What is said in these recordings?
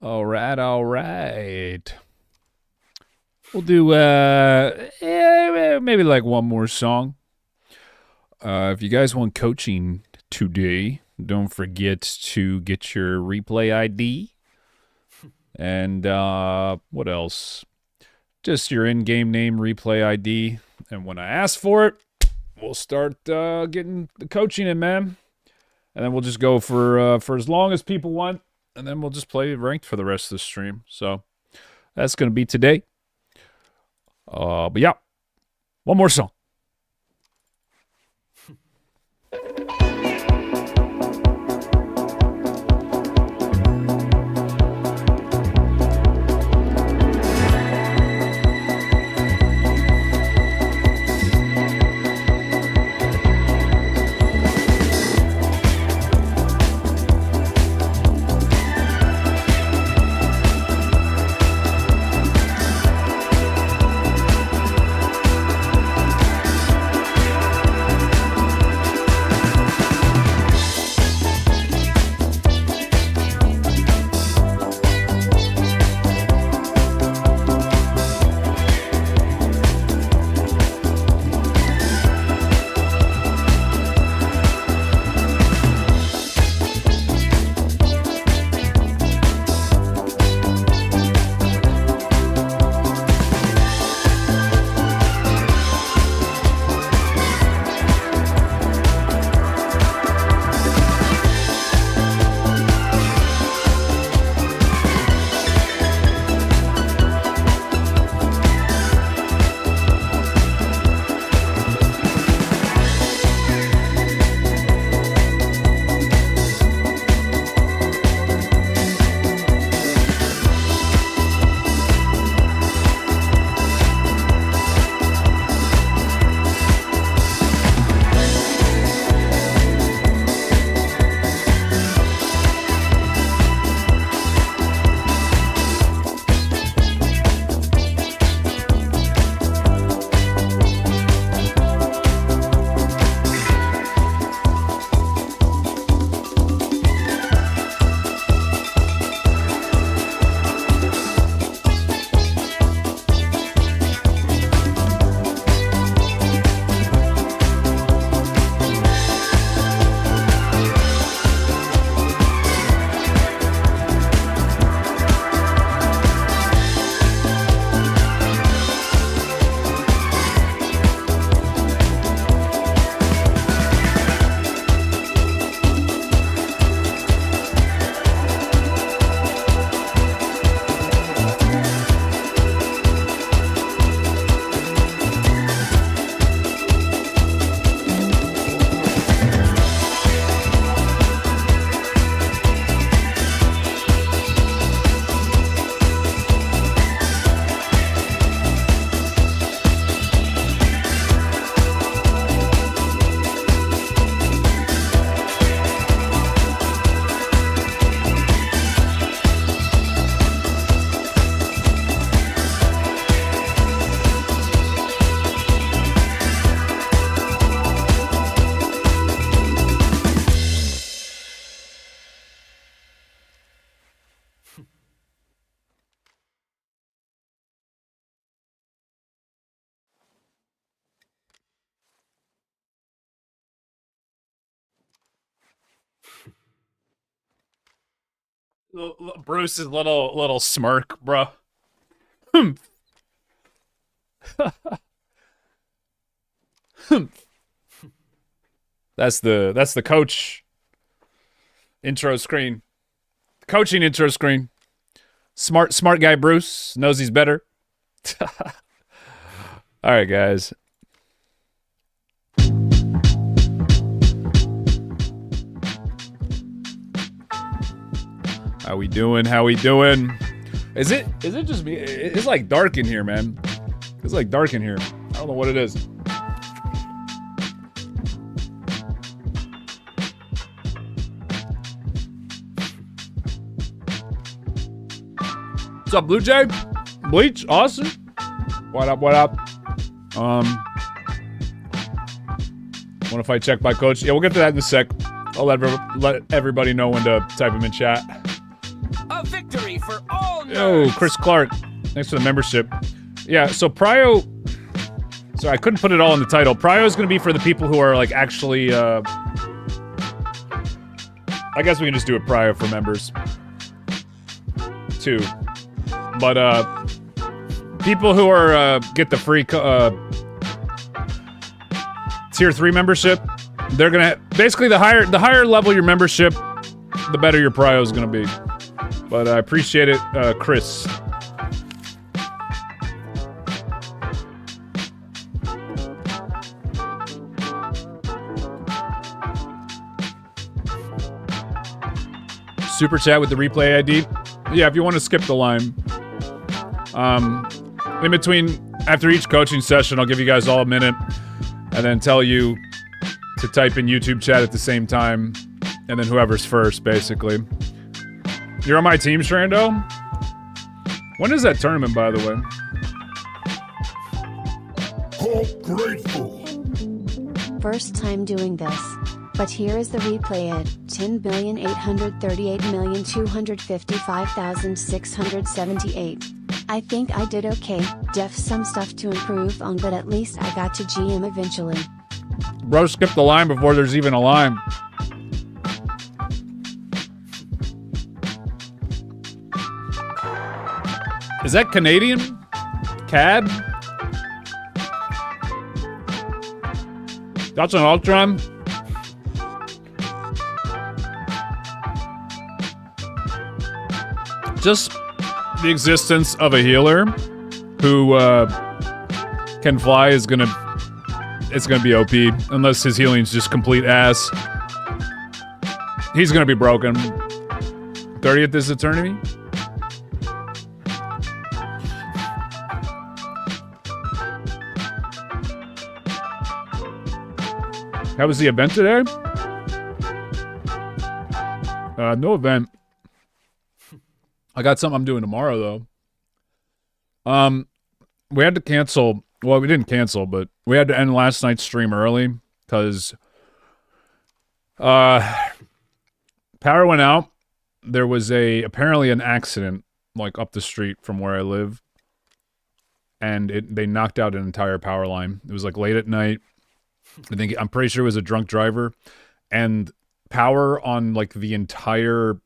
All right, all right. We'll do maybe like one more song. If you guys want coaching today, don't forget to get your replay ID and what else? Just your in-game name, replay ID, and when I ask for it, we'll start getting the coaching in, man. And then we'll just go for as long as people want, and then we'll just play ranked for the rest of the stream. So that's gonna be today. But yeah, one more song. Bruce's little smirk, bro. That's the coach intro screen. Coaching intro screen. Smart guy Bruce knows he's better. All right, guys. How we doing? How we doing? Is it just me? It's like dark in here, man. It's like dark in here. I don't know what it is. What's up, Blue Jay? Bleach, awesome. What up? What up? Want to fight check by coach? Yeah, we'll get to that in a sec. I'll let everybody know when to type him in chat. A victory for all Yo, nerds. Chris Clark. Thanks for the membership. Yeah, so Prio... So I couldn't put it all in the title. Prio is going to be for the people who are, like, actually, I guess we can just do a Prio for members. Too. But, people who are, get the free, Tier 3 membership, they're gonna... Basically, the higher level your membership, the better your Prio is gonna be. But I appreciate it, Chris. Super chat with the replay ID. Yeah, if you want to skip the line. In between, after each coaching session, I'll give you guys all a minute and then tell you to type in YouTube chat at the same time, and then whoever's first, basically. You're on my team, Shrando? When is that tournament, by the way? Oh, grateful. First time doing this. But here is the replay at 10,838,255,678. I think I did okay, def some stuff to improve on, but at least I got to GM eventually. Bro, skip the line before there's even a line. Is that Canadian? CAD? That's an Ultron? Just the existence of a healer who can fly is gonna be OP unless his healing's just complete ass. He's gonna be broken. 30th is eternity? How was the event today? No event. I got something I'm doing tomorrow, though. We had to cancel. Well, we didn't cancel, but we had to end last night's stream early because power went out. There was apparently an accident like up the street from where I live, and they knocked out an entire power line. It was like late at night. I'm pretty sure it was a drunk driver, and power on like the entire.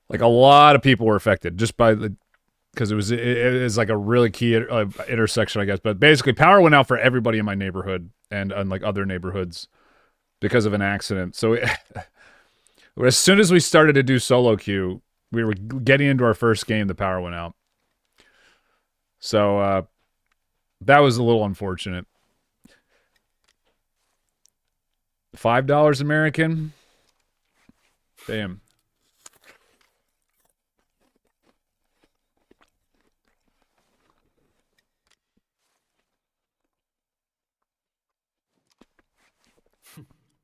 Like, a lot of people were affected just by because it was like a really key intersection, I guess. But basically, power went out for everybody in my neighborhood and like other neighborhoods because of an accident. So as soon as we started to do solo queue, we were getting into our first game, the power went out. So that was a little unfortunate. $5 American? Damn.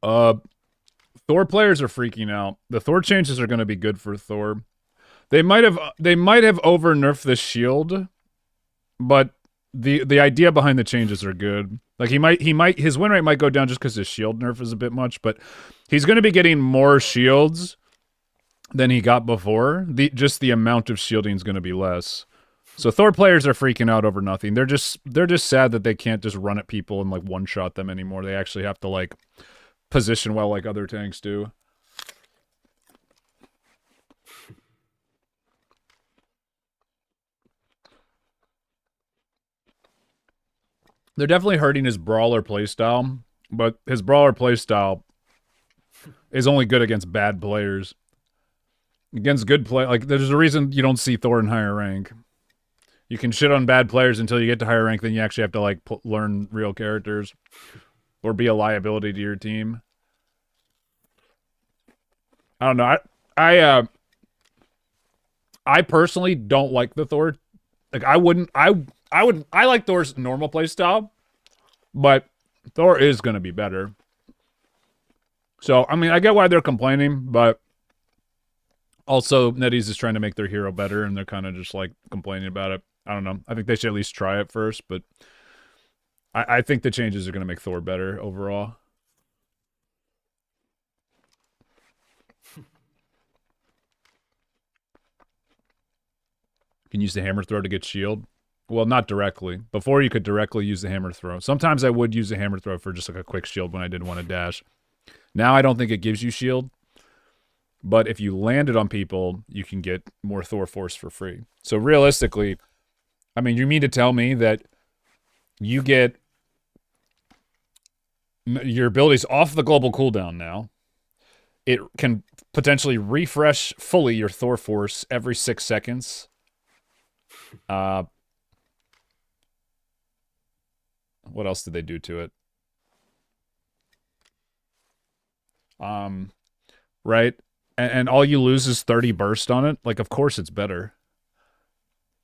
Thor players are freaking out. The Thor changes are going to be good for Thor. They might have over nerfed the shield, but the idea behind the changes are good. Like his win rate might go down just because his shield nerf is a bit much, but he's going to be getting more shields than he got before. Just the amount of shielding is going to be less. So Thor players are freaking out over nothing. They're just sad that they can't just run at people and like one shot them anymore. They actually have to like position well like other tanks do. They're definitely hurting his brawler playstyle, but his brawler playstyle is only good against bad players. Against good play, like there's a reason you don't see Thor in higher rank. You can shit on bad players until you get to higher rank, then you actually have to like learn real characters or be a liability to your team. I don't know. I personally don't like the Thor. Like I like Thor's normal playstyle, but Thor is going to be better. So, I mean, I get why they're complaining, but also NetEase is trying to make their hero better, and they're kind of just like complaining about it. I don't know. I think they should at least try it first, but I think the changes are going to make Thor better overall. can use the hammer throw to get shield. Well, not directly. Before you could directly use the hammer throw. Sometimes I would use the hammer throw for just like a quick shield when I didn't want to dash. Now I don't think it gives you shield. But if you land it on people, you can get more Thor Force for free. So realistically, I mean, you mean to tell me that you get your abilities off the global cooldown now. It can potentially refresh fully your Thor Force every 6 seconds. What else did they do to it? Right? And all you lose is 30 burst on it. Like, of course it's better.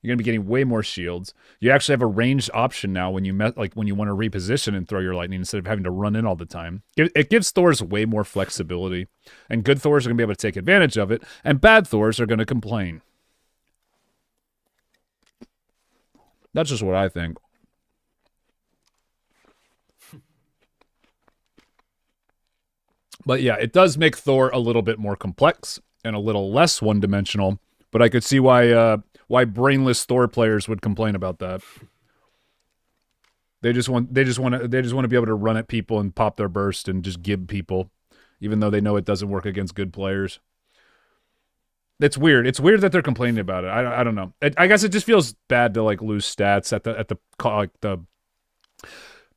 You're going to be getting way more shields. You actually have a ranged option now when you when you want to reposition and throw your lightning instead of having to run in all the time. It gives Thors way more flexibility. And good Thors are going to be able to take advantage of it. And bad Thors are going to complain. That's just what I think. But yeah, it does make Thor a little bit more complex and a little less one-dimensional. But I could see why brainless Thor players would complain about that. They just want to be able to run at people and pop their burst and just give people, even though they know it doesn't work against good players. It's weird. It's weird that they're complaining about it. I don't know. I guess it just feels bad to like lose stats at the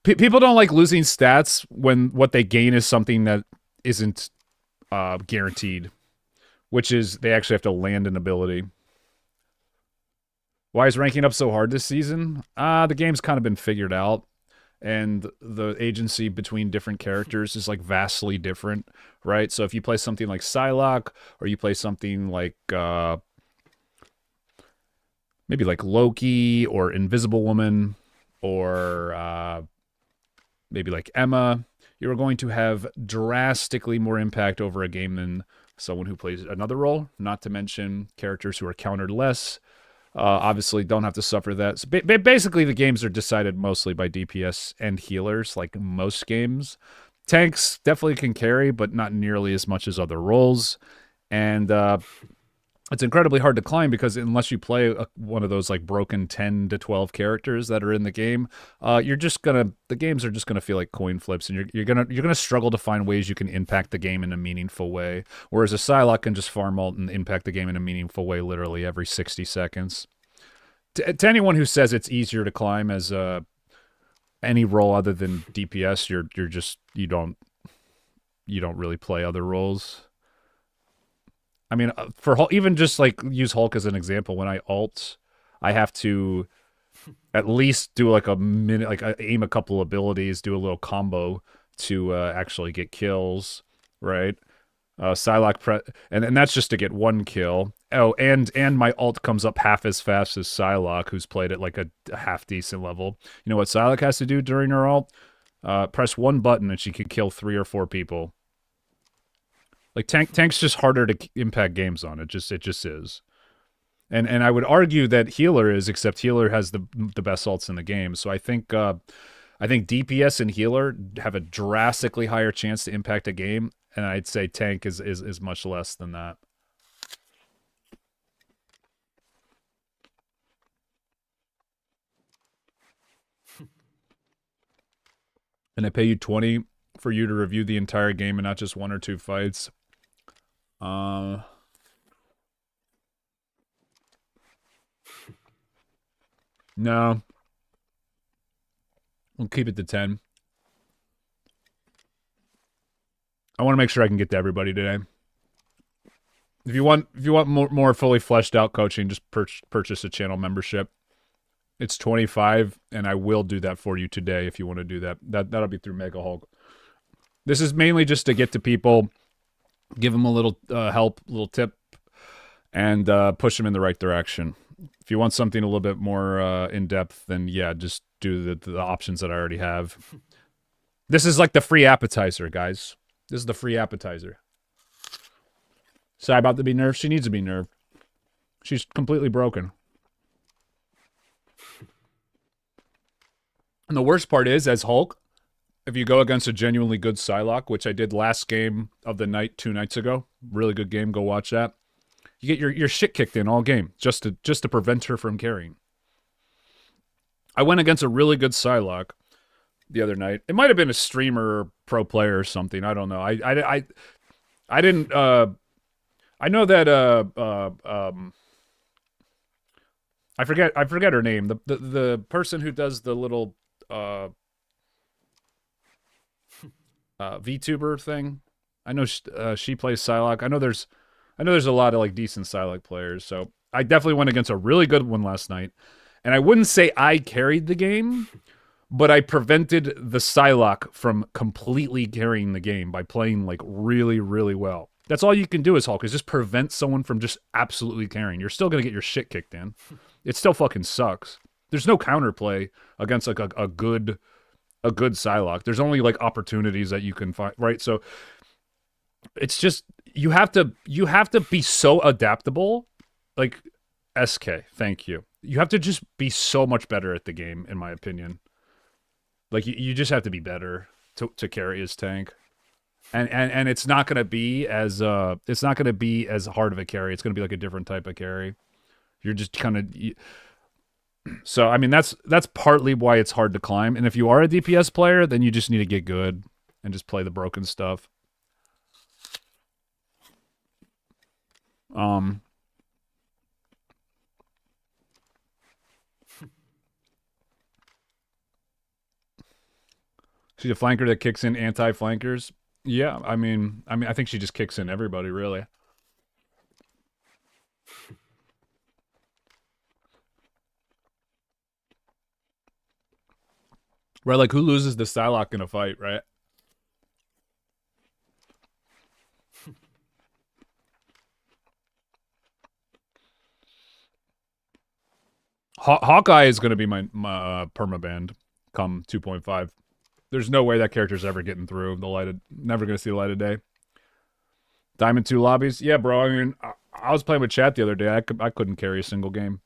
people don't like losing stats when what they gain is something that isn't guaranteed, which is they actually have to land an ability. Why is ranking up so hard this season? The game's kind of been figured out, and the agency between different characters is like vastly different, right? So if you play something like Psylocke, or you play something like maybe like Loki or Invisible Woman, or maybe like Emma, you're going to have drastically more impact over a game than someone who plays another role, not to mention characters who are countered less. Obviously, don't have to suffer that. So basically, the games are decided mostly by DPS and healers, like most games. Tanks definitely can carry, but not nearly as much as other roles. And it's incredibly hard to climb because unless you play one of those like broken 10 to 12 characters that are in the game, the games are just gonna feel like coin flips, and you're gonna struggle to find ways you can impact the game in a meaningful way. Whereas a Psylocke can just farm ult and impact the game in a meaningful way literally every 60 seconds. To anyone who says it's easier to climb as any role other than DPS, you don't really play other roles. I mean, for Hulk, even just like use Hulk as an example, when I ult, I have to at least do like a minute, like aim a couple abilities, do a little combo to actually get kills, right? Psylocke and that's just to get one kill. Oh, and my ult comes up half as fast as Psylocke, who's played at like a half decent level. You know what Psylocke has to do during her ult? Press one button and she can kill 3 or 4 people. Like tank's just harder to impact games on. It just is. And I would argue that healer is, except healer has the best ults in the game. So I think DPS and healer have a drastically higher chance to impact a game, and I'd say tank is much less than that. And I pay you 20 for you to review the entire game and not just 1 or 2 fights. No. We'll keep it to 10. I want to make sure I can get to everybody today. If you want more fully fleshed out coaching, just purchase a channel membership. It's $25, and I will do that for you today if you want to do that. That'll be through Mega Hulk. This is mainly just to get to people, give them a little help, a little tip, and push them in the right direction. If you want something a little bit more in-depth, then yeah, just do the options that I already have. This is like the free appetizer, guys. This is the free appetizer. Sai about to be nerfed? She needs to be nerfed. She's completely broken. And the worst part is, as Hulk, if you go against a genuinely good Psylocke, which I did last game of the night 2 nights ago, really good game, go watch that. You get your shit kicked in all game just to prevent her from carrying. I went against a really good Psylocke the other night. It might have been a streamer or pro player or something. I don't know. I didn't. I know that. I forget her name. The person who does the little VTuber thing. I know she plays Psylocke. I know there's a lot of like decent Psylocke players. So I definitely went against a really good one last night. And I wouldn't say I carried the game, but I prevented the Psylocke from completely carrying the game by playing like really, really well. That's all you can do as Hulk, is just prevent someone from just absolutely carrying. You're still gonna get your shit kicked in. It still fucking sucks. There's no counterplay against like a good Psylocke. There's only like opportunities that you can find, right? So it's just you have to be so adaptable. Like SK, thank you. You have to just be so much better at the game, in my opinion. Like you just have to be better to carry his tank. And it's not gonna be as hard of a carry. It's gonna be like a different type of carry. You're just kind of so I mean that's partly why it's hard to climb. And if you are a DPS player, then you just need to get good and just play the broken stuff. She's a flanker that kicks in anti-flankers. Yeah, I mean, I think she just kicks in everybody, really. Right, like who loses the Psylocke in a fight, right? Hawkeye is going to be my permaband come 2.5. There's no way that character's ever getting through the light of, never going to see the light of day. Diamond 2 lobbies? Yeah, bro. I mean, I was playing with chat the other day. I couldn't carry a single game.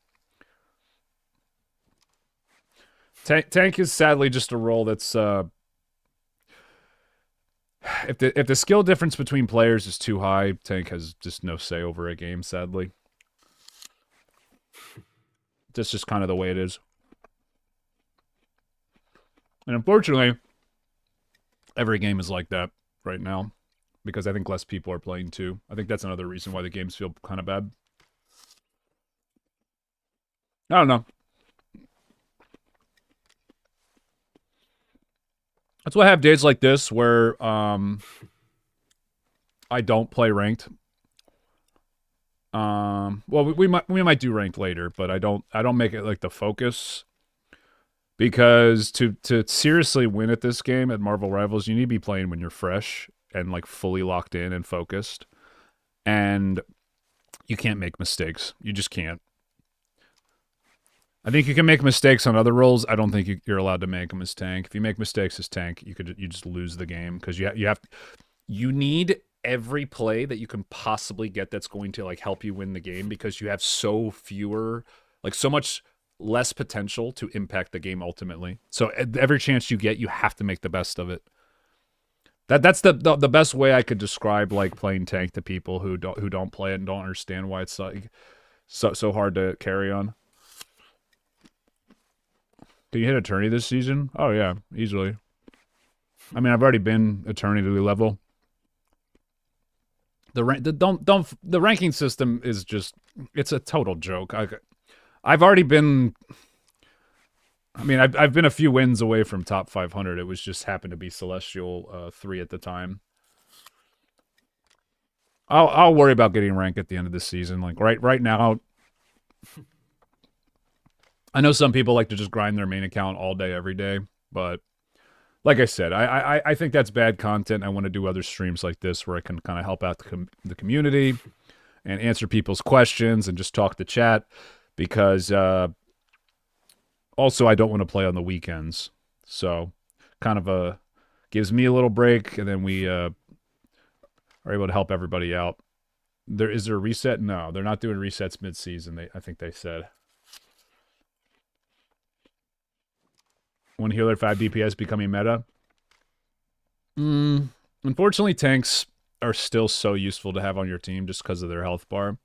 Tank is sadly just a role that's if the skill difference between players is too high, Tank has just no say over a game, sadly. That's just kind of the way it is. And unfortunately, every game is like that right now, because I think less people are playing too. I think that's another reason why the games feel kind of bad. I don't know. That's why I have days like this where I don't play ranked. Well, we might do ranked later, but I don't make it like the focus, because to seriously win at this game at Marvel Rivals, you need to be playing when you're fresh and like fully locked in and focused, and you can't make mistakes. You just can't. I think you can make mistakes on other roles. I don't think you're allowed to make them as tank. If you make mistakes as tank, you just lose the game, because you need every play that you can possibly get that's going to like help you win the game, because you have so much less potential to impact the game ultimately. So every chance you get, you have to make the best of it. That's the best way I could describe like playing tank to people who don't play it and don't understand why it's like so hard to carry on. Can you hit attorney this season? Oh yeah, easily. I mean, I've already been attorney to the level. The ranking system is just, it's a total joke. I've already been. I mean, I've been a few wins away from top 500. It was just happened to be Celestial 3 at the time. I'll worry about getting rank at the end of the season. Like right now, I know some people like to just grind their main account all day, every day, but like I said, I think that's bad content. I want to do other streams like this where I can kind of help out the community and answer people's questions and just talk to chat, because also I don't want to play on the weekends. So kind of gives me a little break, and then we are able to help everybody out. Is there a reset? No, they're not doing resets mid-season. I think they said. One healer, 5 DPS becoming meta. Unfortunately, tanks are still so useful to have on your team just because of their health bar.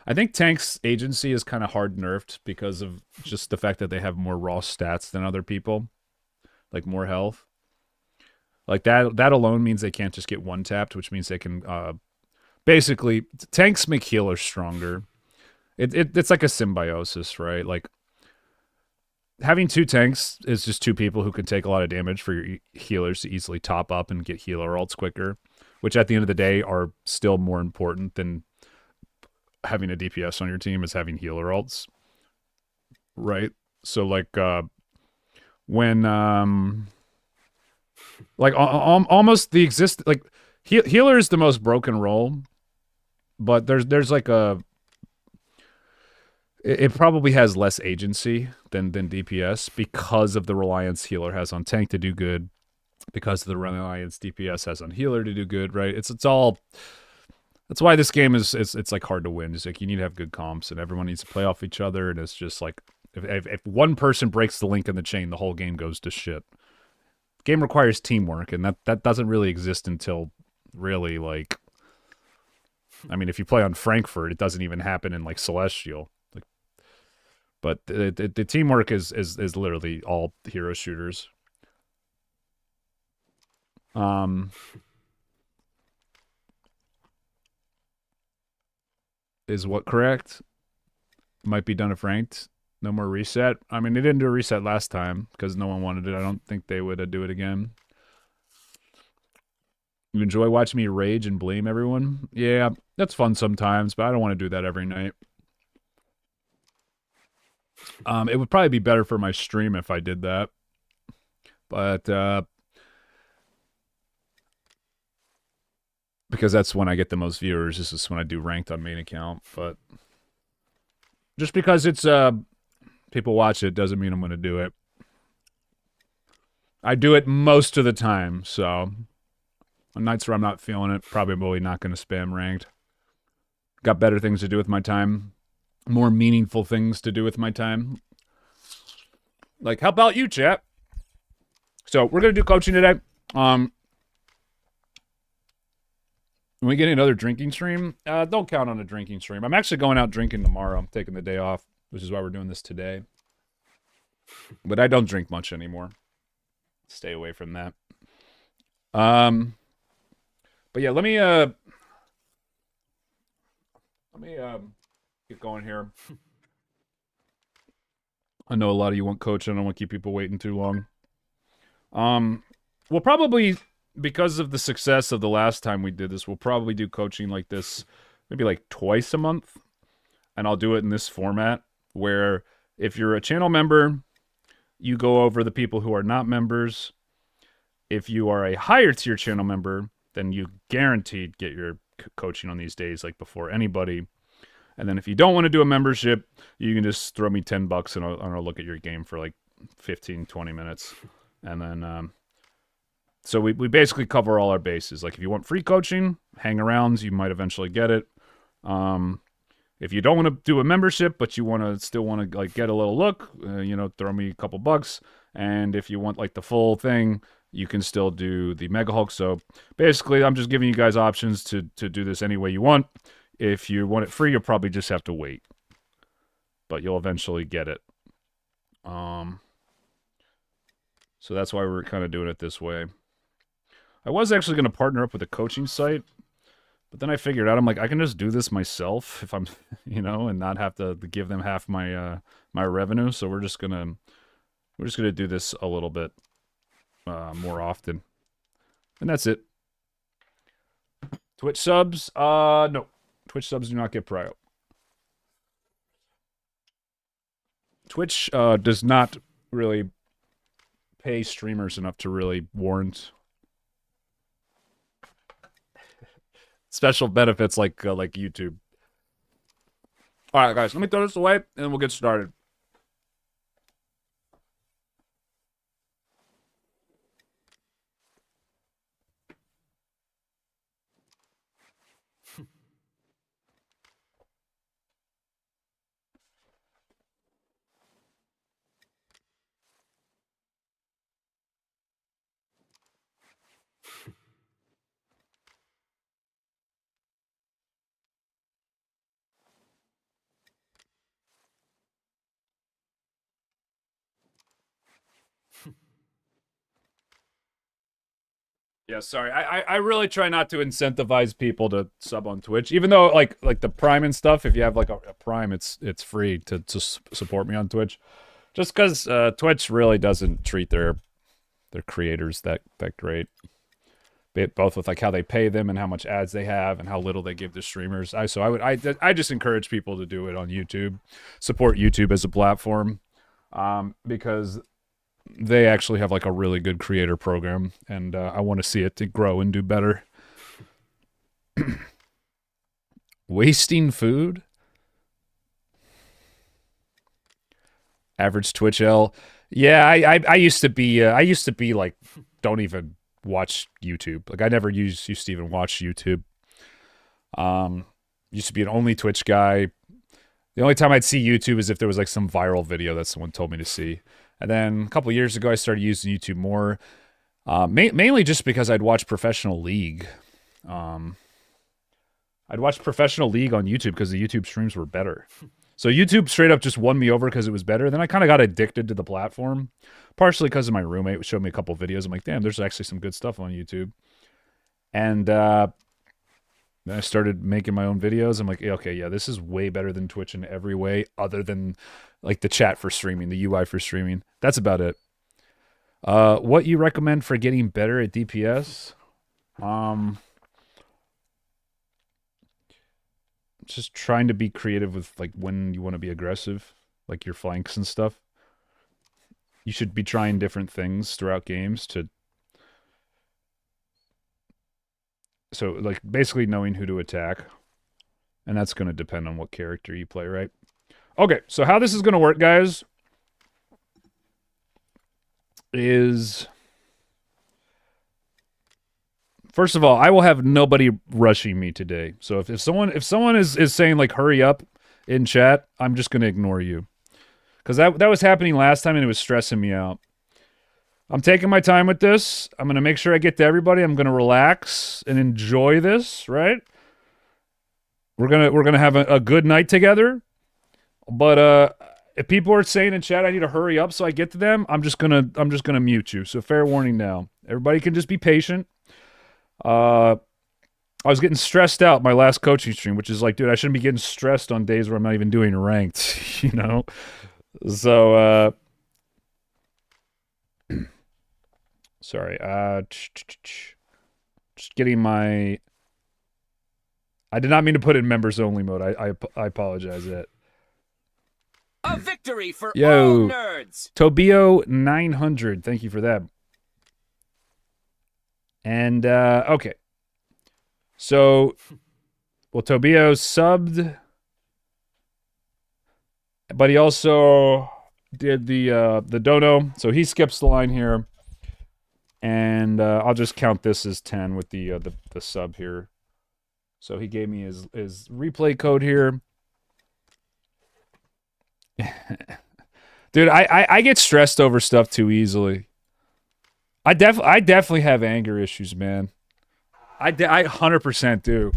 I think Tank's agency is kind of hard nerfed because of just the fact that they have more raw stats than other people, like more health. Like that alone means they can't just get one tapped, which means they can basically tanks make healers stronger. It's like a symbiosis, right? Like having two tanks is just two people who can take a lot of damage for your healers to easily top up and get healer ults quicker, which at the end of the day are still more important than having a DPS on your team is having healer ults, right? So like when like almost the like healer is the most broken role, but there's like a it probably has less agency than DPS because of the reliance healer has on tank to do good, because of the reliance DPS has on healer to do good, right? It's all that's why this game is it's like hard to win. It's like you need to have good comps and everyone needs to play off each other, and it's just like if one person breaks the link in the chain, the whole game goes to shit. The game requires teamwork, and that doesn't really exist until really like I mean, if you play on Frankfurt, it doesn't even happen in like Celestial. Like, but the teamwork is literally all hero shooters. Is what correct? Might be done if ranked. No more reset. I mean, they didn't do a reset last time because no one wanted it. I don't think they would do it again. You enjoy watching me rage and blame everyone? Yeah, that's fun sometimes, but I don't want to do that every night. It would probably be better for my stream if I did that. But because that's when I get the most viewers. This is when I do ranked on main account. But just because it's people watch it doesn't mean I'm going to do it. I do it most of the time, so on nights where I'm not feeling it, probably not going to spam ranked. Got better things to do with my time, more meaningful things to do with my time. Like, how about you, chat? So we're going to do coaching today. When we get another drinking stream, don't count on a drinking stream. I'm actually going out drinking tomorrow. I'm taking the day off, which is why we're doing this today. But I don't drink much anymore. Stay away from that. But yeah, let me get going here. I know a lot of you want coach. I don't want to keep people waiting too long. We'll probably, because of the success of the last time we did this, we'll probably do coaching like this maybe like twice a month. And I'll do it in this format where if you're a channel member, you go over the people who are not members. If you are a higher tier channel member, then you guaranteed get your coaching on these days like before anybody. And then if you don't want to do a membership, you can just throw me $10 and I'll look at your game for like 15, 20 minutes. And then, so we basically cover all our bases. Like if you want free coaching, hang arounds, you might eventually get it. If you don't want to do a membership, but you still want to like get a little look, throw me a couple bucks. And if you want like the full thing, you can still do the Mega Hulk. So basically, I'm just giving you guys options to do this any way you want. If you want it free, you'll probably just have to wait. But you'll eventually get it. So that's why we're kind of doing it this way. I was actually going to partner up with a coaching site, but then I figured out, I'm like, I can just do this myself if I'm, and not have to give them half my my revenue. So we're just gonna do this a little bit more often, and that's it. Twitch subs, no. Twitch subs do not get Prio. Twitch does not really pay streamers enough to really warrant special benefits like YouTube. All right, guys, let me throw this away and we'll get started. Yeah, sorry. I really try not to incentivize people to sub on Twitch, even though like the Prime and stuff. If you have like a Prime, it's free to support me on Twitch. Just because Twitch really doesn't treat their creators that great. Both with like how they pay them and how much ads they have and how little they give to streamers. I just encourage people to do it on YouTube, support YouTube as a platform, because they actually have like a really good creator program, and I want to see it to grow and do better. Wasting food. Average Twitch L. Yeah, I used to be like, don't even watch YouTube. Like I never used to even watch YouTube. Used to be an only Twitch guy. The only time I'd see YouTube is if there was like some viral video that someone told me to see. And then a couple years ago, I started using YouTube more, mainly just because I'd watch Professional League. I'd watch Professional League on YouTube because the YouTube streams were better. So YouTube straight up just won me over because it was better. Then I kind of got addicted to the platform, partially because of my roommate showed me a couple videos. I'm like, damn, there's actually some good stuff on YouTube. And then I started making my own videos. I'm like, okay, yeah, this is way better than Twitch in every way other than like the chat for streaming, the UI for streaming. That's about it. What you recommend for getting better at DPS? Just trying to be creative with like when you want to be aggressive, like your flanks and stuff. You should be trying different things throughout games so like basically knowing who to attack. And that's going to depend on what character you play, right? Okay, so how this is going to work, guys, is first of all, I will have nobody rushing me today. So if someone is saying like hurry up in chat, I'm just going to ignore you. Cuz that was happening last time and it was stressing me out. I'm taking my time with this. I'm going to make sure I get to everybody. I'm going to relax and enjoy this, right? We're going to have a good night together. But if people are saying in chat I need to hurry up so I get to them, I'm just going to mute you. So fair warning now. Everybody can just be patient. I was getting stressed out my last coaching stream, which is like, dude, I shouldn't be getting stressed on days where I'm not even doing ranked, you know? So, sorry, just getting my, I did not mean to put in members only mode. I apologize for that. A victory for Yo, all nerds. Tobio 900, thank you for that. And, okay. So, well, Tobio subbed, but he also did the dono, so he skips the line here. And I'll just count this as 10 with the sub here. So he gave me his replay code here. Dude, I get stressed over stuff too easily. I definitely have anger issues, man. I 100% do.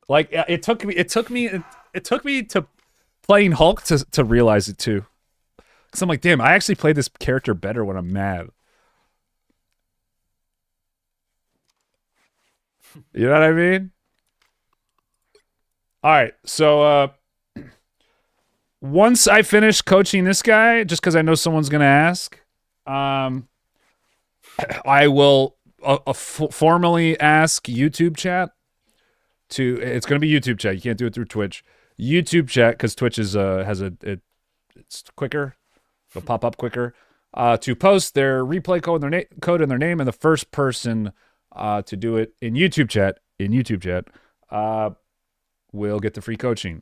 Like it took me to playing Hulk to realize it too. Cause I'm like, damn, I actually play this character better when I'm mad. You know what I mean? All right, so once I finish coaching this guy, just because I know someone's gonna ask, I will formally ask YouTube chat to. It's gonna be YouTube chat. You can't do it through Twitch. YouTube chat because Twitch is it's quicker. It'll pop up quicker. To post their replay code and their name, and the first person to do it in YouTube chat will get the free coaching.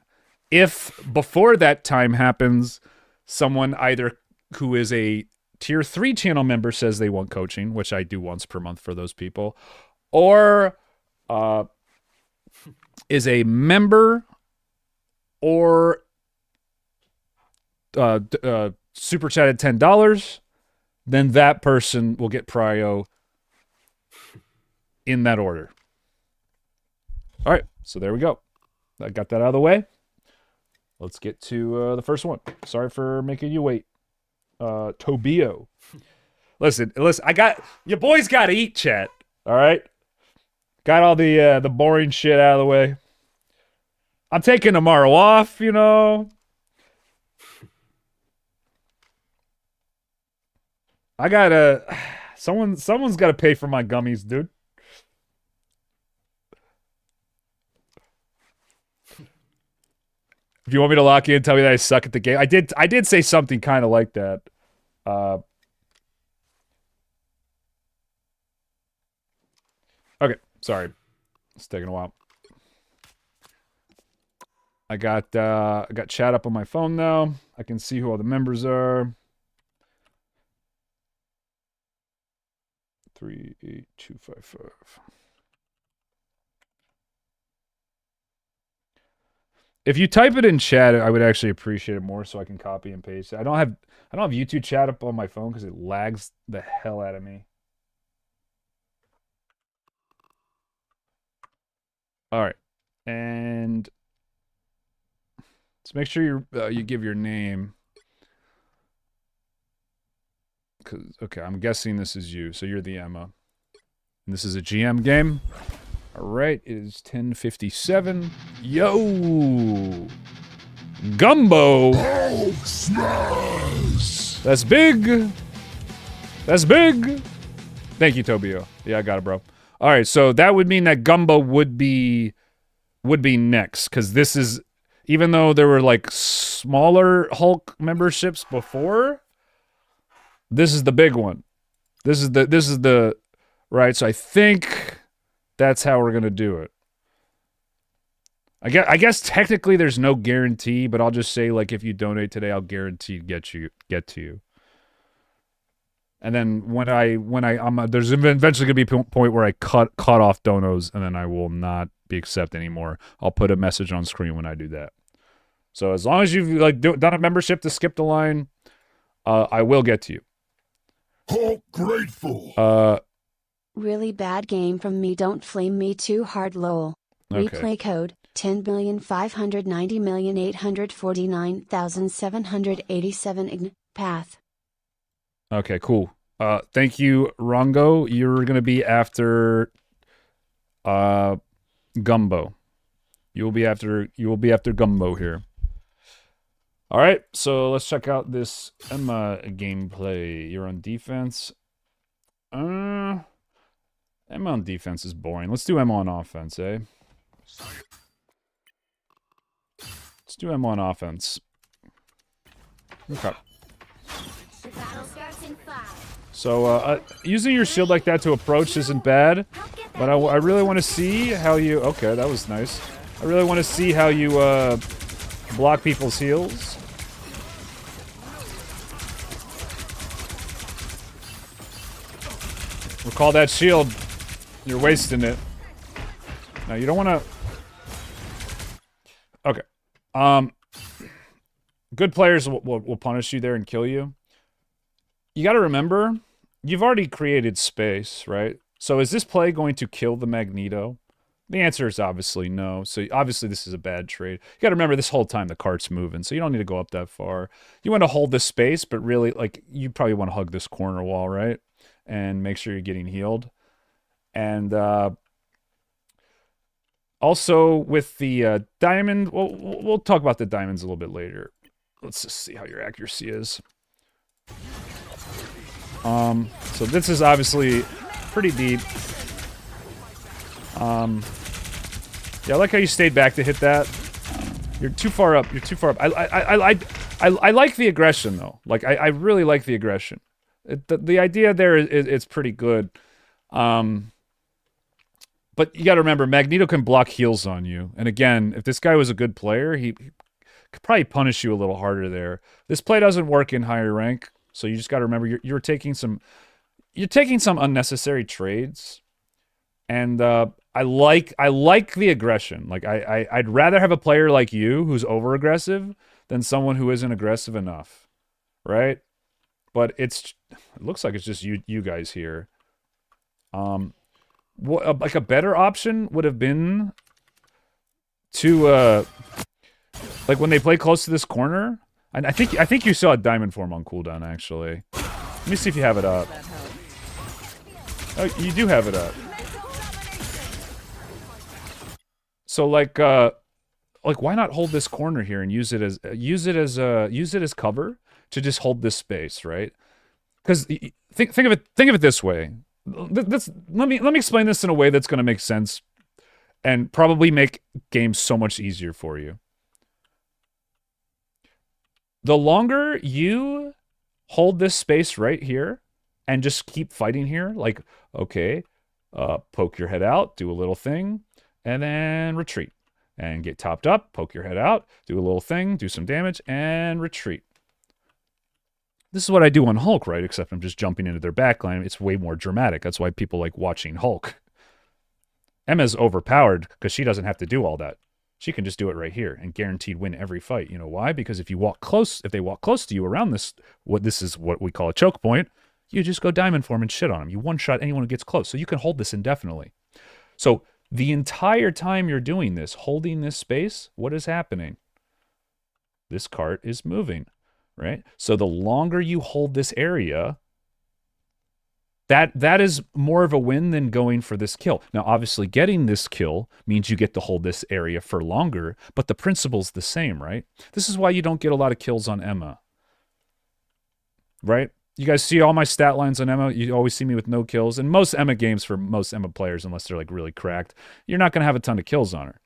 If before that time happens, someone either who is a tier 3 channel member says they want coaching, which I do once per month for those people, or is a member or super chatted $10, then that person will get Prio in that order. All right, so there we go. I got that out of the way. Let's get to the first one. Sorry for making you wait. Tobio. Listen. I got your boys. Got to eat, chat. All right. Got all the boring shit out of the way. I'm taking tomorrow off. You know. I gotta. Someone's got to pay for my gummies, dude. If you want me to lock you in, tell me that I suck at the game. I did say something kind of like that. Okay, sorry. It's taking a while. I got chat up on my phone now. I can see who all the members are. 38255. If you type it in chat, I would actually appreciate it more so I can copy and paste it. I don't have YouTube chat up on my phone because it lags the hell out of me. All right, and let's make sure you give your name. Okay, I'm guessing this is you, so you're the Emma, and this is a GM game. All right, it is 10:57. Yo, Gumbo. Hulk smash! That's big. That's big. Thank you, Tobio. Yeah, I got it, bro. All right, so that would mean that Gumbo would be next, because this is, even though there were like smaller Hulk memberships before, this is the big one. This is the right. So I think that's how we're gonna do it. I guess technically there's no guarantee, but I'll just say, like, if you donate today, I'll guarantee get to you. And then when there's eventually gonna be a point where I cut off donos, and then I will not be accepted anymore. I'll put a message on screen when I do that. So as long as you've like done a membership to skip the line, I will get to you. Hulk grateful. Really bad game from me. Don't flame me too hard, lol. Okay. Replay code 10,590,849,787 ign. Path. Okay, cool. Thank you, Rongo. You're gonna be after Gumbo. You will be after Gumbo here. All right, so let's check out this Emma gameplay. You're on defense. Emma on defense is boring. Let's do Emma on offense, eh? Let's do Emma on offense. Okay. So, using your shield like that to approach isn't bad, but I really want to see how you... Okay, that was nice. I really want to see how you, block people's heals. Recall that shield. You're wasting it. No, you don't want to... Okay. Good players will punish you there and kill you. You got to remember, you've already created space, right? So is this play going to kill the Magneto? The answer is obviously no. So obviously this is a bad trade. You got to remember this whole time the cart's moving, so you don't need to go up that far. You want to hold this space, but really, like, you probably want to hug this corner wall, right? And make sure you're getting healed. And also with the diamond, we'll talk about the diamonds a little bit later. Let's just see how your accuracy is. So this is obviously pretty deep. Yeah, I like how you stayed back to hit that. You're too far up. You're too far up. I like the aggression though. Like I really like the aggression. The idea there is pretty good. But you got to remember, Magneto can block heals on you. And again, if this guy was a good player, he could probably punish you a little harder there. This play doesn't work in higher rank, so you just got to remember you're taking some unnecessary trades. And I like the aggression. Like I'd rather have a player like you who's over aggressive than someone who isn't aggressive enough, right? But it looks like it's just you guys here. Like a better option would have been to like when they play close to this corner. And I think you saw a diamond form on cooldown actually. Let me see if you have it up. Oh, you do have it up. So like why not hold this corner here and use it as cover to just hold this space, right? Because think of it this way. Let me explain this in a way that's going to make sense and probably make games so much easier for you. The longer you hold this space right here and just keep fighting here, like, okay, poke your head out, do a little thing, and then retreat. And get topped up, poke your head out, do a little thing, do some damage, and retreat. This is what I do on Hulk, right? Except I'm just jumping into their backline. It's way more dramatic. That's why people like watching Hulk. Emma's overpowered because she doesn't have to do all that. She can just do it right here and guaranteed win every fight. You know why? Because if they walk close to you around this is what we call a choke point, you just go diamond form and shit on them. You one-shot anyone who gets close. So you can hold this indefinitely. So the entire time you're doing this, holding this space, what is happening? This cart is moving, right? So the longer you hold this area, that is more of a win than going for this kill. Now, obviously, getting this kill means you get to hold this area for longer, but the principle's the same, right? This is why you don't get a lot of kills on Emma, right? You guys see all my stat lines on Emma. You always see me with no kills. And most Emma games for most Emma players, unless they're like really cracked, you're not going to have a ton of kills on her.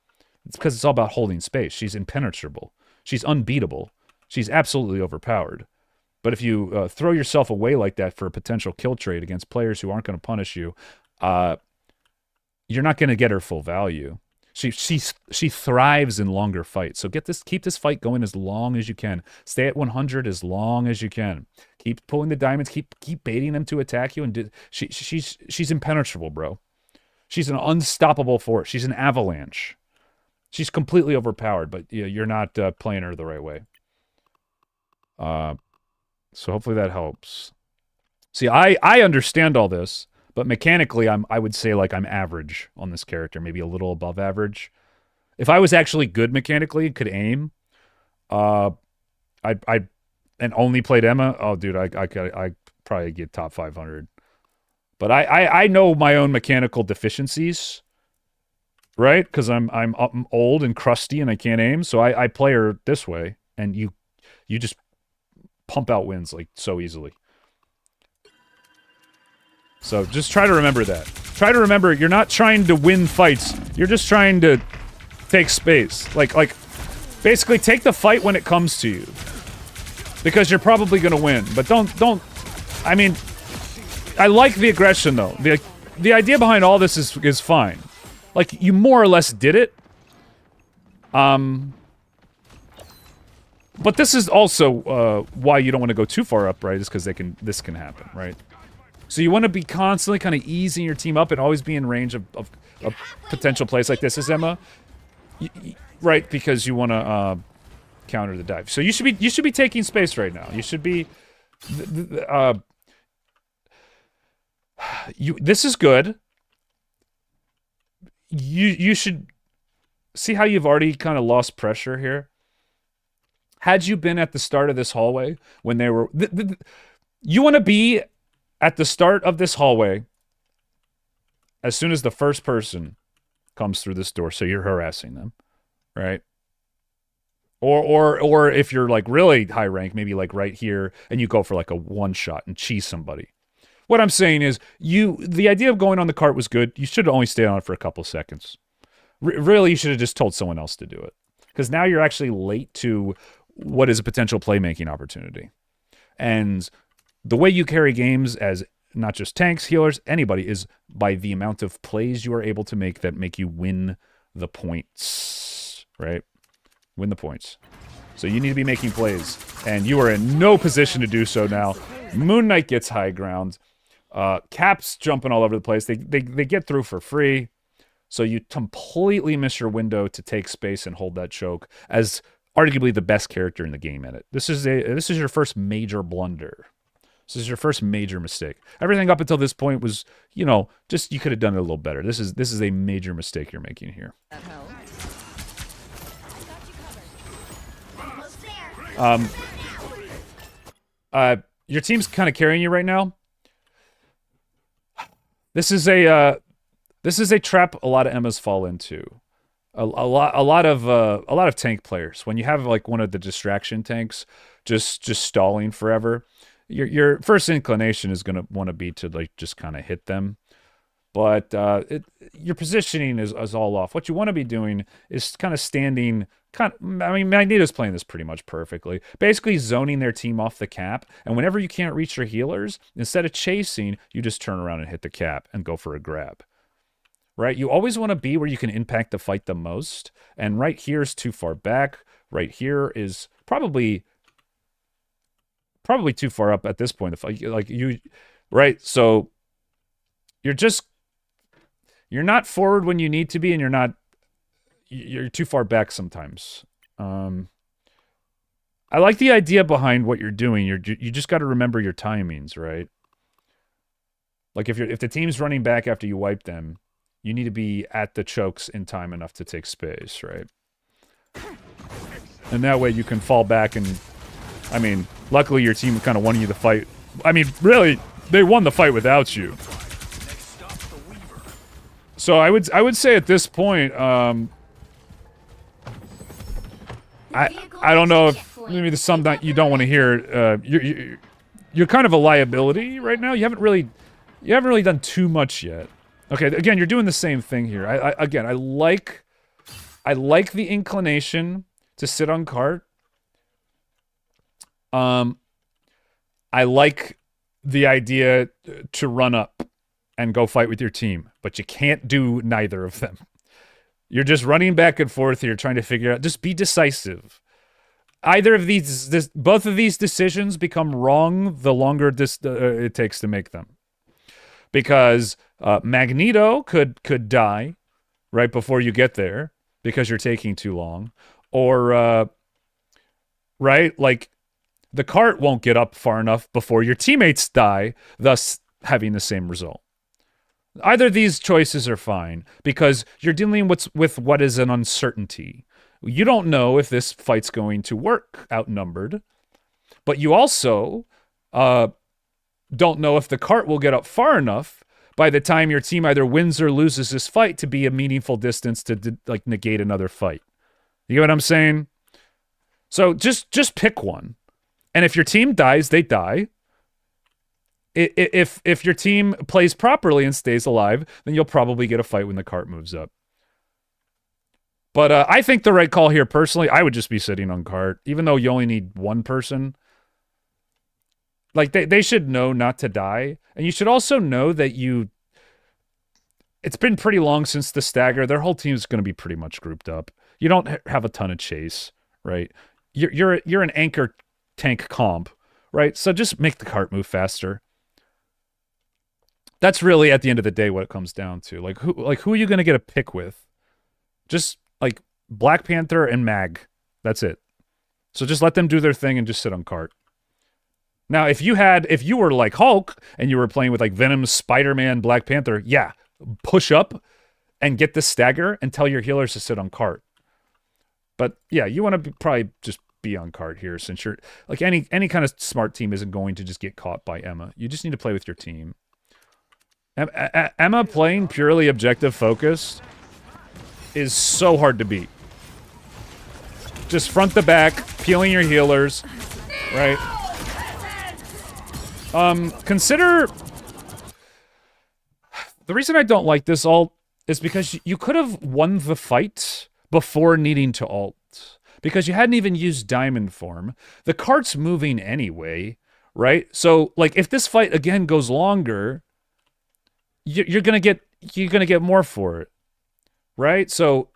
It's because it's all about holding space. She's impenetrable. She's unbeatable. She's absolutely overpowered. But if you throw yourself away like that for a potential kill trade against players who aren't going to punish you, you're not going to get her full value. She thrives in longer fights. So keep this fight going as long as you can. Stay at 100 as long as you can. Keep pulling the diamonds. Keep baiting them to attack you. And she's impenetrable, bro. She's an unstoppable force. She's an avalanche. She's completely overpowered, but you're not playing her the right way. So hopefully that helps. See, I understand all this, but mechanically, I would say like I'm average on this character, maybe a little above average. If I was actually good mechanically, could aim, I and only played Emma. Oh, dude, I probably get top 500. But I know my own mechanical deficiencies, right? Because I'm old and crusty and I can't aim, so I play her this way, and you just pump out wins like so easily. So just try to remember that. Try to remember you're not trying to win fights. You're just trying to take space. Like basically take the fight when it comes to you. Because you're probably going to win. But don't I mean, I like the aggression though. The idea behind all this is fine. Like you more or less did it. But this is also why you don't want to go too far up, right? Is because this can happen, right? So you want to be constantly kind of easing your team up and always be in range of potential plays like this as Emma, right? Because you want to counter the dive. So you should be taking space right now. You should be. This is good. You should see how you've already kind of lost pressure here. Had you been at the start of this hallway when they were... you want to be at the start of this hallway as soon as the first person comes through this door, so you're harassing them, right? Or if you're like really high rank, maybe like right here, and you go for like a one shot and cheese somebody. What I'm saying is, the idea of going on the cart was good. You should have only stayed on it for a couple seconds. Really, you should have just told someone else to do it. Because now you're actually late to what is a potential playmaking opportunity. And the way you carry games as not just tanks, healers, anybody, is by the amount of plays you are able to make that make you win the points, right? Win the points. So you need to be making plays. And you are in no position to do so now. Moon Knight gets high ground. Cap's jumping all over the place. They get through for free. So you completely miss your window to take space and hold that choke as arguably the best character in the game at it. This is your first major blunder. This is your first major mistake. Everything up until this point was, just you could have done it a little better. This is a major mistake you're making here. your team's kind of carrying you right now. This is a trap a lot of Emmas fall into. A lot of tank players, when you have like one of the distraction tanks just stalling forever, your first inclination is going to want to be to like just kind of hit them. But your positioning is all off. What you want to be doing is kind of standing. I mean, Magneto's playing this pretty much perfectly. Basically zoning their team off the cap, and whenever you can't reach your healers, instead of chasing, you just turn around and hit the cap and go for a grab. Right? You always want to be where you can impact the fight the most, and right here is too far back. Right here is probably too far up at this point. Right? So you're not forward when you need to be, and you're too far back sometimes. I like the idea behind what you're doing. You just got to remember your timings, right? Like if the team's running back after you wipe them, you need to be at the chokes in time enough to take space, right? And that way you can fall back and, I mean, luckily your team kind of won you the fight. I mean, really, they won the fight without you. So I would say at this point, I don't know if maybe there's some that you don't want to hear. You're kind of a liability right now. You haven't really done too much yet. Okay, again, you're doing the same thing here. I like the inclination to sit on cart. I like the idea to run up and go fight with your team, but you can't do neither of them. You're just running back and forth here, trying to figure out. Just be decisive. Either of both of these decisions become wrong the longer it takes to make them. Because Magneto could die right before you get there because you're taking too long, or right, like the cart won't get up far enough before your teammates die, thus having the same result. Either of these choices are fine because you're dealing with what is an uncertainty. You don't know if this fight's going to work outnumbered, but you also don't know if the cart will get up far enough by the time your team either wins or loses this fight to be a meaningful distance to like negate another fight. You get what I'm saying? So just pick one. And if your team dies, they die. If your team plays properly and stays alive, then you'll probably get a fight when the cart moves up. But I think the right call here, personally, I would just be sitting on cart, even though you only need one person. Like, they should know not to die. And you should also know that it's been pretty long since the stagger. Their whole team is going to be pretty much grouped up. You don't have a ton of chase, right? You're an anchor tank comp, right? So just make the cart move faster. That's really, at the end of the day, what it comes down to. Who are you going to get a pick with? Just, like, Black Panther and Mag. That's it. So just let them do their thing and just sit on cart. Now, if you were like Hulk and you were playing with like Venom, Spider-Man, Black Panther, yeah, push up and get the stagger and tell your healers to sit on cart. But yeah, you want to probably just be on cart here, since you're like any kind of smart team isn't going to just get caught by Emma. You just need to play with your team. Emma playing purely objective focused is so hard to beat. Just front to back, peeling your healers, right? Consider the reason I don't like this ult is because you could have won the fight before needing to ult, because you hadn't even used diamond form. The cart's moving anyway, right? So like if this fight again goes longer, you're gonna get more for it, right? So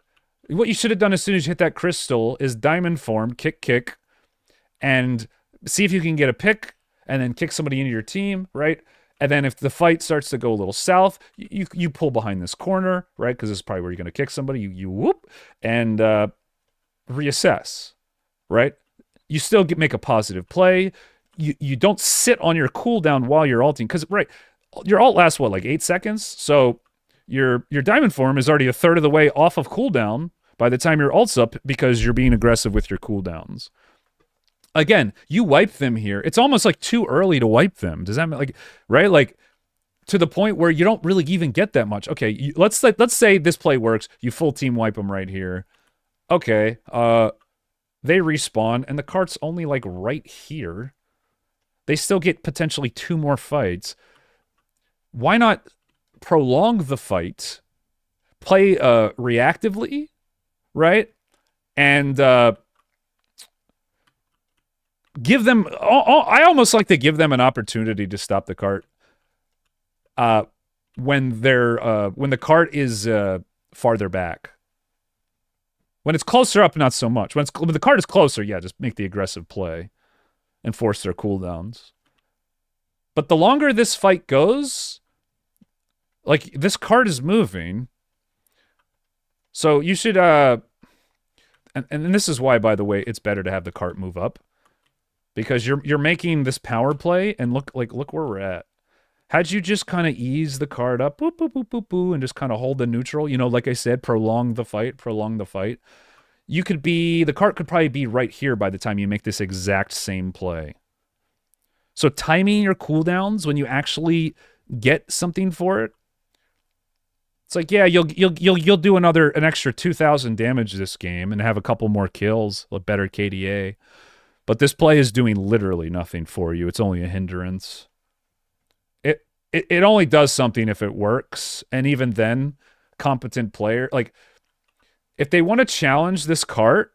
what you should have done as soon as you hit that crystal is diamond form, kick, and see if you can get a pick. And then kick somebody into your team, right? And then if the fight starts to go a little south, you pull behind this corner, right? Because this is probably where you're going to kick somebody. You whoop and reassess, right? You still make a positive play. You don't sit on your cooldown while you're ulting, because right, your ult lasts what, like 8 seconds? So your diamond form is already a third of the way off of cooldown by the time your ult's up, because you're being aggressive with your cooldowns. again, you wipe them here. It's almost like too early to wipe them. Does that mean like, right? Like to the point where you don't really even get that much. Okay, let's say this play works. You full team wipe them right here. Okay, they respawn and the cart's only like right here. They still get potentially 2 more fights. Why not prolong the fight, play reactively, right? And give them... I almost like to give them an opportunity to stop the cart when the cart is farther back. When it's closer up, not so much. When the cart is closer, yeah, just make the aggressive play and force their cooldowns. But the longer this fight goes, like, this cart is moving. So you should, and this is why, by the way, it's better to have the cart move up. Because you're making this power play, and look where we're at. Had you just kind of ease the cart up, boop, boop, boop, boop, boop, and just kind of hold the neutral, you know, like I said, prolong the fight. The cart could probably be right here by the time you make this exact same play. So timing your cooldowns when you actually get something for it, it's like, yeah, you'll do an extra 2,000 damage this game and have a couple more kills, a better KDA. But this play is doing literally nothing for you. It's only a hindrance. It only does something if it works, and even then, competent player, like, if they want to challenge this cart,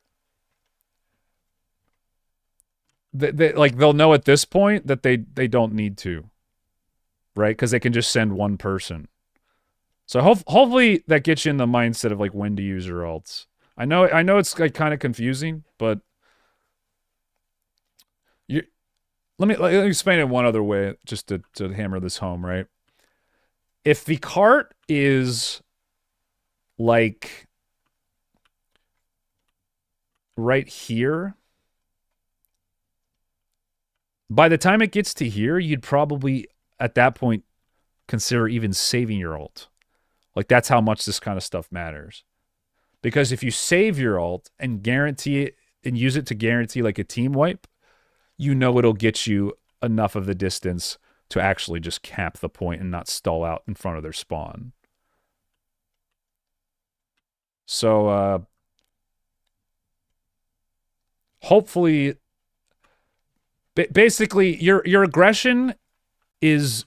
they'll know at this point that they don't need to, right? Because they can just send one person. So hopefully that gets you in the mindset of like when to use your ults. I know it's like kind of confusing, but let me explain it one other way just to hammer this home, right? If the cart is like right here, by the time it gets to here, you'd probably at that point consider even saving your ult. Like, that's how much this kind of stuff matters. Because if you save your ult and guarantee it and use it to guarantee like a team wipe, you know it'll get you enough of the distance to actually just cap the point and not stall out in front of their spawn. So, hopefully, basically, your aggression is,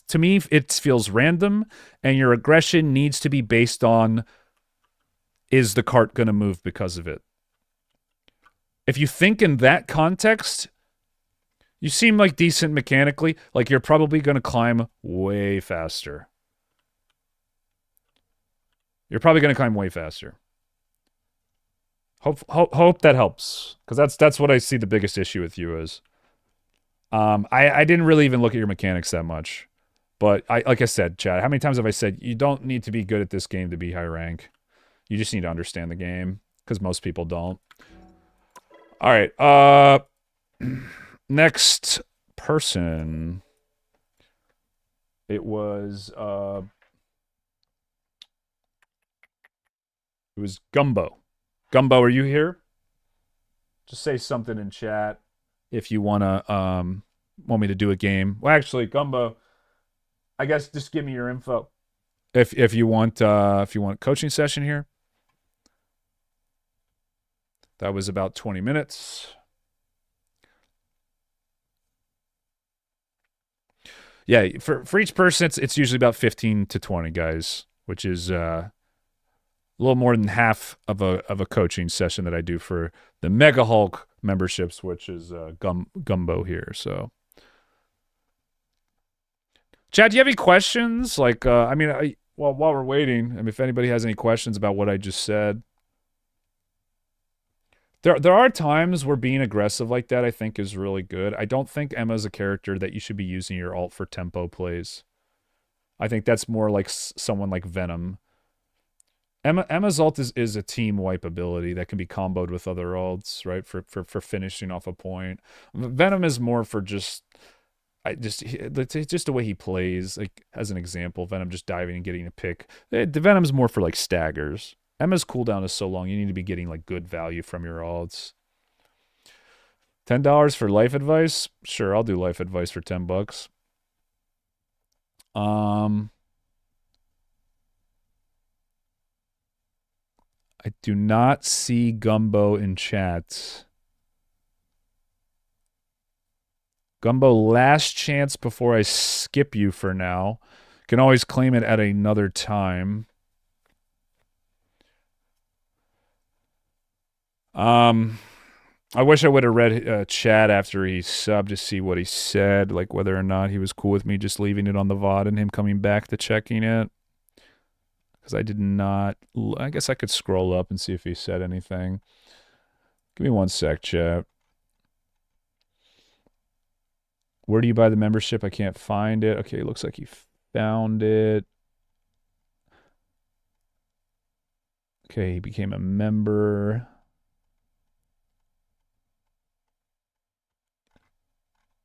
to me, it feels random, and your aggression needs to be based on, is the cart going to move because of it? If you think in that context, you seem like decent mechanically, like you're probably going to climb way faster. You're probably going to climb way faster. Hope that helps, because that's what I see the biggest issue with you is. I didn't really even look at your mechanics that much, but like I said, Chad, how many times have I said you don't need to be good at this game to be high rank? You just need to understand the game, because most people don't. All right. Next person. It was Gumbo. Gumbo, are you here? Just say something in chat if you want me to do a game. Well, actually, Gumbo, I guess just give me your info if you want a coaching session here. That was about 20 minutes. Yeah, for each person, it's usually about 15 to 20 guys, which is a little more than half of a coaching session that I do for the Mega Hulk memberships, which is Gumbo here. So, Chad, do you have any questions? Like, while we're waiting, if anybody has any questions about what I just said. There are times where being aggressive like that, I think, is really good. I don't think Emma's a character that you should be using your ult for tempo plays. I think that's more like someone like Venom. Emma's ult is a team wipe ability that can be comboed with other ults, right? For finishing off a point. Venom is more for just the way he plays. Like, as an example, Venom just diving and getting a pick. The Venom's more for like staggers. Emma's cooldown is so long, you need to be getting like good value from your ults. $10 for life advice? Sure, I'll do life advice for $10. I do not see Gumbo in chat. Gumbo, last chance before I skip you for now. Can always claim it at another time. I wish I would have read chat after he subbed to see what he said, like whether or not he was cool with me just leaving it on the VOD and him coming back to checking it. Because I did not... I guess I could scroll up and see if he said anything. Give me one sec, chat. Where do you buy the membership? I can't find it. Okay, looks like he found it. Okay, he became a member.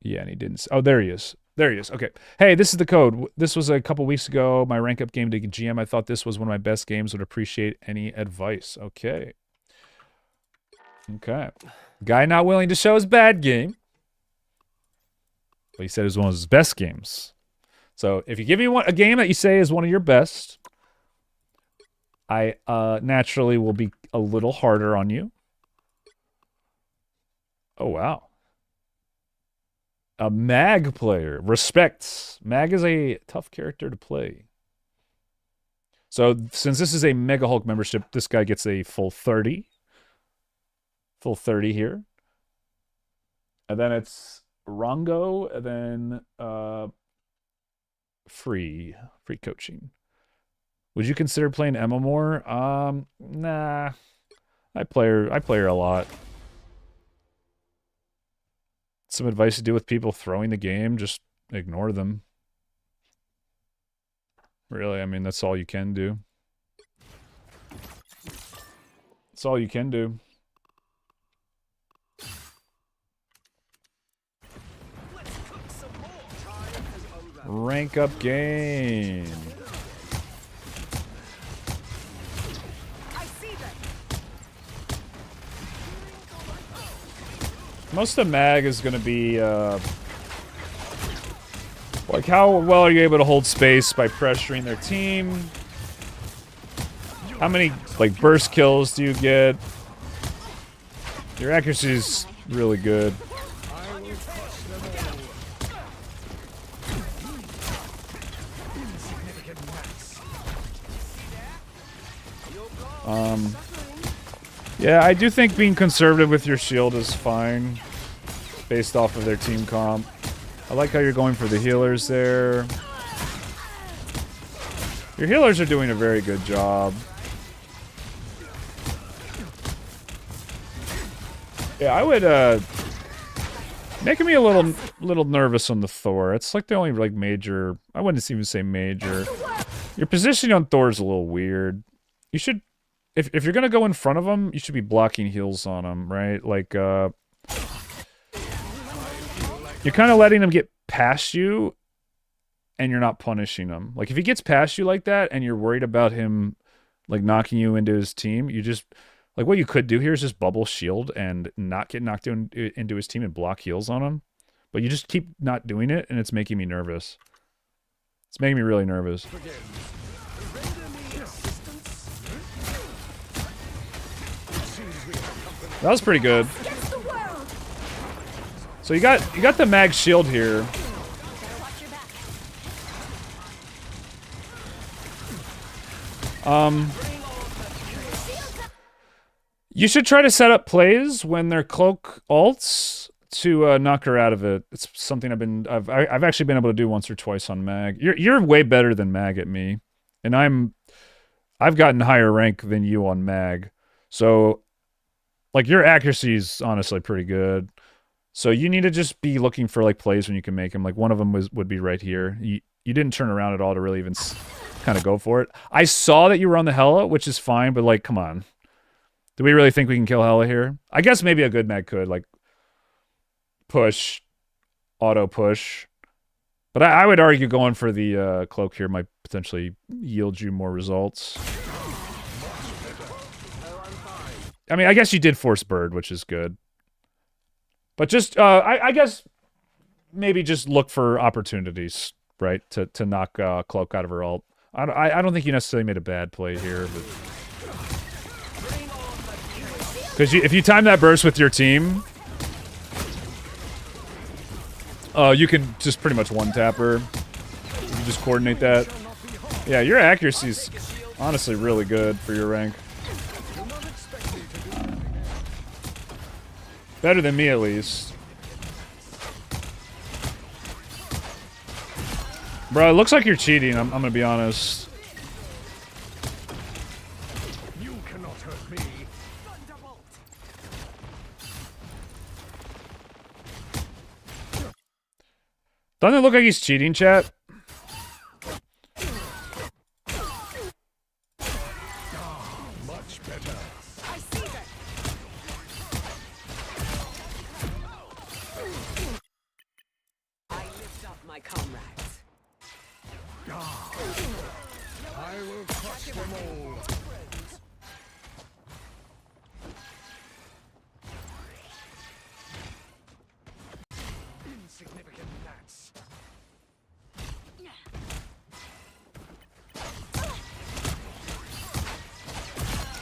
Yeah, and he didn't. Oh, there he is. There he is. Okay. Hey, this is the code. This was a couple weeks ago. My rank up game to GM. I thought this was one of my best games. Would appreciate any advice. Okay. Okay. Guy not willing to show his bad game. But he said it was one of his best games. So if you give me a game that you say is one of your best, I naturally will be a little harder on you. Oh, wow. A Mag player. Respects. Mag is a tough character to play. So since this is a Mega Hulk membership, this guy gets a full 30. Full 30 here. And then it's Rongo, and then free coaching. Would you consider playing Emma more? Nah. I play her a lot. Some advice to do with people throwing the game, just ignore them. Really, I mean, that's all you can do. That's all you can do. Rank up game. Most of Mag is going to be, like, how well are you able to hold space by pressuring their team? How many, like, burst kills do you get? Your accuracy is really good. Yeah, I do think being conservative with your shield is fine, based off of their team comp. I like how you're going for the healers there. Your healers are doing a very good job. Yeah, I would, making me a little nervous on the Thor. It's like the only, like, major... I wouldn't even say major. Your positioning on Thor is a little weird. You should... If you're gonna go in front of them, you should be blocking heals on them, right? Like, you're kind of letting them get past you, and you're not punishing him. Like, if he gets past you like that, and you're worried about him, like, knocking you into his team, you just... Like, what you could do here is just bubble shield and not get knocked into his team and block heals on him. But you just keep not doing it, and it's making me nervous. It's making me really nervous. That was pretty good. So you got the mag shield here. You should try to set up plays when they're cloak ults to knock her out of it. It's something I've actually been able to do once or twice on Mag. You're way better than Mag at me, and I've gotten higher rank than you on Mag. So, like, your accuracy is honestly pretty good. So you need to just be looking for, like, plays when you can make them. Like, one of them would be right here. You didn't turn around at all to really even kind of go for it. I saw that you were on the Hela, which is fine, but, like, come on. Do we really think we can kill Hela here? I guess maybe a good Mag could, like, push, auto push. But I would argue going for the cloak here might potentially yield you more results. I mean, I guess you did force bird, which is good. But just, I guess, maybe just look for opportunities, right, to knock Cloak out of her ult. I don't think you necessarily made a bad play here, but because if you time that burst with your team, you can just pretty much one-tap her. You can just coordinate that. Yeah, your accuracy's honestly really good for your rank. Better than me, at least. Bro, it looks like you're cheating, I'm gonna be honest. You cannot hurt me. Doesn't it look like he's cheating, chat? Much better. I lift up my comrades. I will crush them all. Insignificant gnats.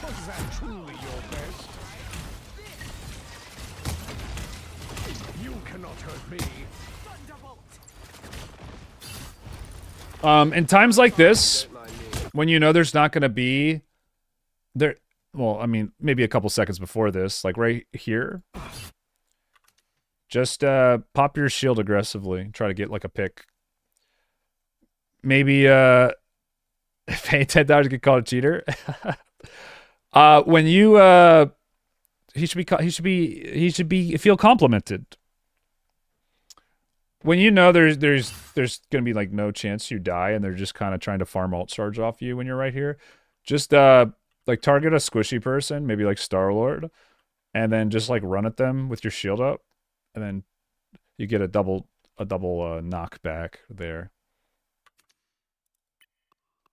Was that truly your best? You cannot hurt me. In times like this, when you know there's not gonna be there, well, I mean, maybe a couple seconds before this, like right here, just pop your shield aggressively, try to get like a pick. Maybe pay $10 to get called a cheater. When you he should be feel complimented. When you know there's gonna be like no chance you die and they're just kind of trying to farm alt charge off you when you're right here, just like target a squishy person, maybe like Star-Lord, and then just like run at them with your shield up, and then you get a double knockback there.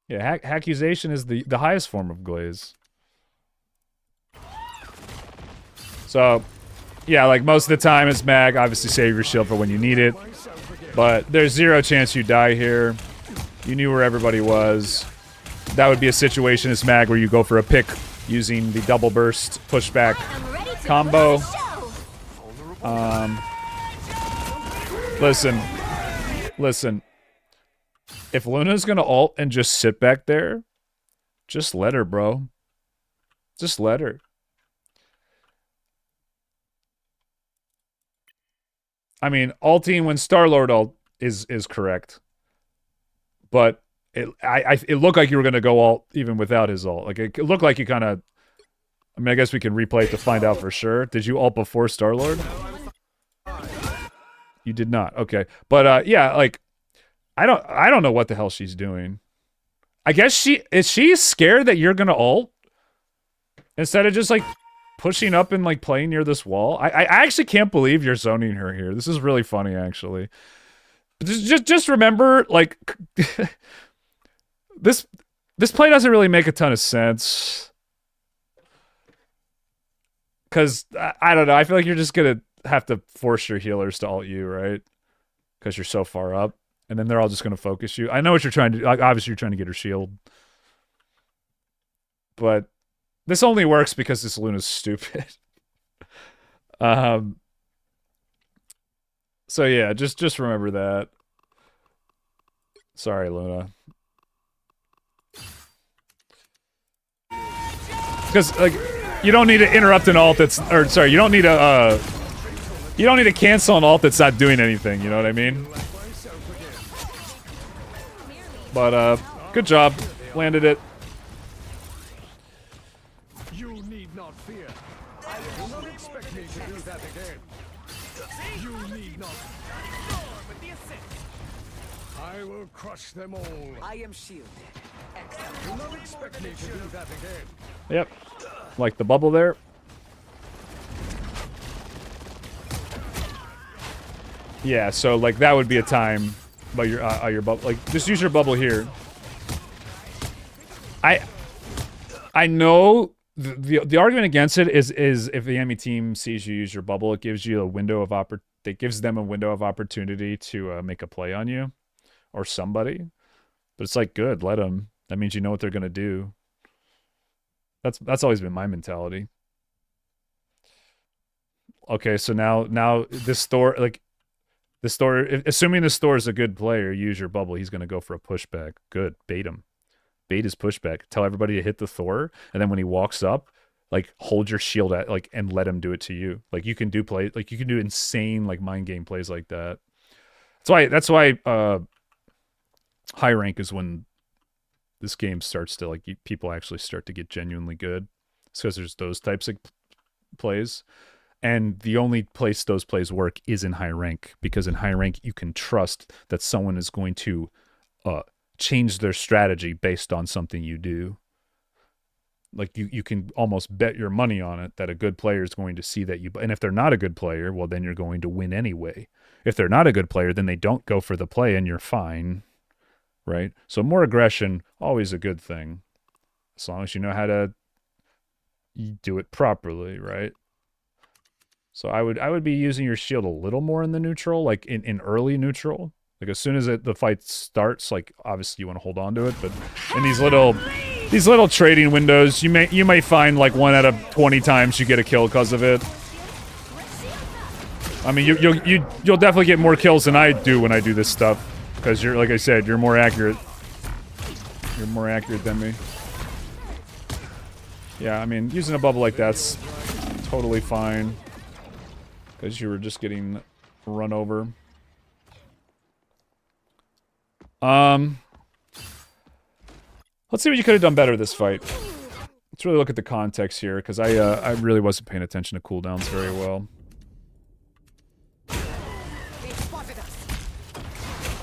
Yeah, Hackuzation is the highest form of glaze. So, yeah, like most of the time it's mag. Obviously, save your shield for when you need it. But there's zero chance you die here. You knew where everybody was. That would be a situation as mag where you go for a pick using the double burst pushback combo. Listen. If Luna's gonna ult and just sit back there, just let her, bro. Just let her. I mean, ulting when Star-Lord ult is correct. But it looked like you were gonna go ult even without his ult. Like it looked like you kind of. I mean, I guess we can replay it to find out for sure. Did you ult before Star-Lord? You did not. Okay, but yeah, like I don't know what the hell she's doing. I guess she's scared that you're gonna ult instead of just like pushing up and like playing near this wall. I actually can't believe you're zoning her here. This is really funny, actually. But just remember, like, this play doesn't really make a ton of sense. Because, I don't know, I feel like you're just gonna have to force your healers to ult you, right? Because you're so far up. And then they're all just gonna focus you. I know what you're trying to do. Like, obviously, you're trying to get her shield. But this only works because this Luna's stupid. So yeah, just remember that. Sorry, Luna. Because like you don't need to interrupt an ult that's, or sorry, you don't need to cancel an ult that's not doing anything. You know what I mean? But good job, landed it. You need not fear. I do not expect me to do that again. You need not. I will crush them all. I am shielded. Do not expect me to do that again. Yep, like the bubble there. Yeah, so like that would be a time, but your bubble, like just use your bubble here. I know the argument against it is if the enemy team sees you use your bubble, it gives you a window of it gives them a window of opportunity to make a play on you or somebody. But it's like, good, let them. That means you know what they're gonna do. That's always been my mentality. Okay, so now this store, like the store, assuming the store is a good player, use your bubble. He's gonna go for a pushback. Good, bait him. Bait his pushback. Tell everybody to hit the Thor, and then when he walks up, like hold your shield at like and let him do it to you. Like you can do insane like mind game plays like that. That's why high rank is when this game starts to like people actually start to get genuinely good. It's because there's those types of plays. And the only place those plays work is in high rank, because in high rank you can trust that someone is going to change their strategy based on something you do. Like you can almost bet your money on it that a good player is going to see that you, and if they're not a good player, well then you're going to win anyway. If they're not a good player, then they don't go for the play and you're fine, right? So more aggression, always a good thing, as long as you know how to do it properly, right? So I would be using your shield a little more in the neutral, like in early neutral. Like as soon as the fight starts, like obviously you want to hold on to it, but in these little trading windows, you may find like 1 out of 20 times you get a kill because of it. I mean, you'll definitely get more kills than I do when I do this stuff, because you're, like I said, you're more accurate. You're more accurate than me. Yeah, I mean, using a bubble like that's totally fine, because you were just getting run over. Let's see what you could have done better this fight. Let's really look at the context here, because I really wasn't paying attention to cooldowns very well.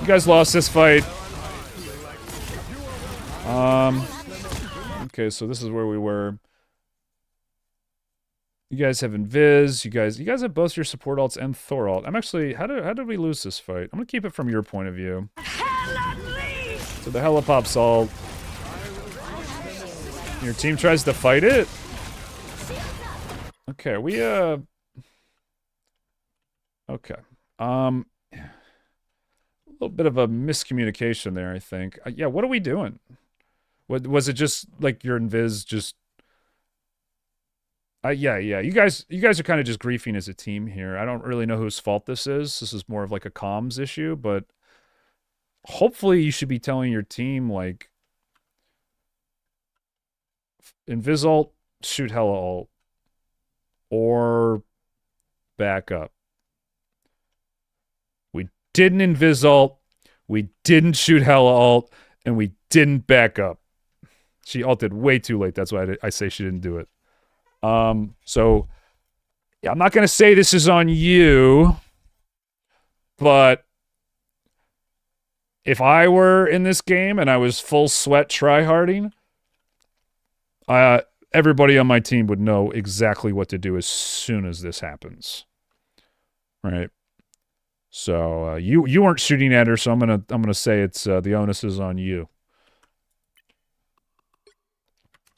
You guys lost this fight. Okay, so this is where we were. You guys have Invis. You guys have both your support alts and Thor alt. I'm actually, how did we lose this fight? I'm gonna keep it from your point of view. So the Helipop's alt. Your team tries to fight it? Okay, okay. A little bit of a miscommunication there, I think. Yeah, what are we doing? Was it just like your Invis just... yeah. You guys are kind of just griefing as a team here. I don't really know whose fault this is. This is more of like a comms issue, but hopefully you should be telling your team, like, Invis ult, shoot Hella ult, or back up. We didn't Invis ult, we didn't shoot Hella ult, and we didn't back up. She ulted way too late. That's why I say she didn't do it. So, yeah, I'm not going to say this is on you, but if I were in this game and I was full sweat tryharding, everybody on my team would know exactly what to do as soon as this happens. Right? So, you weren't shooting at her, so I'm gonna say it's the onus is on you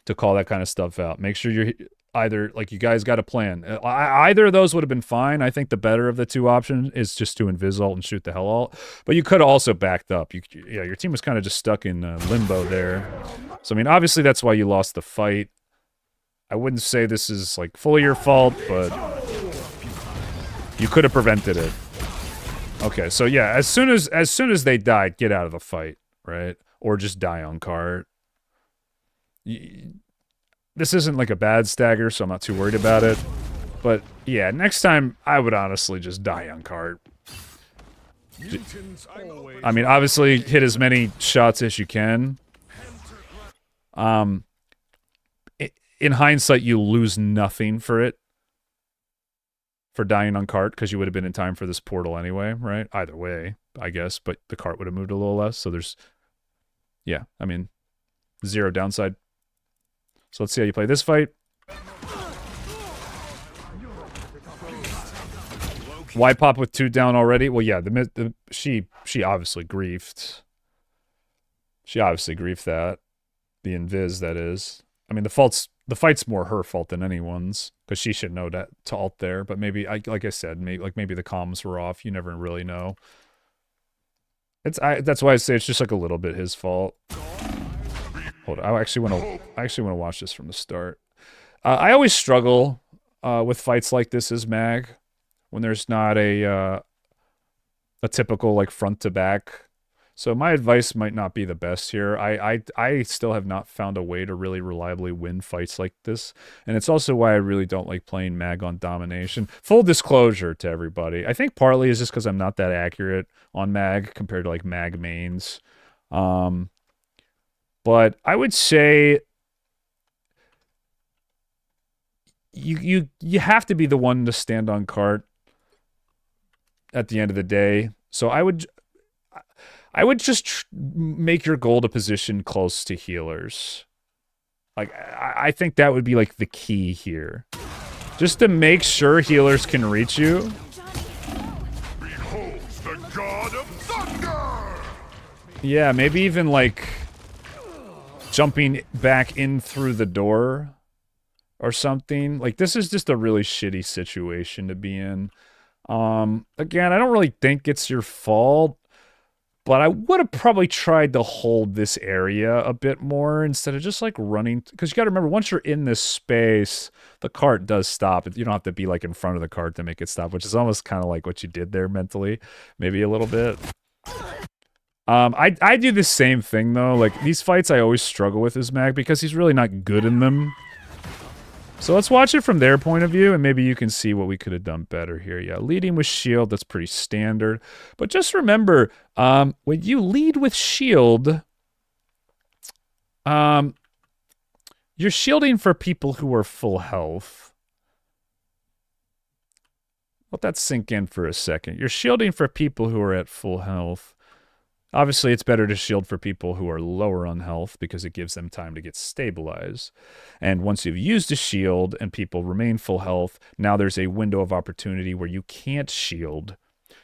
to call that kind of stuff out. Make sure you're either, like, you guys got a plan. Either of those would have been fine. I think the better of the two options is just to Invis ult and shoot the Hell ult. But you could have also backed up. Yeah, your team was kind of just stuck in limbo there. So, I mean, obviously that's why you lost the fight. I wouldn't say this is, like, fully your fault, but you could have prevented it. Okay, so yeah, as soon as they died, get out of the fight, right? Or just die on cart. This isn't like a bad stagger, so I'm not too worried about it. But yeah, next time I would honestly just die on cart. I mean, obviously hit as many shots as you can. In hindsight, you lose nothing for it. For dying on cart, because you would have been in time for this portal anyway, right? Either way, I guess, but the cart would have moved a little less, so there's... Yeah, I mean, zero downside. So let's see how you play this fight. Why pop with 2 down already? Well, yeah, she obviously griefed. She obviously griefed that. The Invis, that is. I mean, the fault's the fight's more her fault than anyone's, because she should know that to ult there. But maybe, like I said, maybe the comms were off. You never really know. That's why I say it's just like a little bit his fault. Hold on, I actually want to watch this from the start. I always struggle with fights like this as Mag, when there's not a typical like front to back. So my advice might not be the best here. I still have not found a way to really reliably win fights like this. And it's also why I really don't like playing Mag on domination. Full disclosure to everybody. I think partly is just because I'm not that accurate on Mag compared to like Mag mains. But I would say you have to be the one to stand on cart at the end of the day. So I would just make your goal to position close to healers. Like, I think that would be, like, the key here. Just to make sure healers can reach you. Behold the god of thunder! Yeah, maybe even, like, jumping back in through the door or something. Like, this is just a really shitty situation to be in. Again, I don't really think it's your fault. But I would have probably tried to hold this area a bit more instead of just like running. Because you got to remember, once you're in this space, the cart does stop. You don't have to be like in front of the cart to make it stop, which is almost kind of like what you did there mentally. Maybe a little bit. I do the same thing though. Like these fights I always struggle with as Mag because he's really not good in them. So let's watch it from their point of view, and maybe you can see what we could have done better here. Yeah, leading with shield, that's pretty standard. But just remember, when you lead with shield, you're shielding for people who are full health. Let that sink in for a second. You're shielding for people who are at full health. Obviously, it's better to shield for people who are lower on health because it gives them time to get stabilized. And once you've used a shield and people remain full health, now there's a window of opportunity where you can't shield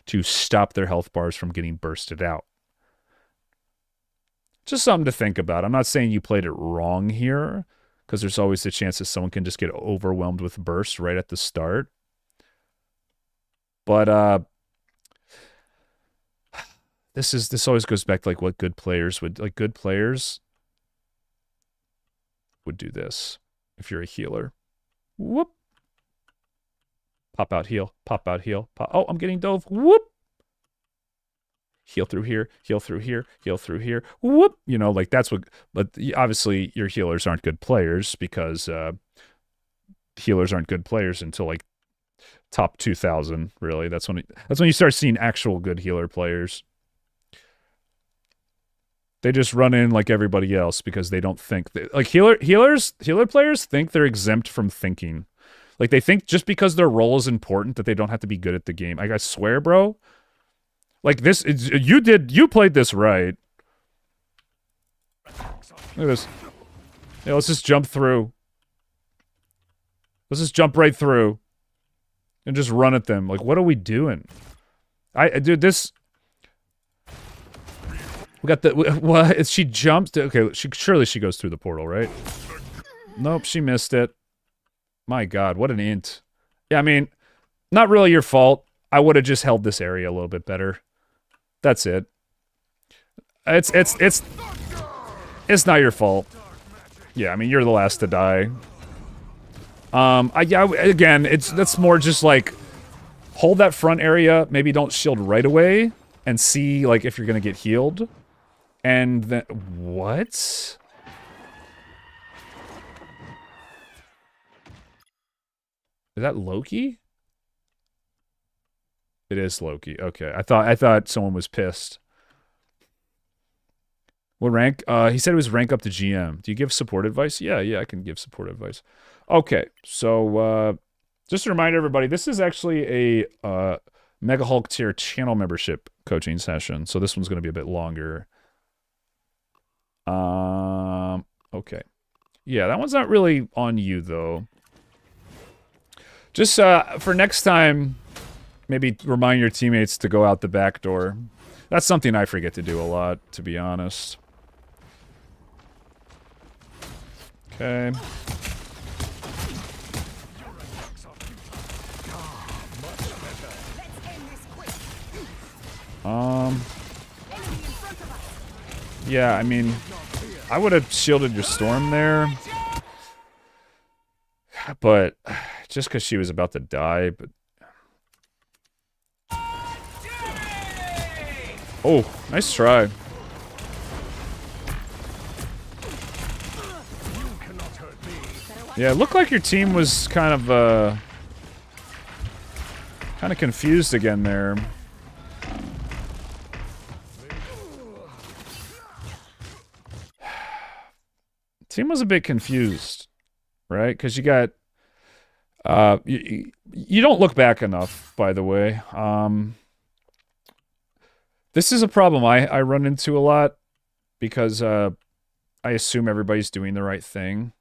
to stop their health bars from getting bursted out. Just something to think about. I'm not saying you played it wrong here, because there's always the chance that someone can just get overwhelmed with bursts right at the start. But, this always goes back to like what good players would like. Good players would do this if you're a healer. Whoop. Pop out, heal. Pop out, heal. Pop. Oh, I'm getting dove. Whoop. Heal through here. Heal through here. Heal through here. Whoop. You know, like that's what. But obviously, your healers aren't good players because healers aren't good players until like top 2,000. Really, that's when you start seeing actual good healer players. They just run in like everybody else because they don't think like healer players think they're exempt from thinking. Like they think just because their role is important that they don't have to be good at the game. I swear, bro. Like this, you played this right. Look at this. Yeah, let's just jump through. Let's just jump right through, and just run at them. Like, what are we doing? Dude, this. We got the what? She jumps. Okay, surely she goes through the portal, right? Nope, she missed it. My God, what an int. Yeah, I mean, not really your fault. I would have just held this area a little bit better. That's it. It's not your fault. Yeah, I mean, you're the last to die. Again, that's more just like hold that front area. Maybe don't shield right away and see like if you're gonna get healed. And then what? Is that Loki? It is Loki. Okay, I thought someone was pissed. What rank? He said it was rank up to GM. Do you give support advice? Yeah, I can give support advice. Okay, so just to remind everybody, this is actually a Mega Hulk tier channel membership coaching session. So this one's going to be a bit longer. Okay. Yeah, that one's not really on you, though. Just for next time, maybe remind your teammates to go out the back door. That's something I forget to do a lot, to be honest. Okay. Yeah, I mean, I would have shielded your storm there. But just because she was about to die, but... Oh, nice try. Yeah, it looked like your team was kind of confused again there. Team was a bit confused, right? Because you got... you don't look back enough, by the way. This is a problem I run into a lot because I assume everybody's doing the right thing.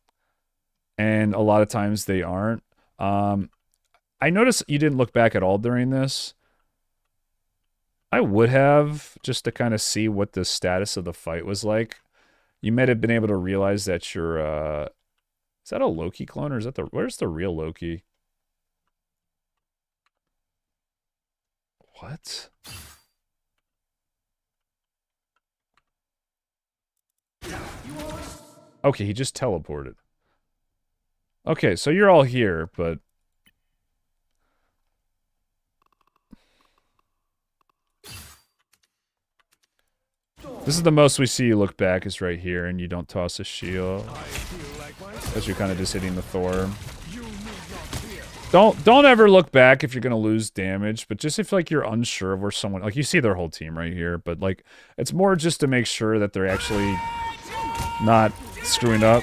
And a lot of times they aren't. I noticed you didn't look back at all during this. I would have, just to kind of see what the status of the fight was like. You might have been able to realize that you're... is that a Loki clone, or is that the... Where's the real Loki? What? Okay, he just teleported. Okay, so you're all here, but... This is the most we see you look back is right here, and you don't toss a shield. Because you're kind of just hitting the Thor. Don't ever look back if you're gonna lose damage, but just if like you're unsure of where someone... Like, you see their whole team right here, but like, it's more just to make sure that they're actually not screwing up.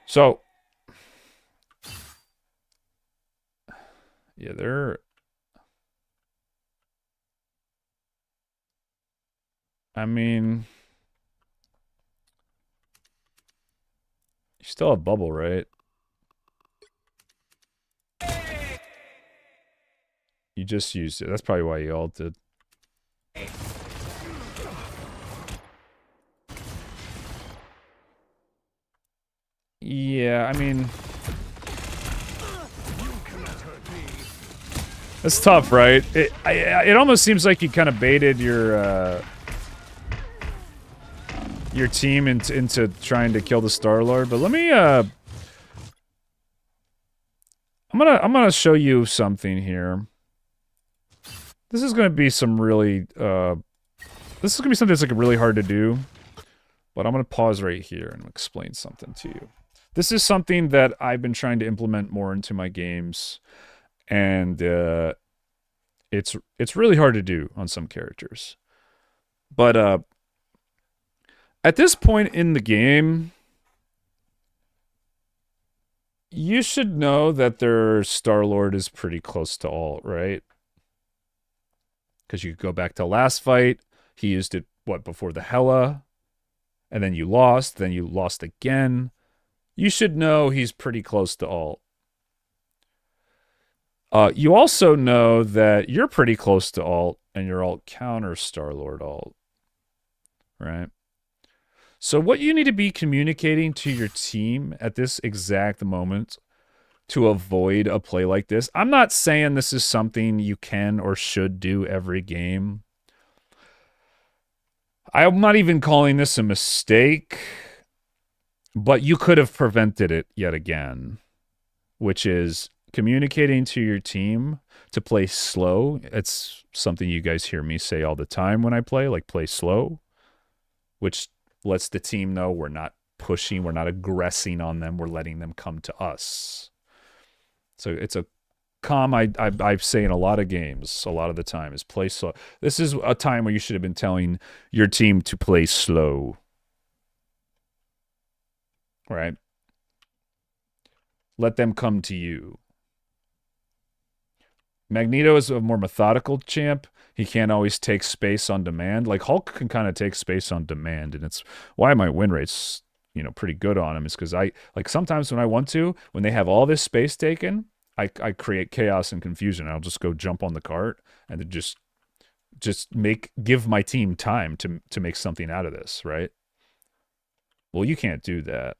So... Yeah, they're... I mean... You still have bubble, right? You just used it. That's probably why you ulted. Yeah, I mean... It's tough, right? It almost seems like you kind of baited your team into trying to kill the Star-Lord, but let me I'm gonna show you something here. This is gonna be some really this is gonna be something that's like really hard to do, but I'm gonna pause right here and explain something to you. This is something that I've been trying to implement more into my games, and it's really hard to do on some characters. But at this point in the game, you should know that their Star-Lord is pretty close to ult, right? Because you go back to last fight, he used it, what, before the Hela? And then you lost again. You should know he's pretty close to ult. You also know that you're pretty close to ult, and your ult counters Star-Lord ult. Right? So what you need to be communicating to your team at this exact moment to avoid a play like this. I'm not saying this is something you can or should do every game. I'm not even calling this a mistake, but you could have prevented it yet again, which is communicating to your team to play slow. It's something you guys hear me say all the time when I play, like play slow, which lets the team know we're not pushing, we're not aggressing on them, we're letting them come to us. So it's a calm I say in a lot of games, a lot of the time, is play slow. This is a time where you should have been telling your team to play slow. Right? Let them come to you. Magneto is a more methodical champ. He can't always take space on demand. Like, Hulk can kind of take space on demand, and it's why my win rate's, you know, pretty good on him, is because sometimes when I want to, when they have all this space taken, I create chaos and confusion. I'll just go jump on the cart and just give my team time to make something out of this, right? Well, you can't do that.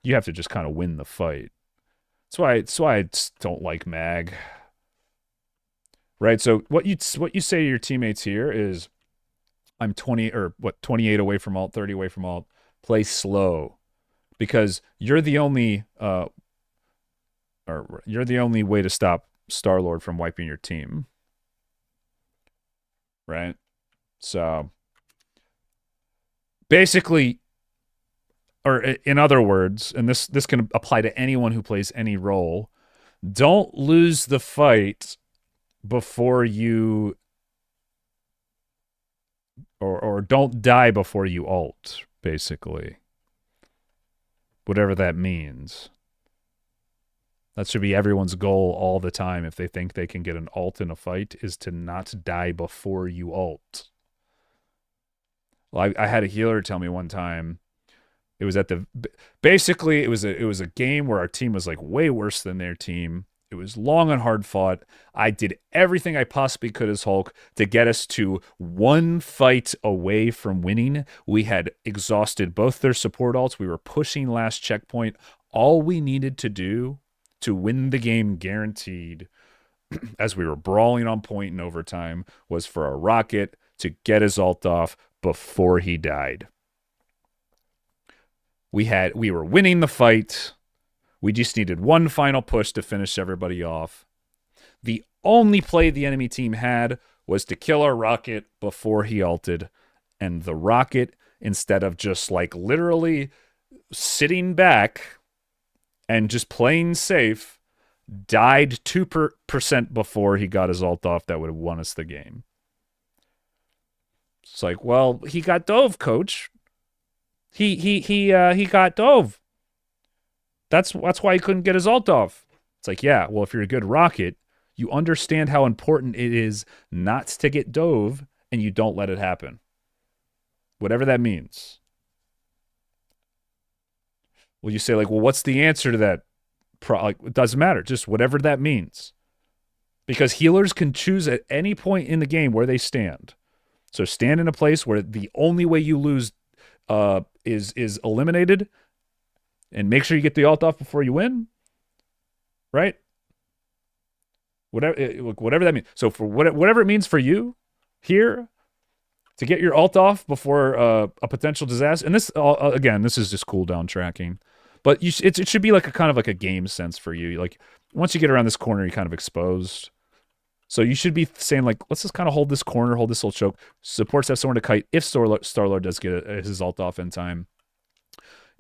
You have to just kind of win the fight. That's why I don't like Mag. Right, so what you say to your teammates here is, I'm 20 or what 28 away from alt, 30 away from alt. Play slow, because you're the only or you're the only way to stop Star-Lord from wiping your team. Right? So basically, or in other words, and this can apply to anyone who plays any role, don't lose the fight before you or don't die before you ult, basically. Whatever that means. That should be everyone's goal all the time if they think they can get an ult in a fight, is to not die before you ult. Well, I had a healer tell me one time, it was at the basically it was a game where our team was like way worse than their team. It was long and hard fought. I did everything I possibly could as Hulk to get us to one fight away from winning. We had exhausted both their support alts. We were pushing last checkpoint. All we needed to do to win the game guaranteed, as we were brawling on point in overtime, was for a rocket to get his ult off before he died. We were winning the fight. We just needed one final push to finish everybody off. The only play the enemy team had was to kill our rocket before he ulted. And the rocket, instead of just like literally sitting back and just playing safe, died 2% before he got his ult off. That would have won us the game. It's like, well, he got dove, coach. He got dove. That's why he couldn't get his ult off. It's like, yeah, well, if you're a good rocket, you understand how important it is not to get dove, and you don't let it happen. Whatever that means. Well, you say, like, well, what's the answer to that? Like, it doesn't matter. Just whatever that means. Because healers can choose at any point in the game where they stand. So stand in a place where the only way you lose is eliminated, and make sure you get the ult off before you win, right? Whatever that means. So for whatever it means for you here, to get your ult off before a potential disaster, and this again, this is just cooldown tracking, but it should be like a kind of like a game sense for you. Like once you get around this corner, you're kind of exposed. So you should be saying like, let's just kind of hold this corner, hold this little choke. Supports have somewhere to kite if Star-Lord does get his ult off in time.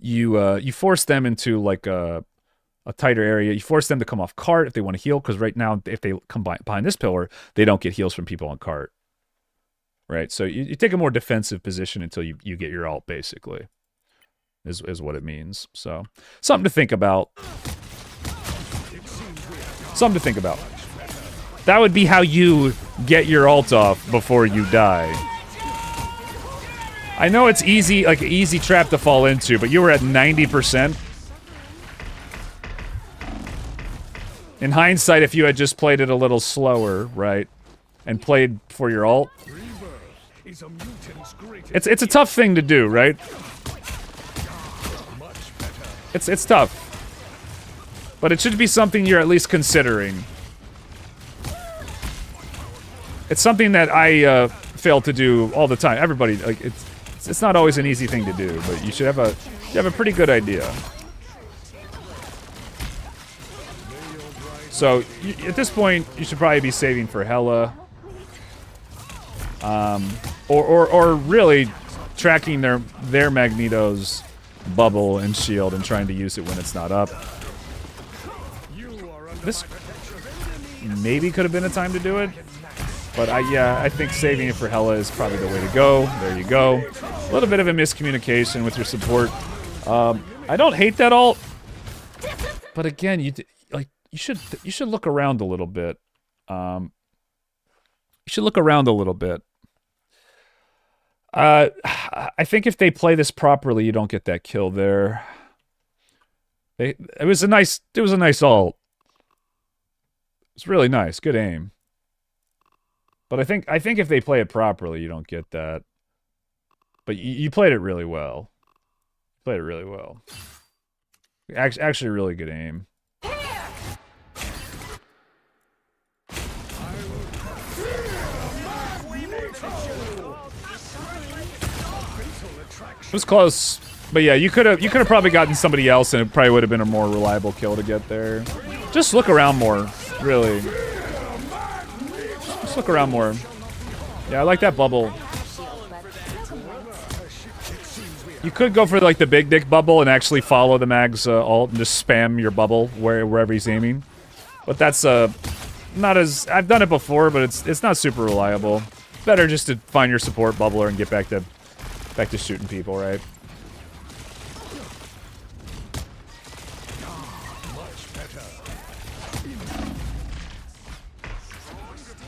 You force them into like a tighter area. You force them to come off cart if they want to heal, because right now, if they come behind this pillar, they don't get heals from people on cart. Right? So you take a more defensive position until you get your ult, basically, is what it means. So something to think about. Something to think about. That would be how you get your ult off before you die. I know it's easy, like an easy trap to fall into, but you were at 90%. In hindsight, if you had just played it a little slower, right, and played for your ult, it's a tough thing to do, right? It's tough, but it should be something you're at least considering. It's something that I fail to do all the time. Everybody, like it's not always an easy thing to do, but you should have a pretty good idea. So at this point, you should probably be saving for Hela, or really tracking their Magneto's bubble and shield and trying to use it when it's not up. This maybe could have been a time to do it. But I think saving it for Hela is probably the way to go. There you go. A little bit of a miscommunication with your support. I don't hate that ult, but again, you should look around a little bit. You should look around a little bit. I think if they play this properly, you don't get that kill there. It was a nice ult. It's really nice. Good aim. But I think if they play it properly, you don't get that. But you played it really well. Played it really well. Actually, really good aim. It was close. But yeah, you could have probably gotten somebody else and it probably would have been a more reliable kill to get there. Just look around more, really. Just look around more. Yeah, I like that bubble. You could go for like the big dick bubble and actually follow the mag's ult and just spam your bubble wherever he's aiming. But that's not as I've done it before, but it's not super reliable. Better just to find your support bubbler and get back to shooting people, right?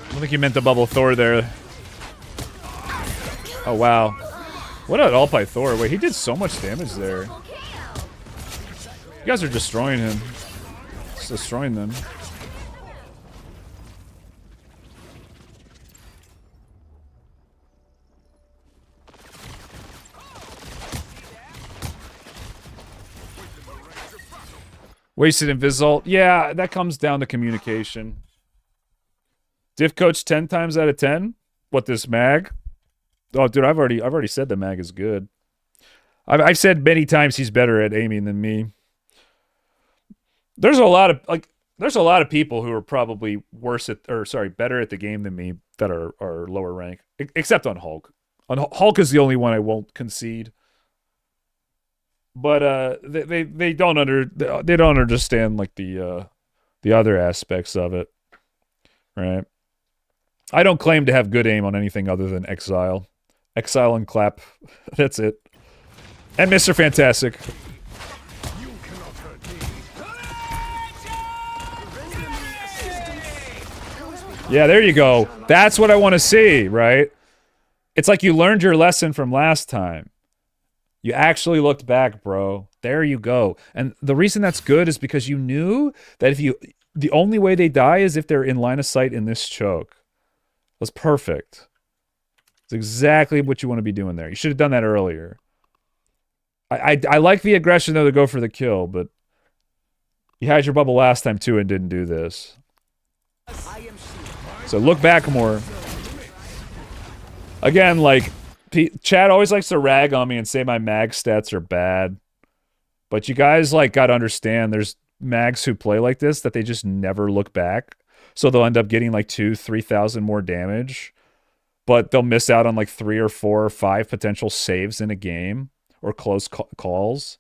I don't think you meant to bubble Thor there. Oh wow. What an ult by Thor. Wait, he did so much damage there. You guys are destroying him. Just destroying them. Wasted Invisult. Yeah, that comes down to communication. Diff coach 10 times out of 10? What, this mag? Oh, dude, I've already said the mag is good. I've said many times he's better at aiming than me. There's a lot of people who are probably better at the game than me that are lower rank, except on Hulk. Hulk is the only one I won't concede. But they don't understand like the other aspects of it, right? I don't claim to have good aim on anything other than Exile. Exile and Clap. That's it. And Mr. Fantastic. Yeah, there you go. That's what I want to see, right? It's like you learned your lesson from last time. You actually looked back, bro. There you go. And the reason that's good is because you knew that the only way they die is if they're in line of sight in this choke. That's perfect. It's exactly what you want to be doing there. You should have done that earlier. I like the aggression, though, to go for the kill, but you had your bubble last time, too, and didn't do this. So look back more. Again, like, Chad always likes to rag on me and say my mag stats are bad. But you guys, like, gotta understand there's mags who play like this that they just never look back. So they'll end up getting, like, 2,000-3,000 more damage. But they'll miss out on, like, 3 or 4 or 5 potential saves in a game. Or close calls.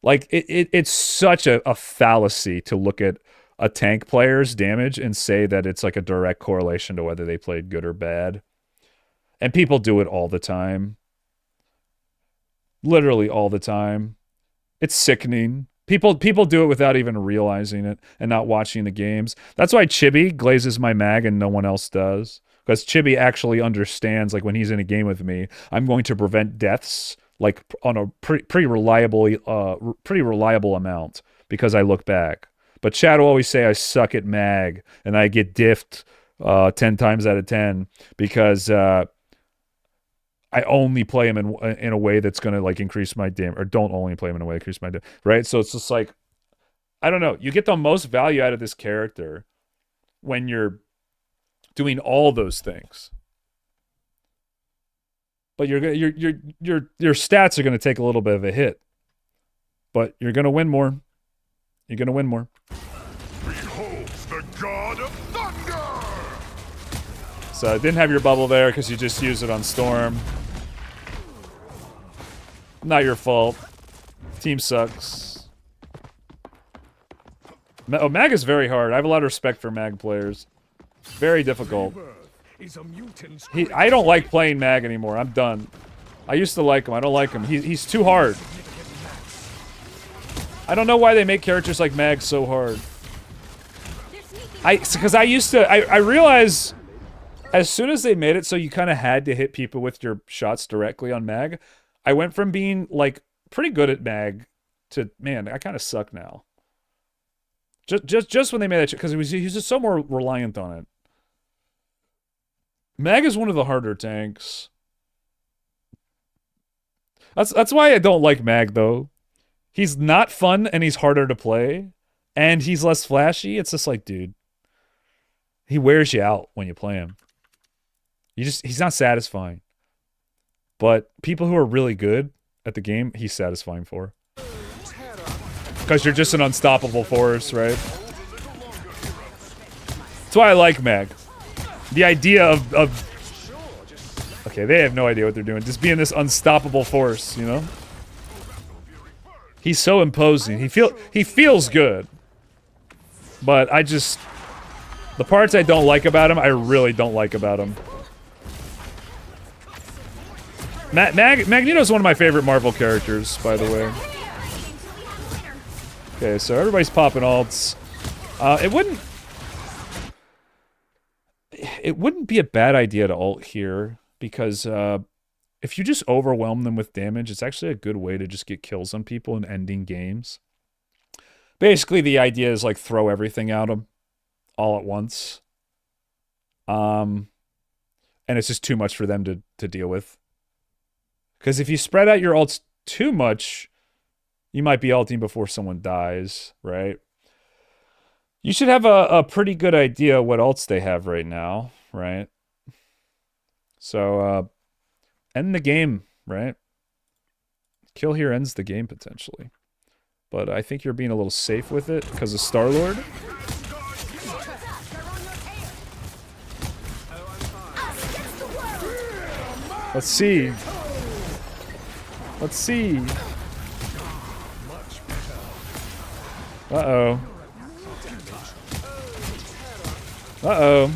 Like, it's such a fallacy to look at a tank player's damage and say that it's, like, a direct correlation to whether they played good or bad. And people do it all the time. Literally all the time. It's sickening. People do it without even realizing it and not watching the games. That's why Chibi glazes my mag and no one else does. Because Chibi actually understands, like, when he's in a game with me, I'm going to prevent deaths, like, on a pretty reliable amount because I look back. But Chad will always say I suck at mag and I get diffed 10 times out of 10 because I only play him in a way that's going to, like, increase my damage, or don't only play him in a way that increase my damage, right? So it's just like, I don't know. You get the most value out of this character when you're doing all those things. But your stats are going to take a little bit of a hit. But you're going to win more. You're going to win more. Beholds the god of thunder! So I didn't have your bubble there because you just used it on Storm. Not your fault. Team sucks. Mag is very hard. I have a lot of respect for Mag players. Very difficult. I don't like playing Mag anymore. I'm done. I used to like him. I don't like him. He's too hard. I don't know why they make characters like Mag so hard. Because I realized as soon as they made it so you kind of had to hit people with your shots directly on Mag, I went from being, like, pretty good at Mag to, man, I kind of suck now. Just when they made that, because he was just so more reliant on it. Mag is one of the harder tanks. That's why I don't like Mag, though. He's not fun, and he's harder to play, and he's less flashy. It's just like, dude, he wears you out when you play him. He's not satisfying. But people who are really good at the game, he's satisfying for. Because you're just an unstoppable force, right? That's why I like Mag. The idea of... Okay, they have no idea what they're doing. Just being this unstoppable force, you know? He's so imposing. He feels good. But I just... The parts I don't like about him, I really don't like about him. Magneto's one of my favorite Marvel characters, by the way. Okay, so everybody's popping alts. It wouldn't be a bad idea to ult here, because if you just overwhelm them with damage, it's actually a good way to just get kills on people and ending games. Basically, the idea is like throw everything at them all at once. And it's just too much for them to deal with. Because if you spread out your ults too much, you might be ulting before someone dies, right? You should have a pretty good idea what ults they have right now, right? So, end the game, right? Kill here ends the game, potentially. But I think you're being a little safe with it because of Star-Lord. Let's see. Let's see. Uh-oh. Uh-oh.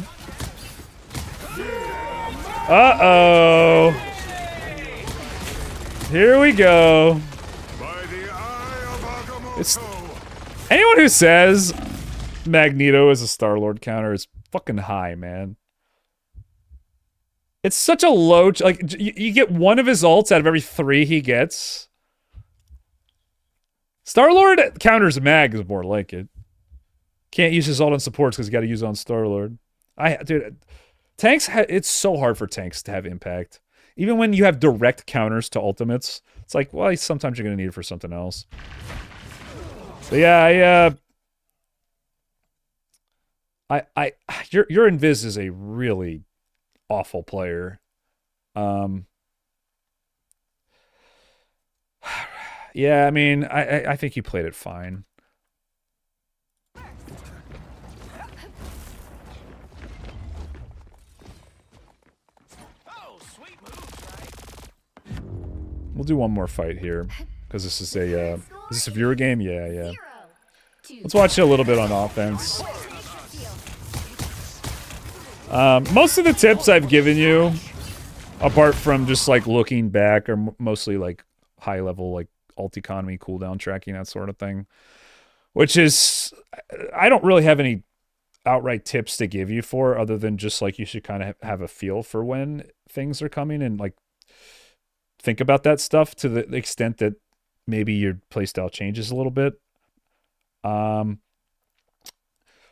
Uh-oh. Here we go. It's... Anyone who says Magneto is a Star-Lord counter is fucking high, man. It's such a low... Like, you get one of his ults out of every 3 he gets. Star-Lord counters Mag is more like it. Can't use his ult on supports because you got to use it on Star-Lord. Dude, tanks... It's so hard for tanks to have impact. Even when you have direct counters to ultimates, it's like, well, sometimes you're going to need it for something else. So yeah, your Invis is a really awful player. Yeah, I mean, I think you played it fine. We'll do one more fight here because this is a is this a viewer game? Yeah. Let's watch it a little bit on offense. Most of the tips I've given you, apart from just like looking back, are mostly like high level, like ult economy, cooldown tracking, that sort of thing. Which is, I don't really have any outright tips to give you for, other than just like you should kind of have a feel for when things are coming and like think about that stuff to the extent that maybe your playstyle changes a little bit.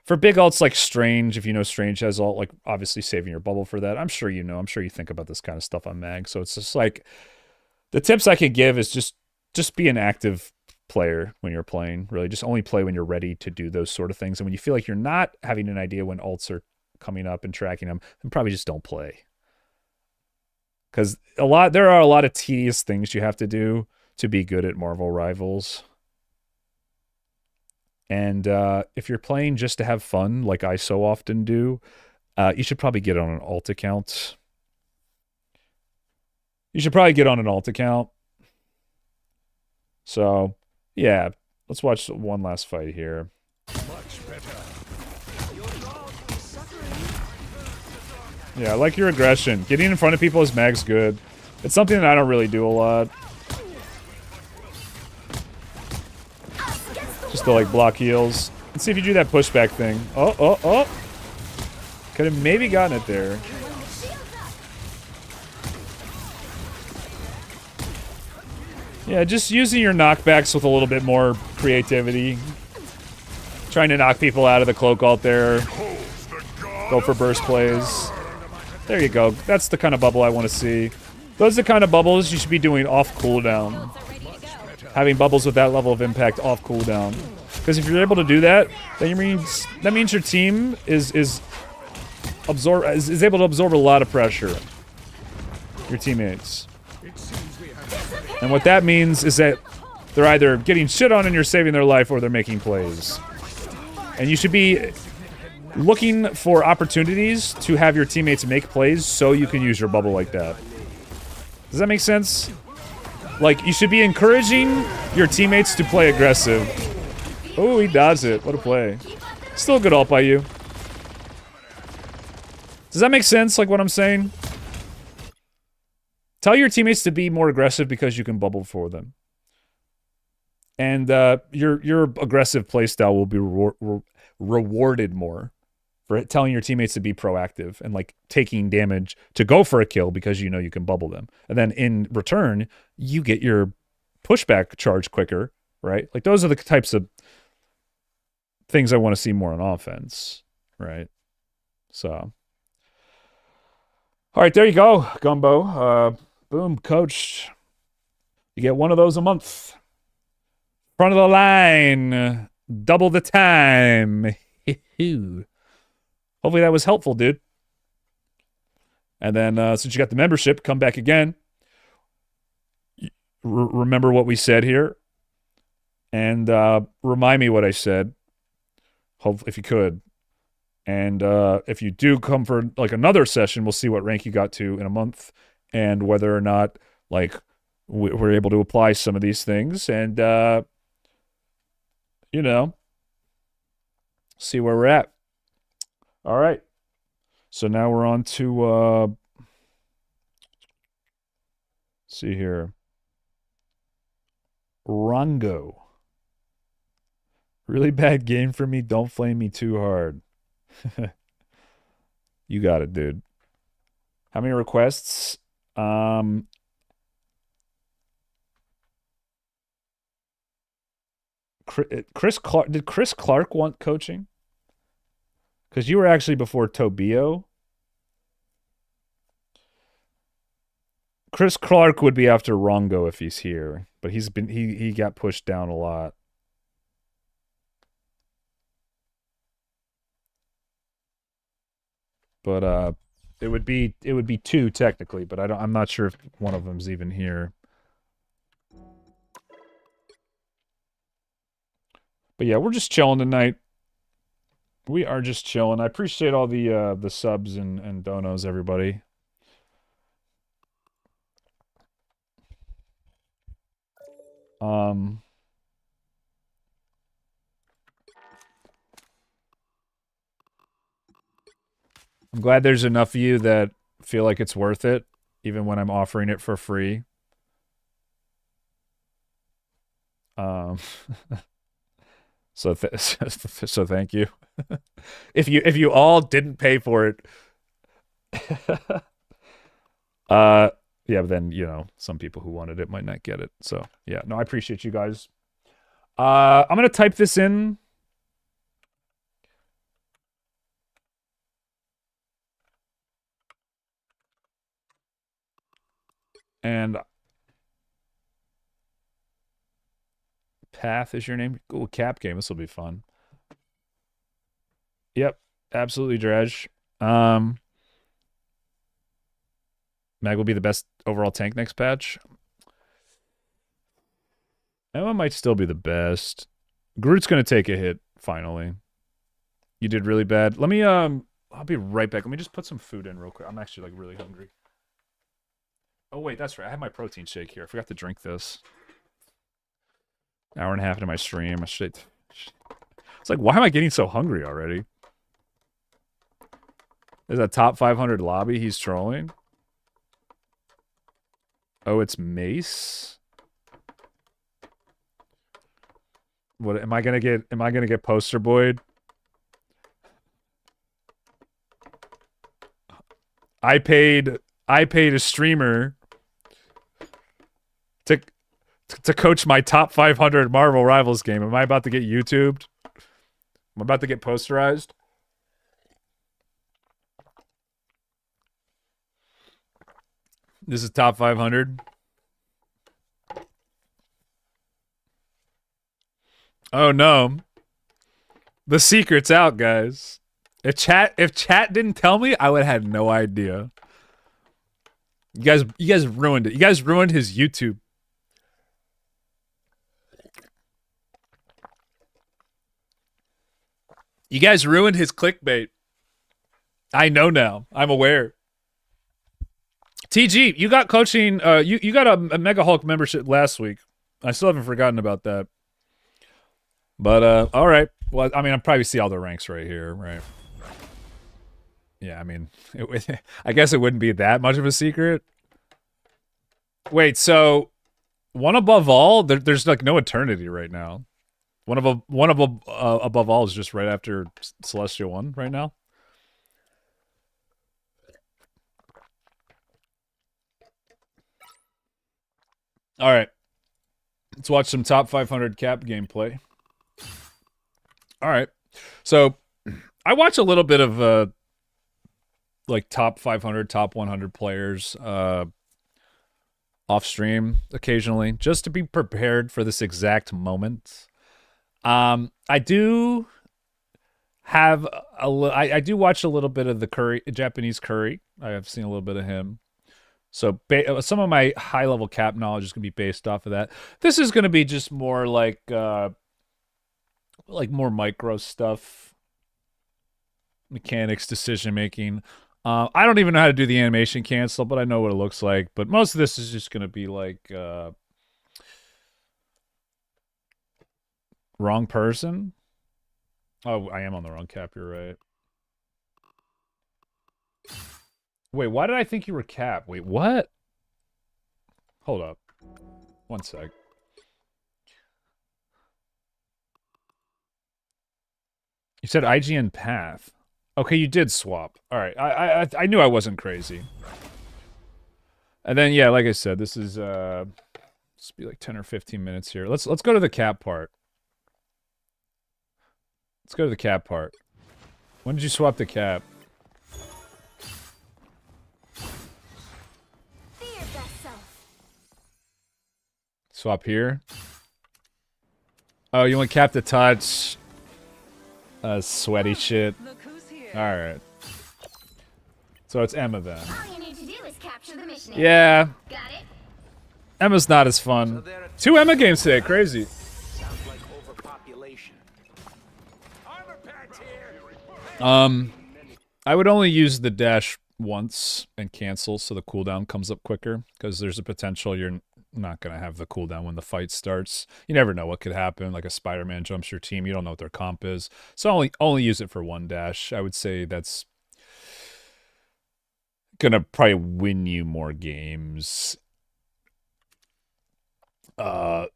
For big ults like Strange, if you know Strange has ult, like obviously saving your bubble for that. I'm sure you know. I'm sure you think about this kind of stuff on Mag. So it's just like the tips I could give is just be an active player when you're playing. Really, just only play when you're ready to do those sort of things. And when you feel like you're not having an idea when ults are coming up and tracking them, then probably just don't play. Because there are a lot of tedious things you have to do to be good at Marvel Rivals. And if you're playing just to have fun, like I so often do, you should probably get on an alt account. So, yeah, let's watch one last fight here. Yeah, I like your aggression. Getting in front of people as Mag's good. It's something that I don't really do a lot. Just to like block heals. Let's see if you do that pushback thing. Oh. Could have maybe gotten it there. Yeah, just using your knockbacks with a little bit more creativity. Trying to knock people out of the cloak ult there. Go for burst plays. There you go. That's the kind of bubble I want to see. Those are the kind of bubbles you should be doing off cooldown. Having bubbles with that level of impact off cooldown. Because if you're able to do that, then that means your team is able to absorb a lot of pressure. Your teammates. And what that means is that they're either getting shit on and you're saving their life, or they're making plays. And you should be looking for opportunities to have your teammates make plays so you can use your bubble like that. Does that make sense? Like, you should be encouraging your teammates to play aggressive. Oh, he dodged it. What a play. Still a good ult by you. Does that make sense, like what I'm saying? Tell your teammates to be more aggressive because you can bubble for them. And your aggressive playstyle will be rewarded more for telling your teammates to be proactive and like taking damage to go for a kill because you know you can bubble them. And then in return, you get your pushback charge quicker, right? Like those are the types of things I want to see more on offense, right? So, all right, there you go, Gumbo. Boom, coach. You get one of those a month. Front of the line, double the time. Hopefully that was helpful, dude. And then since you got the membership, come back again. Remember what we said here. And remind me what I said. Hopefully, if you could. And if you do come for like another session, we'll see what rank you got to in a month. And whether or not like we're able to apply some of these things. And, you know, see where we're at. All right. So now we're on to, see here. Rongo. Really bad game for me. Don't flame me too hard. You got it, dude. How many requests? Chris Clark. Did Chris Clark want coaching? Because you were actually before Tobio. Chris Clark would be after Rongo if he's here, but he got pushed down a lot. But it would be two technically, but I'm not sure if one of them's even here. But yeah, we're just chilling tonight. We are just chilling. I appreciate all the subs and donos, everybody. I'm glad there's enough of you that feel like it's worth it, even when I'm offering it for free. So thank you. If you all didn't pay for it, yeah, but then you know some people who wanted it might not get it. So yeah, no, I appreciate you guys. I'm gonna type this in. And Path is your name? Ooh, cap game. This will be fun. Yep, absolutely, Dredge. Mag will be the best overall tank next patch. Emma might still be the best. Groot's gonna take a hit finally. You did really bad. Let me I'll be right back. Let me just put some food in real quick. I'm actually like really hungry. Oh wait, that's right. I have my protein shake here. I forgot to drink this. Hour and a half into my stream. I should. It's like, why am I getting so hungry already? There's a top 500 lobby he's trolling. Oh, it's Mace. What am I gonna get? Am I gonna get poster boyed? I paid a streamer to coach my top 500 Marvel Rivals game. Am I about to get YouTubed? Am I about to get posterized? This is top 500. Oh no. The secret's out, guys. If chat didn't tell me, I would have had no idea. You guys ruined it. You guys ruined his YouTube. You guys ruined his clickbait. I know now. I'm aware. TG, you got coaching. You got a Mega Hulk membership last week. I still haven't forgotten about that. But all right. Well, I mean, I'll probably see all the ranks right here, right? Yeah, I mean, I guess it wouldn't be that much of a secret. Wait, so one above all? There's like no eternity right now. One above all is just right after Celestial 1 right now. All right. Let's watch some top 500 cap gameplay. All right. So I watch a little bit of like top 500, top 100 players off stream occasionally just to be prepared for this exact moment. I do have I do watch a little bit of the Japanese Curry. I have seen a little bit of him. So some of my high level cap knowledge is going to be based off of that. This is going to be just more like more micro stuff, mechanics, decision making. I don't even know how to do the animation cancel, but I know what it looks like. But most of this is just going to be like wrong person. Oh, I am on the wrong cap. You're right. Wait, why did I think you were cap? Wait, what? Hold up. One sec. You said IGN path. Okay, you did swap. All right, I knew I wasn't crazy. And then yeah, like I said, this is let's be like 10 or 15 minutes here. Let's go to the cap part. Let's go to the cap part. When did you swap the cap? Swap here. Oh, you want cap to touch? Sweaty shit. Alright. So it's Emma then. All you need to do is capture the mission. Yeah. Got it? Emma's not as fun. 2 Emma games today, crazy. Sounds like overpopulation. Armor packs here. I would only use the dash once and cancel so the cooldown comes up quicker, because there's a potential you're not going to have the cooldown when the fight starts. You never know what could happen, like a Spider-Man jumps your team, you don't know what their comp is. So only use it for one dash. I would say that's going to probably win you more games over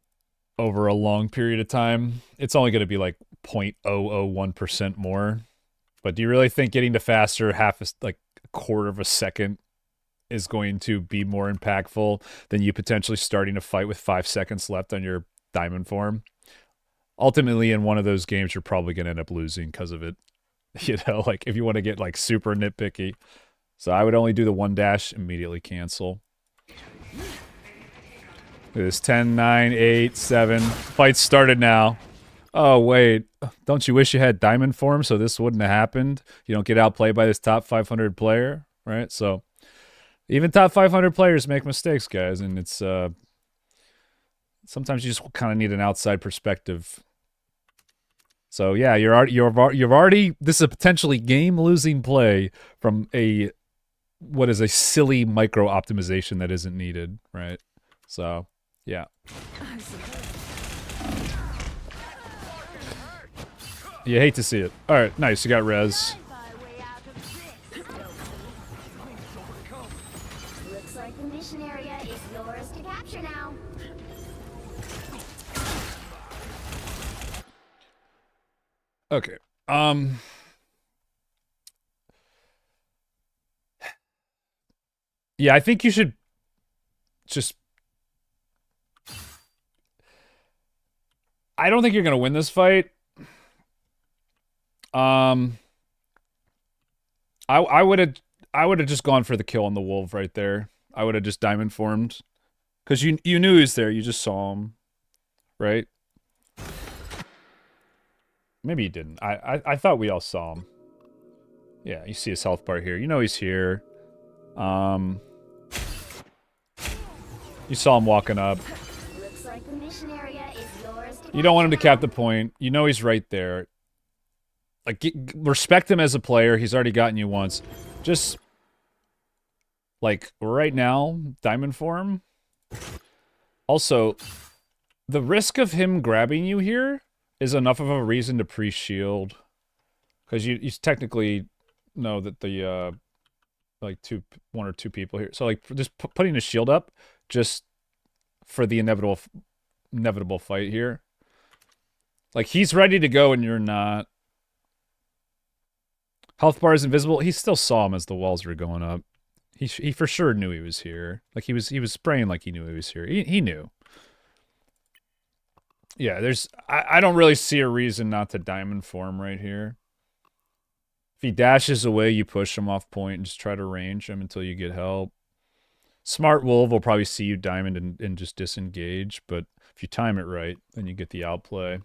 a long period of time. It's only going to be like 0.001% more. But do you really think getting to faster like a quarter of a second is going to be more impactful than you potentially starting a fight with 5 seconds left on your diamond form? Ultimately, in one of those games, you're probably going to end up losing because of it. You know, like if you want to get like super nitpicky. So I would only do the one dash, immediately cancel. It is 10, 9, 8, 7. Fight started now. Oh, wait. Don't you wish you had diamond form so this wouldn't have happened? You don't get outplayed by this top 500 player, right? So even top 500 players make mistakes, guys, and it's sometimes you just kind of need an outside perspective. So yeah, you've already this is a potentially game-losing play from what is a silly micro optimization that isn't needed, right? So yeah. You hate to see it. All right, nice. You got res. Looks like the mission area is yours to capture now. Okay. Yeah, I think you should just... I don't think you're going to win this fight. I would have just gone for the kill on the wolf right there. I would have just diamond formed. Because you knew he was there, you just saw him. Right? Maybe you didn't. I thought we all saw him. Yeah, you see his health bar here. You know he's here. You saw him walking up. Looks like the mission area is yours to You don't want him to capture cap the point. You know he's right there. Like, respect him as a player. He's already gotten you once. Just, like, right now, diamond form. Also, the risk of him grabbing you here is enough of a reason to pre-shield. Because you technically know that the, like, one or two people here. So, like, just putting a shield up just for the inevitable fight here. Like, he's ready to go and you're not. Health bar is invisible. He still saw him as the walls were going up. He for sure knew he was here. Like, he was spraying like he knew he was here. He knew. Yeah, I don't really see a reason not to diamond form right here. If he dashes away, you push him off point and just try to range him until you get help. Smart Wolf will probably see you diamond and just disengage, but if you time it right, then you get the outplay.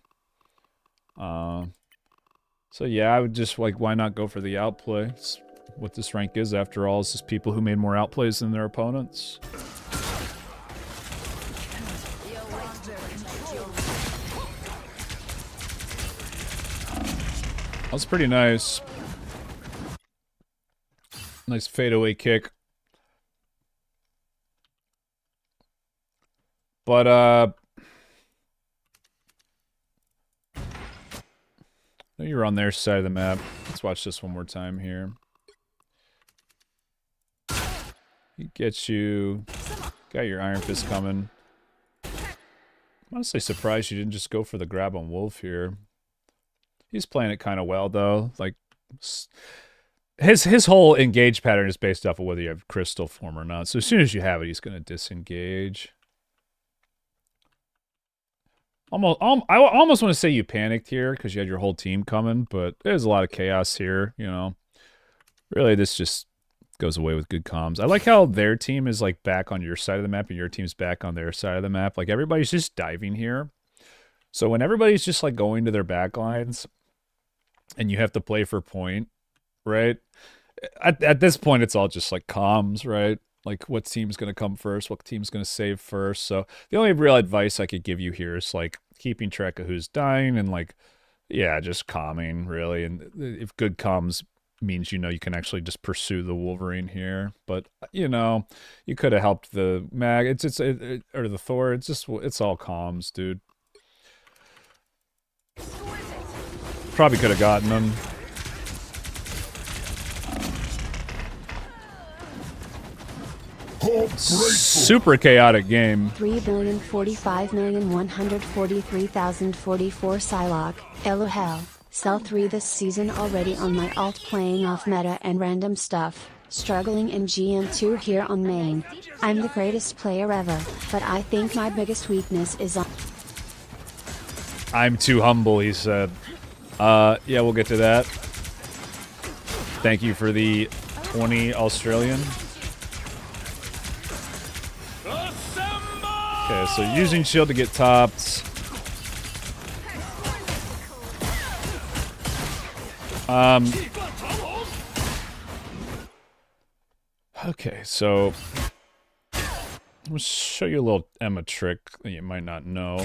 So yeah, I would just, like, why not go for the outplay? It's what this rank is, after all. It's just people who made more outplays than their opponents. That's pretty nice. Nice fadeaway kick. But, you're on their side of the map. Let's watch this one more time here. He gets you. Got your Iron Fist coming. I'm honestly surprised you didn't just go for the grab on Wolf here. He's playing it kind of well, though. Like, his whole engage pattern is based off of whether you have crystal form or not. So as soon as you have it, he's going to disengage. I almost want to say you panicked here because you had your whole team coming, but there's a lot of chaos here, you know. Really, this just goes away with good comms. I like how their team is, like, back on your side of the map and your team's back on their side of the map. Like, everybody's just diving here. So when everybody's just, like, going to their back lines and you have to play for point, right? At this point, it's all just, like, comms, right? Like, what team's going to come first? What team's going to save first? So the only real advice I could give you here is, like, keeping track of who's dying and, like, yeah, just calming, really. And if good comms means, you know, you can actually just pursue the Wolverine here. But, you know, you could have helped the Mag. Or the Thor. It's all comms, dude. Probably could have gotten them. Super chaotic game. 3,045,143,044 Psylocke. LOL. Sell 3 this season already on my alt, playing off meta and random stuff. Struggling in GM2 here on main. I'm the greatest player ever, but I think my biggest weakness is on. I'm too humble, he said. Yeah, we'll get to that. Thank you for the 20 Australian. Okay, so using shield to get topped. Okay, so I'll show you a little Emma trick that you might not know.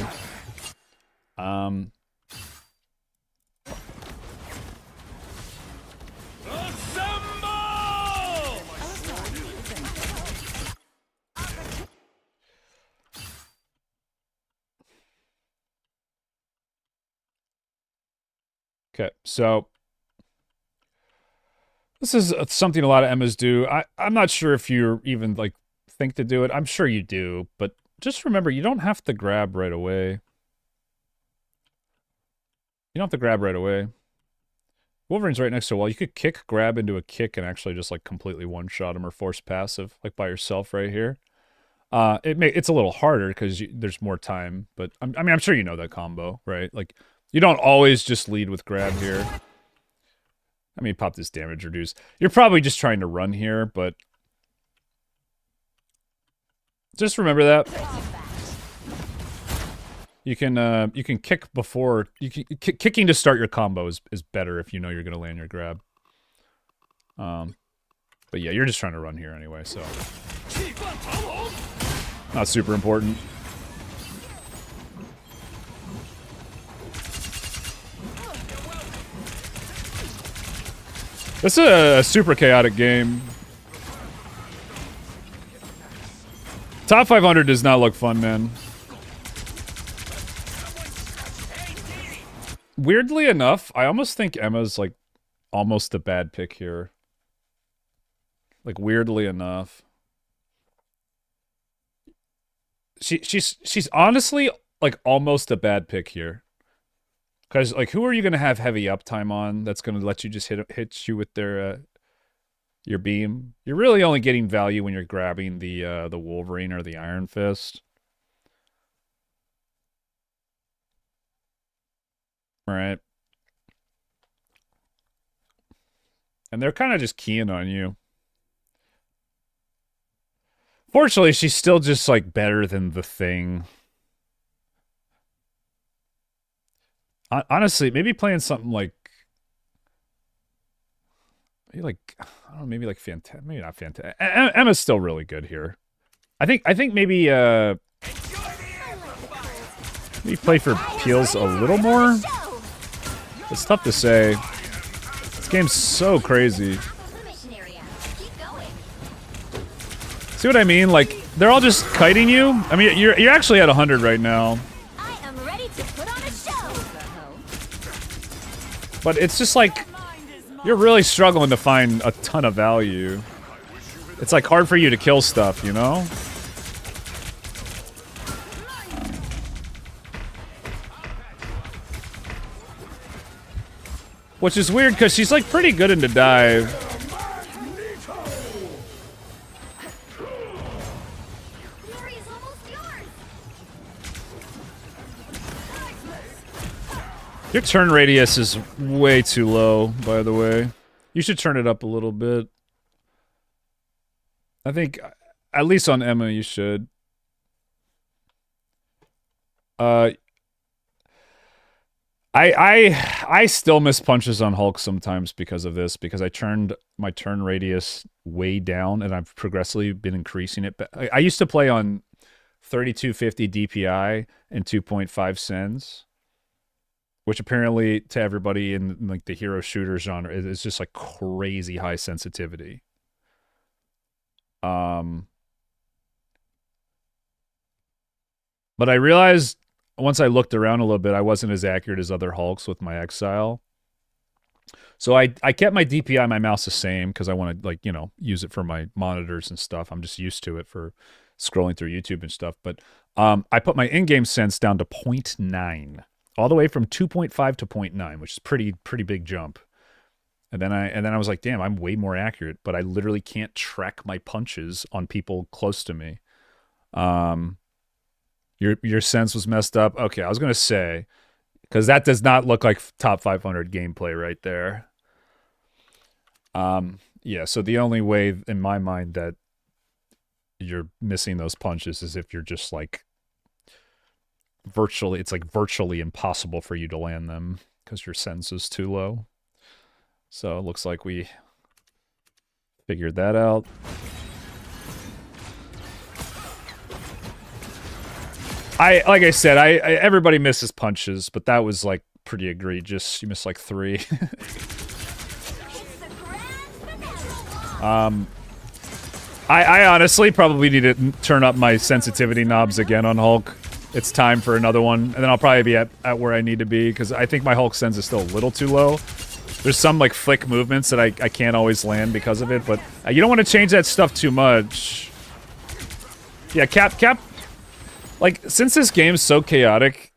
Okay, so this is something a lot of Emmas do. I'm not sure if you even, like, think to do it. I'm sure you do, but just remember, you don't have to grab right away. You don't have to grab right away. Wolverine's right next to a wall. You could kick, grab into a kick, and actually just, like, completely one-shot him or force passive, like, by yourself right here. It's a little harder because there's more time, but I'm sure you know that combo, right? Like, you don't always just lead with grab here. I mean, pop this damage reduce. You're probably just trying to run here, but just remember that. You can kick before kicking to start your combo is better if you know you're gonna land your grab. But yeah, you're just trying to run here anyway, so not super important. This is a super chaotic game. Top 500 does not look fun, man. Weirdly enough, I almost think Emma's like almost a bad pick here. Like weirdly enough. She's honestly like almost a bad pick here. Cause like who are you gonna have heavy uptime on that's gonna let you just hit you with their your beam? You're really only getting value when you're grabbing the Wolverine or the Iron Fist. Right. And they're kind of just keying on you. Fortunately, she's still just like better than the Thing. Honestly, maybe playing something like maybe like I don't know, maybe like Fantastic. Maybe not Fantastic. Emma's still really good here. I think maybe maybe play for Peels a little more. It's tough to say. This game's so crazy. See what I mean? Like they're all just kiting you. I mean, you're actually at 100 right now. I am ready to put on a show. But it's just like you're really struggling to find a ton of value. It's like hard for you to kill stuff, you know? Which is weird because she's like pretty good into dive. Your turn radius is way too low, by the way. You should turn it up a little bit. I think, at least on Emma, you should. I still miss punches on Hulk sometimes because of this, because I turned my turn radius way down, and I've progressively been increasing it. But I used to play on 3250 DPI and 2.5 cents. Which apparently to everybody in like the hero shooter genre is just like crazy high sensitivity. But I realized once I looked around a little bit, I wasn't as accurate as other Hulks with my Exile. So I kept my DPI, my mouse the same because I want to like, you know, use it for my monitors and stuff. I'm just used to it for scrolling through YouTube and stuff. But I put my in-game sense down to 0.9. All the way from 2.5 to 0.9, which is pretty big jump. And then I was like, damn, I'm way more accurate, but I literally can't track my punches on people close to me. Your sense was messed up. Okay, I was gonna say, because that does not look like top 500 gameplay right there. Yeah, so the only way in my mind that you're missing those punches is if you're just like it's like virtually impossible for you to land them because your sense is too low. So it looks like we figured that out. Like I said, everybody misses punches, but that was like pretty egregious. You missed like 3. I honestly probably need to turn up my sensitivity knobs again on Hulk. It's time for another one, and then I'll probably be at where I need to be, because I think my Hulk sense is still a little too low. There's some, like, flick movements that I can't always land because of it, but you don't want to change that stuff too much. Yeah, Cap... Like, since this game's so chaotic,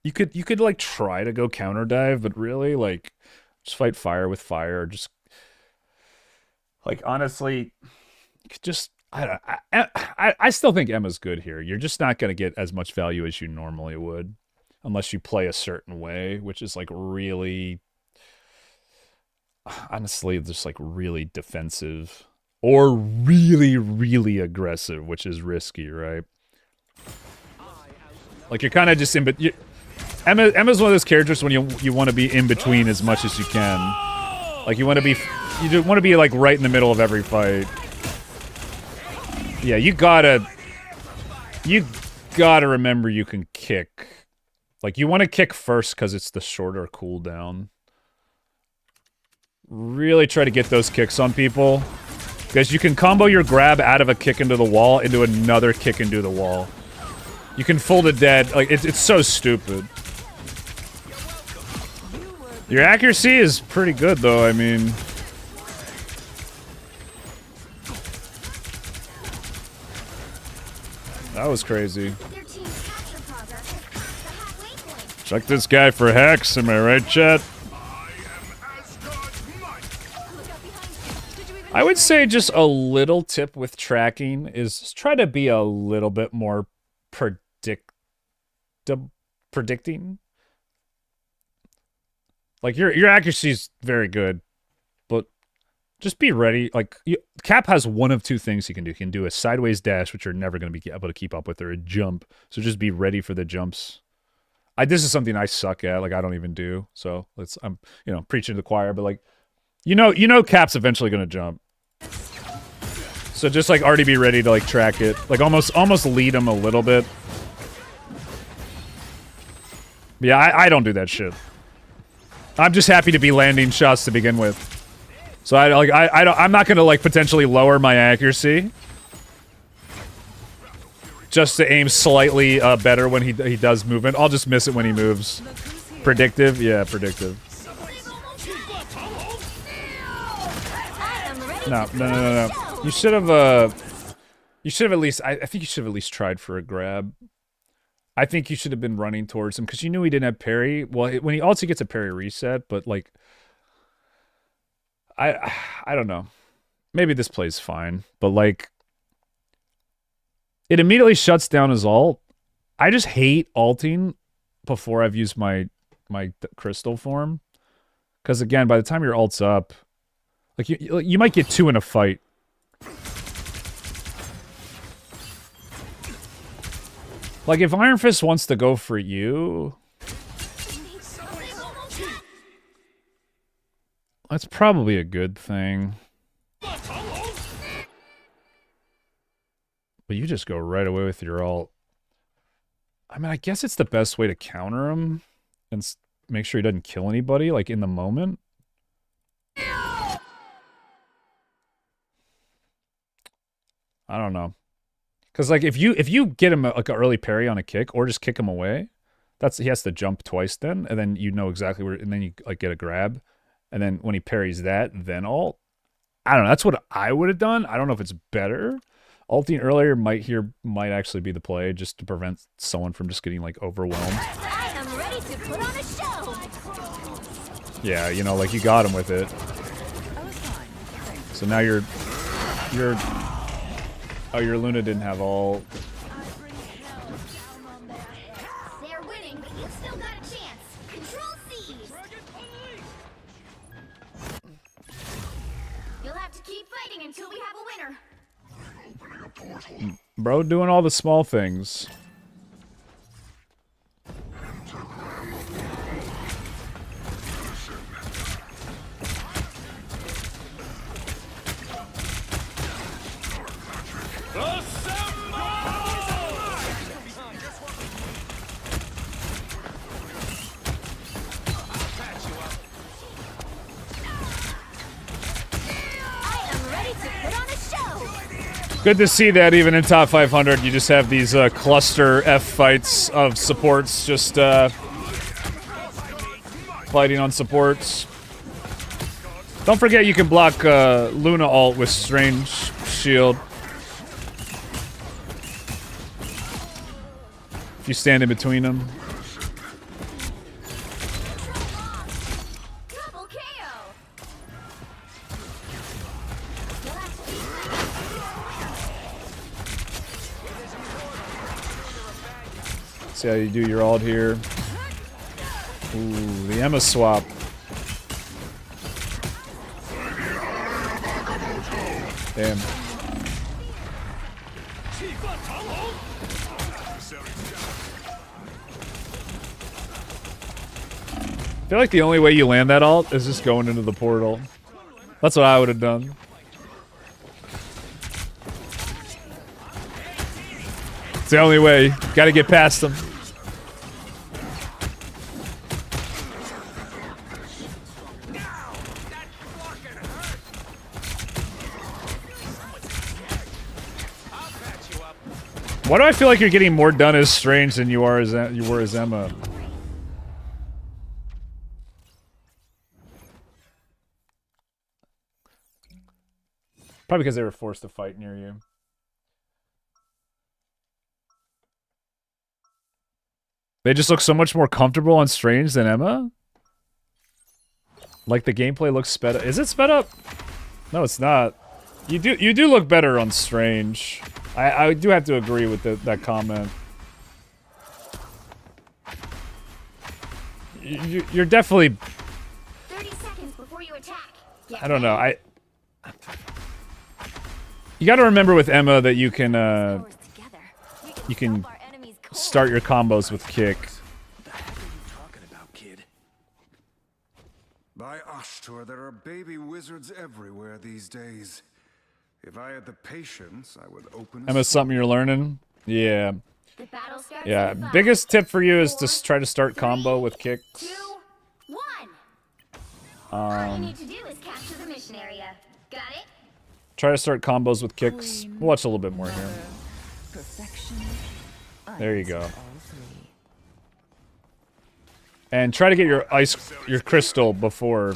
you could, like, try to go counter dive, but really, like, just fight fire with fire, just... Like, honestly, you could just... I still think Emma's good here. You're just not going to get as much value as you normally would unless you play a certain way, which is like really, honestly, just like really defensive or really, really aggressive, which is risky, right? Like you're kind of just in, but Emma's one of those characters when you want to be in between as much as you can. Like you want to be like right in the middle of every fight. Yeah, you gotta remember you can kick. Like, you want to kick first because it's the shorter cooldown. Really try to get those kicks on people. Because you can combo your grab out of a kick into the wall into another kick into the wall. You can full to dead. Like, it's so stupid. Your accuracy is pretty good, though, I mean... That was crazy. Their team's capture progress has crossed the halfway point. Check this guy for hacks, am I right, chat? I would say just a little tip with tracking is just try to be a little bit more predicting. Like your accuracy is very good, but just be ready. Like Cap has one of two things he can do. He can do a sideways dash, which you're never going to be able to keep up with, or a jump. So just be ready for the jumps. This is something I suck at. Like I don't even do. So I'm preaching to the choir, but like you know Cap's eventually going to jump. So just like already be ready to like track it. Like almost lead him a little bit. But yeah, I don't do that shit. I'm just happy to be landing shots to begin with. So I'm not gonna like potentially lower my accuracy. Just to aim slightly better when he does movement. I'll just miss it when he moves. Predictive? Yeah, predictive. No. You should have at least I think you should have at least tried for a grab. I think you should have been running towards him because you knew he didn't have parry. Well, when he also gets a parry reset, but like I don't know. Maybe this play's fine, but like it immediately shuts down his ult. I just hate ulting before I've used my crystal form. Because again, by the time your ult's up, like you might get two in a fight. Like if Iron Fist wants to go for you, that's probably a good thing. But you just go right away with your ult. I mean, I guess it's the best way to counter him and make sure he doesn't kill anybody, like, in the moment. I don't know. Because, like, if you get him, like, an early parry on a kick, or just kick him away, he has to jump twice then, and then you know exactly where, and then you, like, get a grab. And then when he parries that, then ult. I don't know. That's what I would have done. I don't know if it's better. Ulting earlier might actually be the play, just to prevent someone from just getting like overwhelmed. I am ready to put on a show. Yeah, you know, like you got him with it. So now your Luna didn't have all. They're winning, but you've still got a chance. Control C. You'll have to keep fighting until we have a winner. Bro, doing all the small things. Good to see that even in top 500, you just have these cluster F fights of supports just fighting on supports. Don't forget you can block Luna ult with Strange Shield. If you stand in between them. See how you do your ult here. Ooh, the Emma swap. Damn. I feel like the only way you land that ult is just going into the portal. That's what I would have done. It's the only way. Gotta get past them. Why do I feel like you're getting more done as Strange than you were as Emma? Probably because they were forced to fight near you. They just look so much more comfortable on Strange than Emma. Like the gameplay looks sped up. Is it sped up? No, it's not. You do look better on Strange. I do have to agree with that comment. You're definitely. 30 seconds before you attack. I don't know. You got to remember with Emma that you can start your combos with kick. What the heck are you talking about, kid? By Ashtur, there are baby wizards everywhere these days. If I had the patience, I would open a Emma's something you're learning? Yeah. The battle starts Yeah. in 5, Biggest tip for you is 4, to try to start combo with kicks. 2, 1. All you need to do is capture the mission area. Got it? Try to start combos with kicks. We'll watch a little bit more here. Perfection. There you go. And try to get your crystal before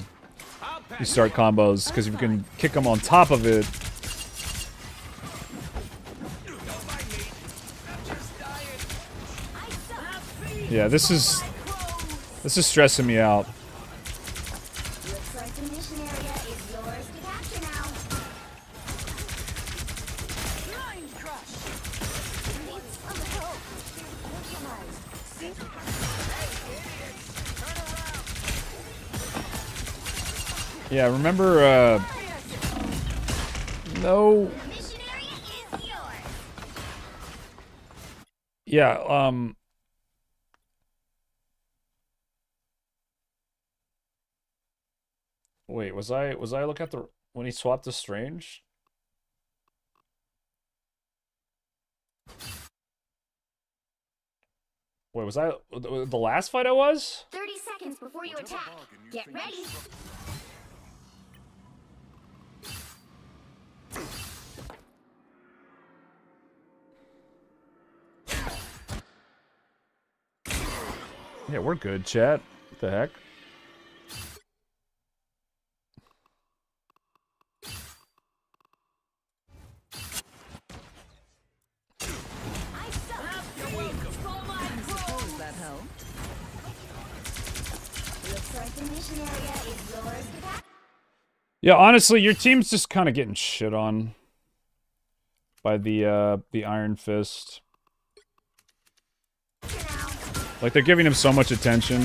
you start combos, because if you can kick them on top of it. Yeah, this is stressing me out. Looks like the mission area is yours to capture now. Mind crush. Needs some help. Yeah, remember, no. The mission area is yours. Yeah, wait, was I looking at when he swapped to Strange? Wait, was I the last fight I was? 30 seconds before you attack. Get ready. Yeah, we're good, chat. What the heck? Suppose that helped. Looks like the mission area is yours to capture. Yeah, honestly, your team's just kind of getting shit on by the Iron Fist. Like, they're giving him so much attention.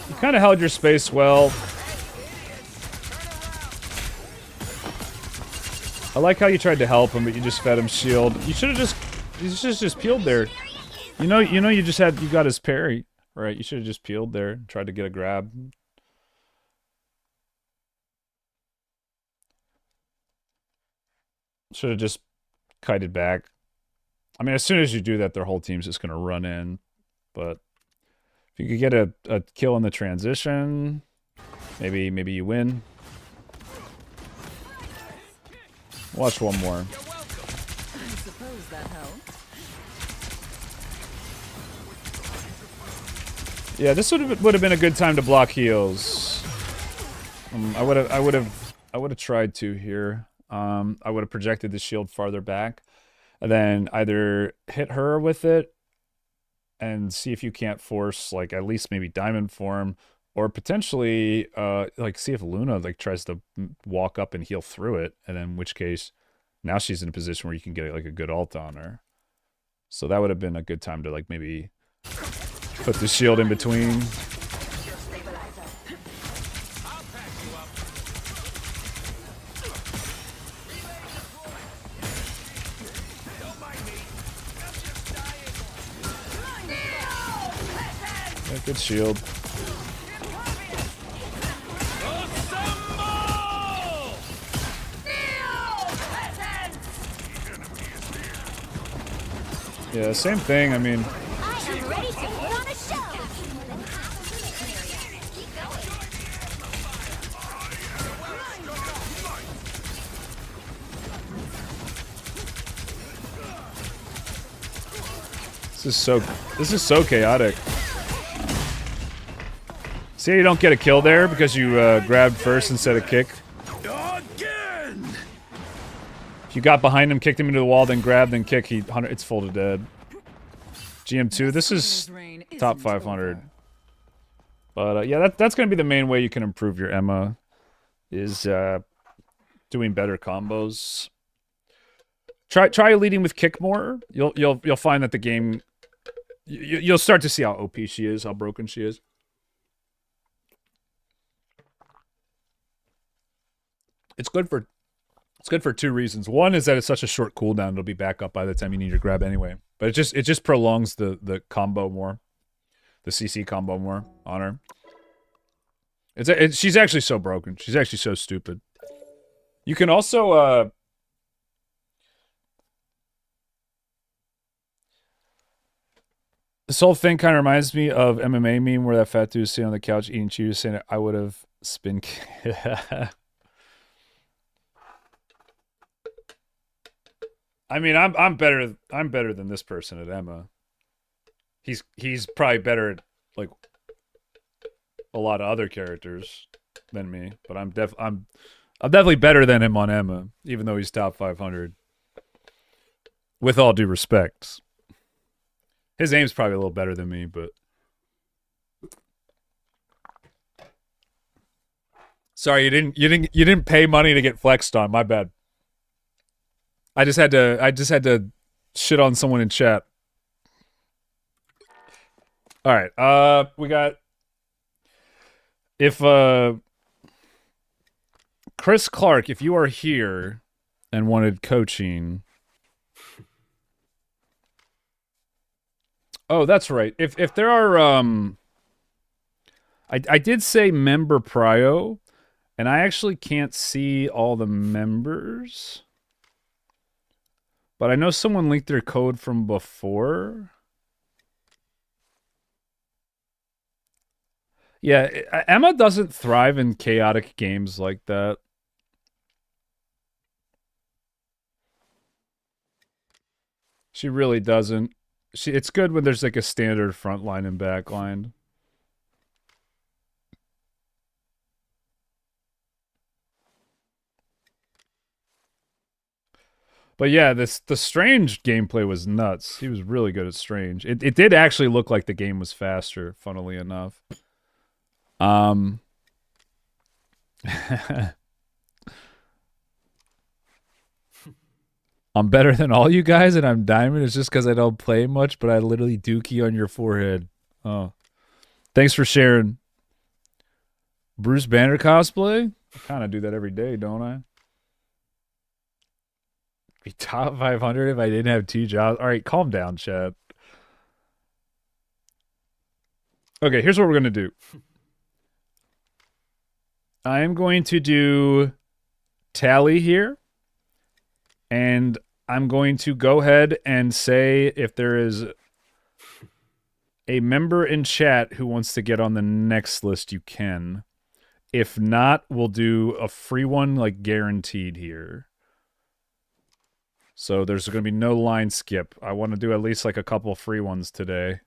You kind of held your space well. I like how you tried to help him, but you just fed him shield. You should have just peeled there. You got his parry, right? You should have just peeled there, tried to get a grab. Should have just kited back. I mean, as soon as you do that, their whole team's just gonna run in. But if you could get a kill in the transition, maybe you win. Watch one more. I suppose that helped. Yeah, this would have been a good time to block heals. I would have tried to here. I would have projected the shield farther back, and then either hit her with it and see if you can't force, like, at least maybe diamond form, or potentially like see if Luna like tries to walk up and heal through it, and then in which case now she's in a position where you can get like a good ult on her. So that would have been a good time to like maybe put the shield in between. Yeah, good shield. Yeah, same thing. I mean, I am ready to put on a show. Keep going. This is so chaotic. See, you don't get a kill there because you grabbed first instead of kick. Again! If you got behind him, kicked him into the wall, then grabbed, then kick, it's full to dead. GM2, this is top 500. But yeah, that's gonna be the main way you can improve your Emma, is doing better combos. Try leading with kick more. You'll find that the game, you'll start to see how OP she is, how broken she is. It's good for two reasons. One is that it's such a short cooldown; it'll be back up by the time you need your grab anyway. But it just prolongs the combo more, the CC combo more on her. She's actually so broken. She's actually so stupid. You can also this whole thing kind of reminds me of MMA meme where that fat dude is sitting on the couch eating Cheetos saying I would have spin. I mean, I'm better than this person at Emma. He's probably better at like a lot of other characters than me, but I'm definitely better than him on Emma, even though he's top 500. With all due respect. His aim's probably a little better than me, but sorry, you didn't pay money to get flexed on. My bad. I just had to shit on someone in chat. All right. We got if Chris Clark, if you are here and wanted coaching. Oh, that's right. If there are I did say member Prio, and I actually can't see all the members. But I know someone leaked their code from before. Yeah, Emma doesn't thrive in chaotic games like that. She really doesn't. It's good when there's like a standard front line and back line. But yeah, the Strange gameplay was nuts. He was really good at Strange. It did actually look like the game was faster, funnily enough. I'm better than all you guys and I'm diamond. It's just because I don't play much, but I literally dookie on your forehead. Oh. Thanks for sharing. Bruce Banner cosplay? I kind of do that every day, don't I? Be top 500 if I didn't have 2 jobs. All right, calm down, Chad. Okay, here's what we're going to do. I am going to do tally here. And I'm going to go ahead and say if there is a member in chat who wants to get on the next list, you can. If not, we'll do a free one, like guaranteed here. So there's going to be no line skip. I want to do at least like a couple free ones today.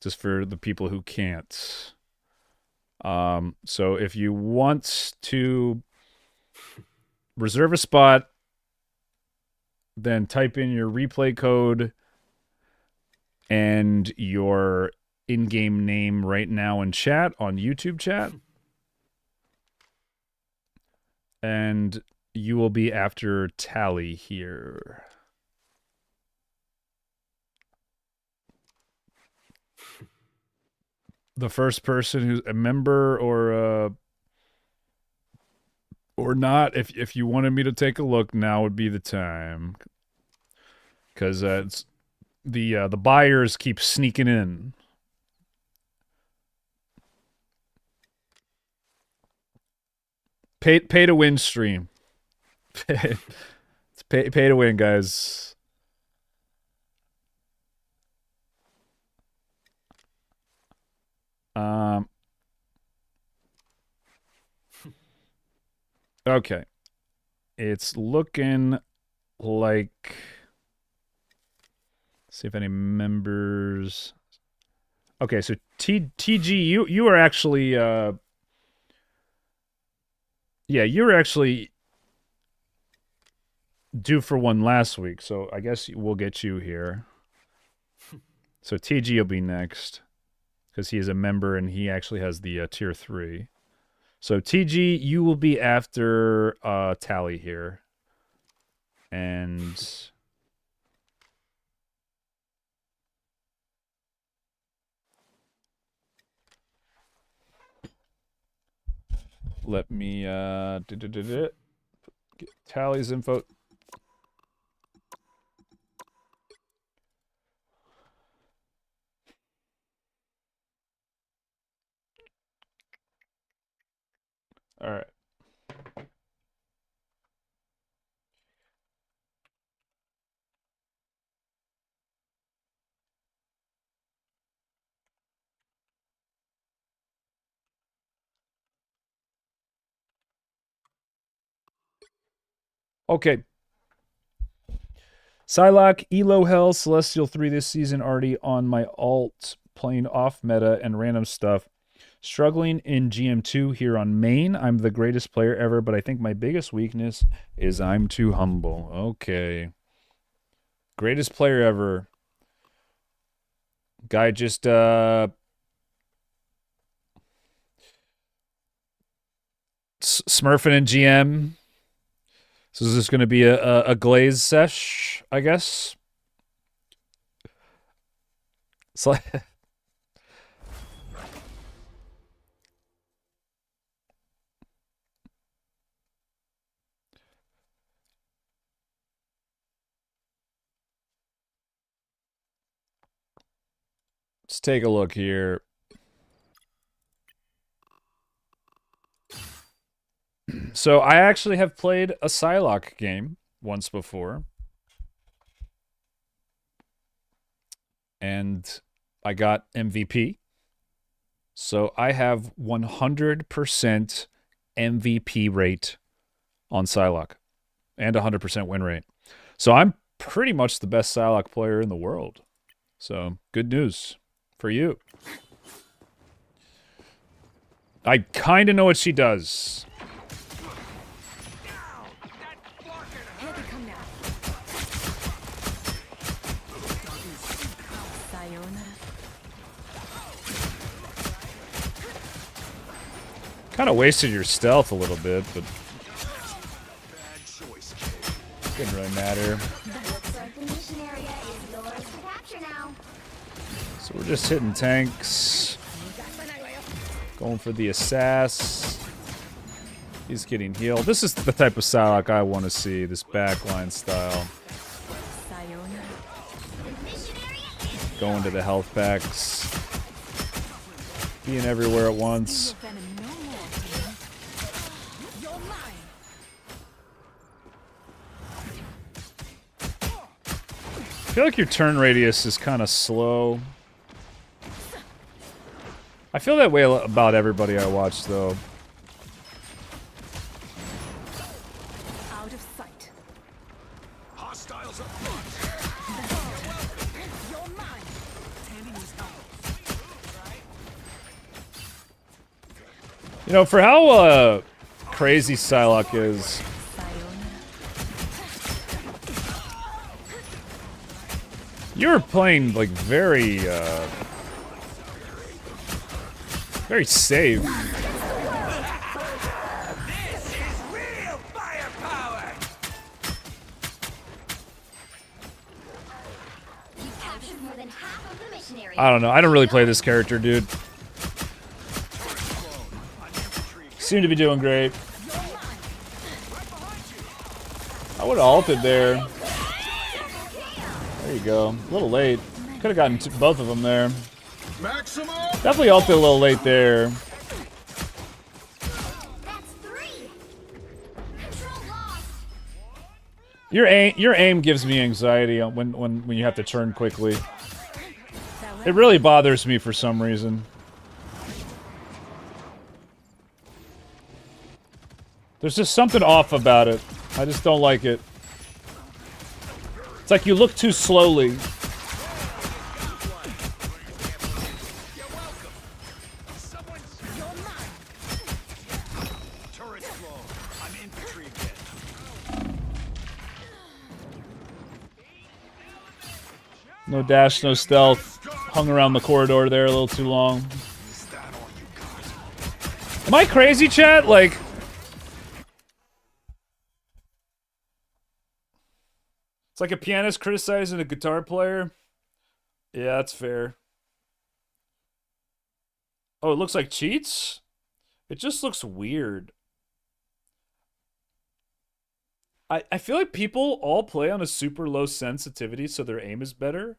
Just for the people who can't. So if you want to reserve a spot, then type in your replay code and your in-game name right now in chat, on YouTube chat. And you will be after tally here. The first person who's a member or not, if you wanted me to take a look, now would be the time. Because it's the buyers keep sneaking in. Pay to win stream. It's pay to win, guys. Okay. It's looking like See if any members. Okay, so TG, you are actually yeah, you were actually due for one last week, so I guess we'll get you here. So TG will be next because he is a member and he actually has the tier 3. So TG, you will be after Tally here. And let me get Tally's info. All right. Okay. Psylocke, Elo Hell, Celestial 3 this season, already on my alt, playing off meta and random stuff. Struggling in GM2 here on main. I'm the greatest player ever, but I think my biggest weakness is I'm too humble. Okay. Greatest player ever. Guy just smurfing in GM. So is this going to be a glaze sesh, I guess? It's like let's take a look here. So I actually have played a Psylocke game once before. And I got MVP. So I have 100% MVP rate on Psylocke. And 100% win rate. So I'm pretty much the best Psylocke player in the world. So good news for you. I kind of know what she does. Kind of wasted your stealth a little bit, but didn't really matter. So we're just hitting tanks. Going for the assass. He's getting healed. This is the type of Psylocke I want to see, this backline style. Going to the health packs. Being everywhere at once. I feel like your turn radius is kind of slow. I feel that way about everybody I watch, though. Out of sight. Hostiles up front. You're mine. Enemies out. You know, for how crazy Psylocke is, you're playing like very safe. This is real firepower. You captured more than half of the mission area. I don't know. I don't really play this character, dude. Seem to be doing great. I would have ulted there. There you go. A little late. Could have gotten both of them there. Definitely ulted a little late there. That's 3. Control lost. Your aim gives me anxiety when you have to turn quickly. It really bothers me for some reason. There's just something off about it. I just don't like it. It's like you look too slowly. infantry again. No dash, no stealth. Hung around the corridor there a little too long. Is that all you got? Am I crazy, chat? Like, it's like a pianist criticizing a guitar player. Yeah, that's fair. Oh, it looks like cheats? It just looks weird. I feel like people all play on a super low sensitivity so their aim is better.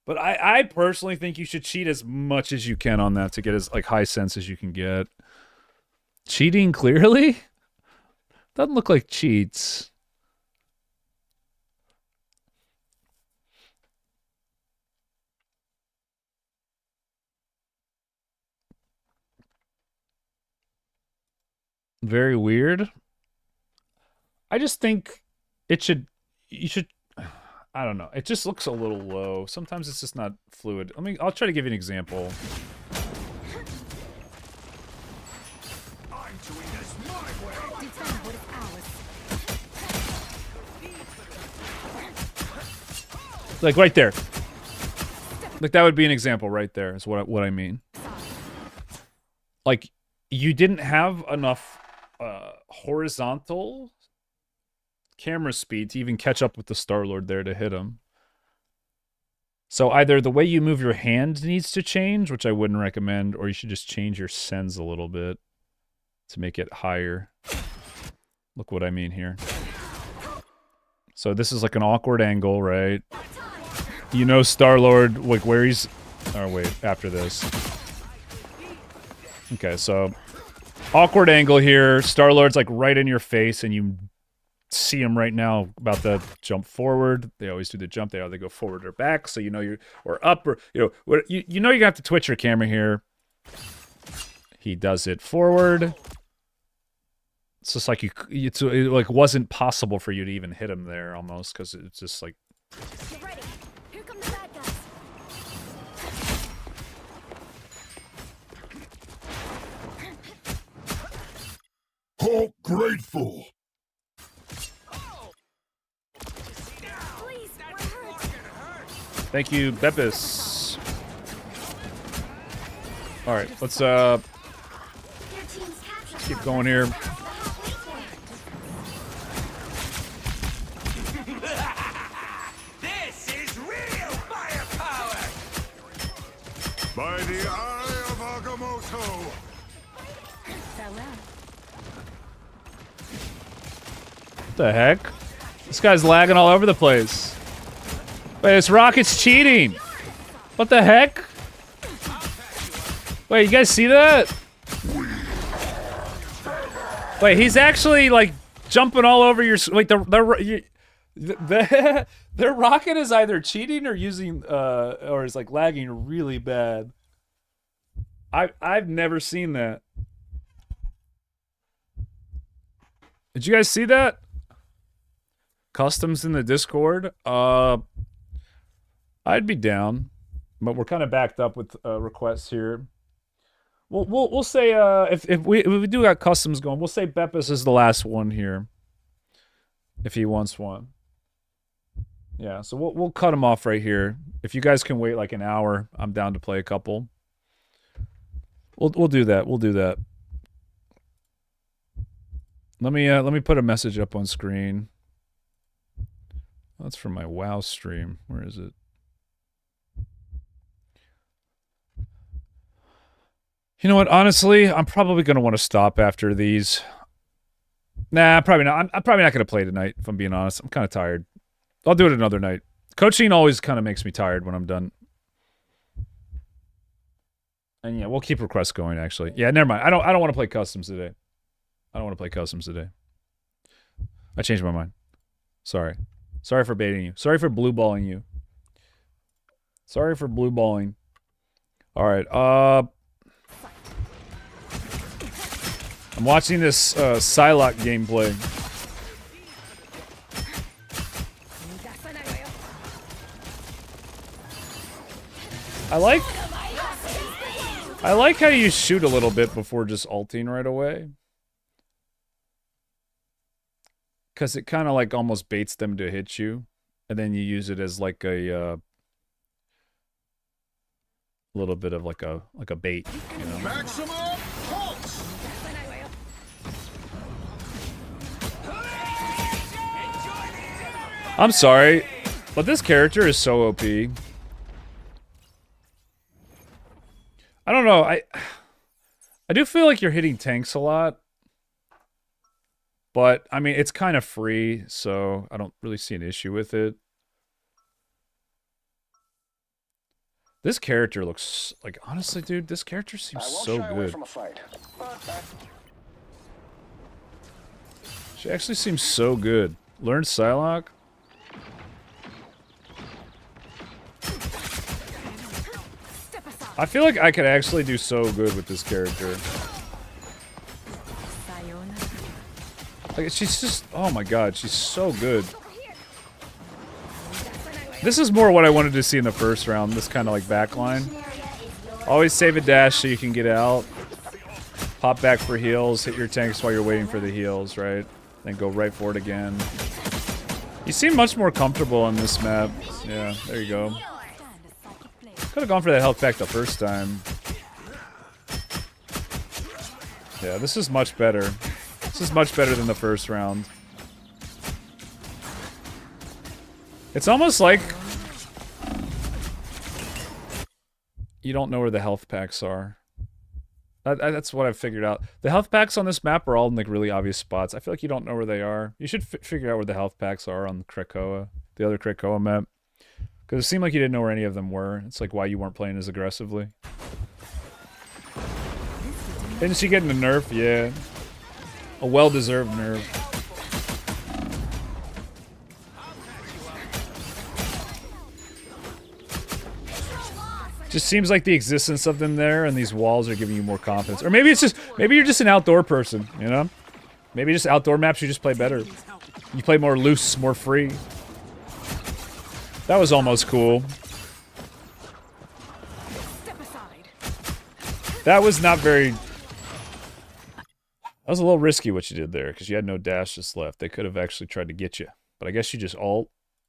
But I personally think you should cheat as much as you can on that to get as like high sense as you can get. Cheating clearly? Doesn't look like cheats. Very weird. I just think you should, I don't know. It just looks a little low. Sometimes it's just not fluid. I'll try to give you an example. I'm doing this my way. Defend what is ours. Like right there. Like that would be an example right there is what I mean. Like you didn't have enough horizontal camera speed to even catch up with the Star-Lord there to hit him. So either the way you move your hand needs to change, which I wouldn't recommend, or you should just change your sends a little bit to make it higher. Look what I mean here. So this is like an awkward angle, right? You know Star-Lord, like where he's... Oh, wait, after this. Okay, so... Awkward angle here. Star-Lord's like right in your face, and you see him right now about to jump forward. They always do the jump. They either go forward or back, so you know you're... Or up, or... You know, you know you have to twitch your camera here. He does it forward. It's just like it like wasn't possible for you to even hit him there almost, because it's just like... Get ready. Here come the bad guys. How grateful! Please, we're hurt. Thank you, Beppis. All right, let's Your team's captured. keep going here. This is real firepower. By the eye of Agamotto! Farewell. What the heck? This guy's lagging all over the place. Wait, this rocket's cheating. What the heck? Wait, you guys see that? Wait, he's actually like jumping all over your. Wait, their rocket is either cheating or using or is like lagging really bad. I've never seen that. Did you guys see that? Customs in the Discord. I'd be down, but we're kind of backed up with requests here. We'll say if we do got customs going, we'll say Beppis is the last one here. If he wants one. Yeah, so we'll cut him off right here. If you guys can wait like an hour, I'm down to play a couple. We'll do that. We'll do that. Let me put a message up on screen. That's from my WoW stream. Where is it? You know what? Honestly, I'm probably going to want to stop after these. Nah, probably not. I'm probably not going to play tonight, if I'm being honest. I'm kind of tired. I'll do it another night. Coaching always kind of makes me tired when I'm done. And yeah, we'll keep requests going, actually. Yeah, never mind. I don't want to play customs today. I don't want to play customs today. I changed my mind. Sorry. Sorry for baiting you. Sorry for blue balling you. Sorry for blue balling. All right. I'm watching this Psylocke gameplay. I like how you shoot a little bit before just ulting right away. Because it kind of like almost baits them to hit you. And then you use it as like a little bit of like a bait, you know? Maximum pulse! I'm sorry, but this character is so OP. I don't know, I do feel like you're hitting tanks a lot. But, I mean, it's kind of free, so I don't really see an issue with it. This character looks like, honestly, dude, this character seems so good. She actually seems so good. Learn Psylocke? I feel like I could actually do so good with this character. Like, she's just, oh my god, she's so good. This is more what I wanted to see in the first round, this kind of like backline. Always save a dash so you can get out. Pop back for heals, hit your tanks while you're waiting for the heals, right? Then go right for it again. You seem much more comfortable on this map. Yeah, there you go. Could have gone for that health pack the first time. Yeah, this is much better. This is much better than the first round. It's almost like you don't know where the health packs are. That's what I've figured out. The health packs on this map are all in like really obvious spots. I feel like you don't know where they are. You should figure out where the health packs are on the Krakoa, the other Krakoa map. Because it seemed like you didn't know where any of them were. It's like why you weren't playing as aggressively. Didn't she get a nerf? Yeah. A well-deserved nerf. Just seems like the existence of them there and these walls are giving you more confidence. Or maybe it's just, maybe you're just an outdoor person, you know? Maybe just outdoor maps you just play better. You play more loose, more free. That was almost cool. That was not very... That was a little risky what you did there, because you had no dashes left. They could have actually tried to get you. But I guess you just ult.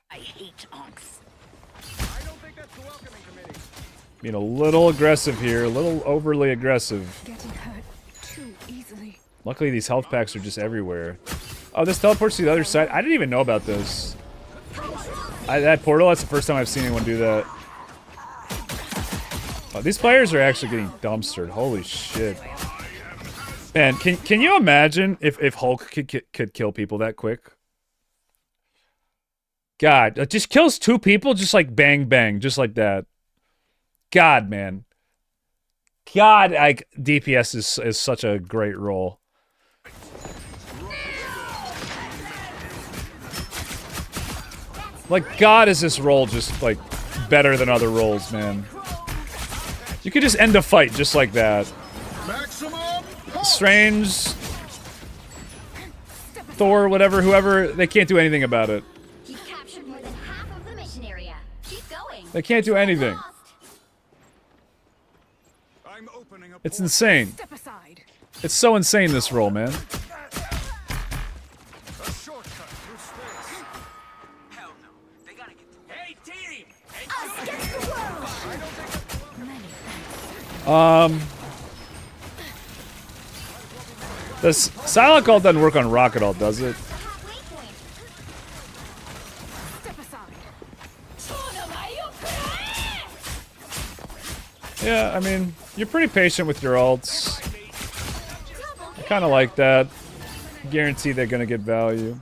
I hate onks. I don't think that's the welcoming committee. Being a little aggressive here, a little overly aggressive. Getting hurt too easily. Luckily these health packs are just everywhere. Oh, this teleports to the other side? I didn't even know about this. That portal, that's the first time I've seen anyone do that. Oh, these players are actually getting dumpstered. Holy shit. Man, can you imagine if Hulk could kill people that quick? God, it just kills 2 people just like bang bang, just like that. God, man. God, DPS is such a great role. Like, God, is this role just like better than other roles, man? You could just end a fight just like that. Strange, Thor, whatever, whoever, they can't do anything about it. You've captured more than half of the mission area. Keep going. They can't do anything. I'm opening a It's insane. Step aside. It's so insane, this role, man. A shortcut through space. Hell no. They gotta get to... Hey, team! Us against the world. This Psylocke ult doesn't work on Rocket ult, does it? Halfway point. Step aside. Yeah, I mean, you're pretty patient with your ults. I kind of like that. Guarantee they're gonna get value.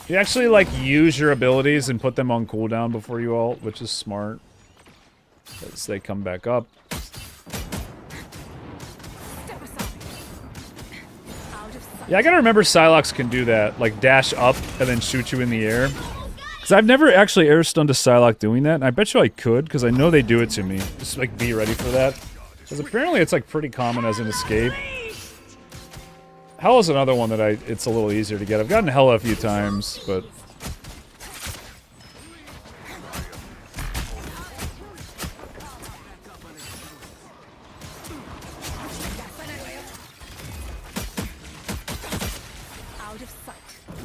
You actually, like, use your abilities and put them on cooldown before you ult, which is smart. As they come back up. Yeah, I gotta remember Psylocke can do that. Like, dash up and then shoot you in the air. Because I've never actually air stunned a Psylocke doing that, and I bet you I could, because I know they do it to me. Just, like, be ready for that. Because apparently it's, like, pretty common as an escape. Hell is another one that it's a little easier to get. I've gotten Hella a few times, but...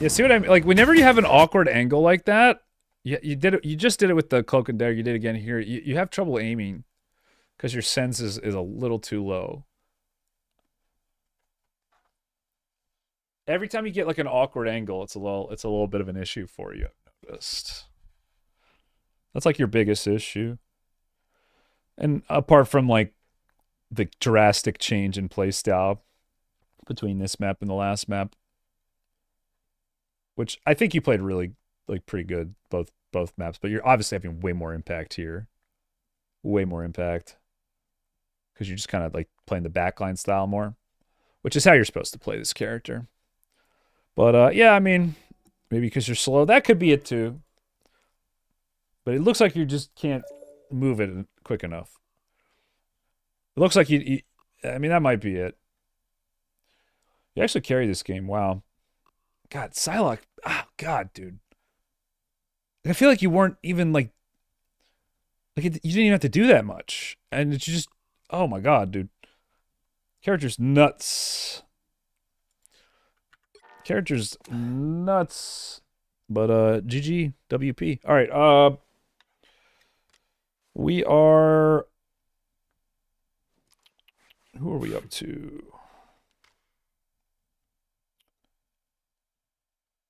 Yeah, see what I mean? Like, whenever you have an awkward angle like that, you did it. You just did it with the cloak and dagger. You did it again here. You have trouble aiming because your sense is a little too low. Every time you get like an awkward angle, it's a little bit of an issue for you. I've noticed. That's like your biggest issue. And apart from like the drastic change in playstyle between this map and the last map, which I think you played really like pretty good both maps, but you're obviously having way more impact here. Way more impact. Because you're just kind of like playing the backline style more, which is how you're supposed to play this character. But yeah, I mean, maybe because you're slow. That could be it too. But it looks like you just can't move it quick enough. It looks like I mean, that might be it. You actually carry this game. Wow. God, Psylocke. Oh, God, dude. I feel like you weren't even like you didn't even have to do that much. And it's just, oh my God, dude. Character's nuts. Character's nuts. But GG WP. All right, we are, who are we up to?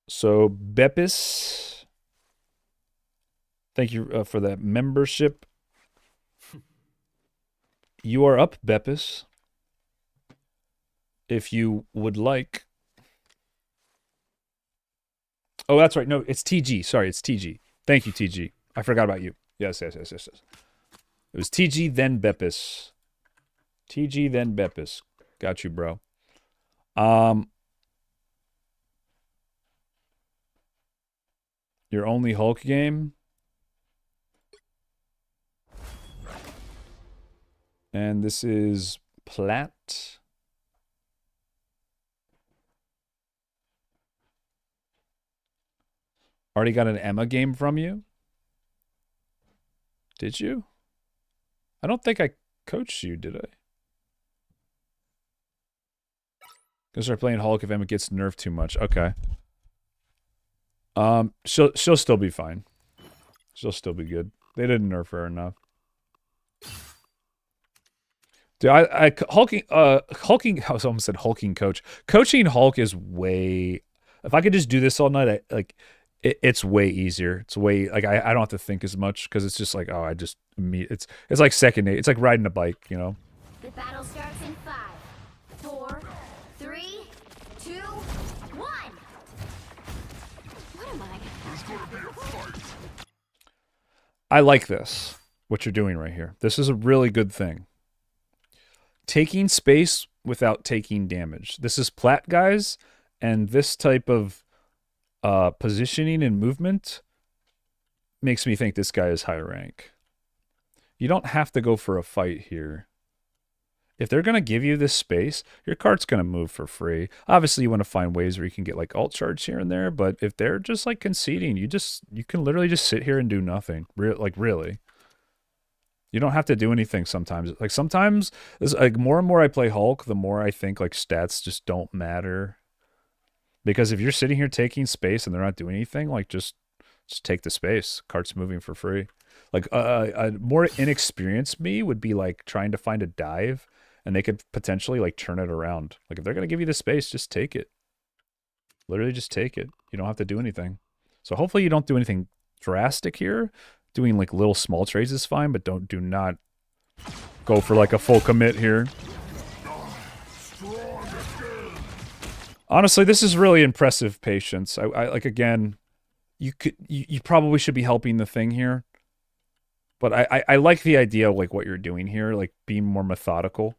So Beppis, thank you for that membership. You are up, Beppis. If you would like. Oh, that's right. No, it's TG. Sorry, it's TG. Thank you, TG. I forgot about you. Yes. It was TG, then Beppis. TG, then Beppis. Got you, bro. Your only Hulk game? And this is Platt. Already got an Emma game from you? Did you? I don't think I coached you, did I? Gonna start playing Hulk if Emma gets nerfed too much. Okay. She'll still be fine. She'll still be good. They didn't nerf her enough. Dude, hulking, I almost said hulking coach. Coaching Hulk is way, if I could just do this all night, it's way easier. It's way, like, I don't have to think as much, because it's just like, oh, it's like second nature. It's like riding a bike, you know? The battle starts in 5, 4, 3, 2, 1. What am I? I like this, what you're doing right here. This is a really good thing. Taking space without taking damage. This is Platt, guys, and this type of positioning and movement makes me think this guy is high rank. You don't have to go for a fight here. If they're going to give you this space, your card's going to move for free. Obviously, you want to find ways where you can get like alt charge here and there, but if they're just like conceding, you can literally just sit here and do nothing. Really. You don't have to do anything sometimes. Like sometimes, like more and more I play Hulk, the more I think like stats just don't matter. Because if you're sitting here taking space and they're not doing anything, like just take the space. Cart's moving for free. Like a more inexperienced me would be like trying to find a dive, and they could potentially like turn it around. Like if they're gonna give you the space, just take it. Literally just take it. You don't have to do anything. So hopefully you don't do anything drastic here. Doing like little small trades is fine, but do not go for like a full commit here. Honestly, this is really impressive patience. I like, again, you probably should be helping the thing here. But I like the idea of like what you're doing here, like being more methodical.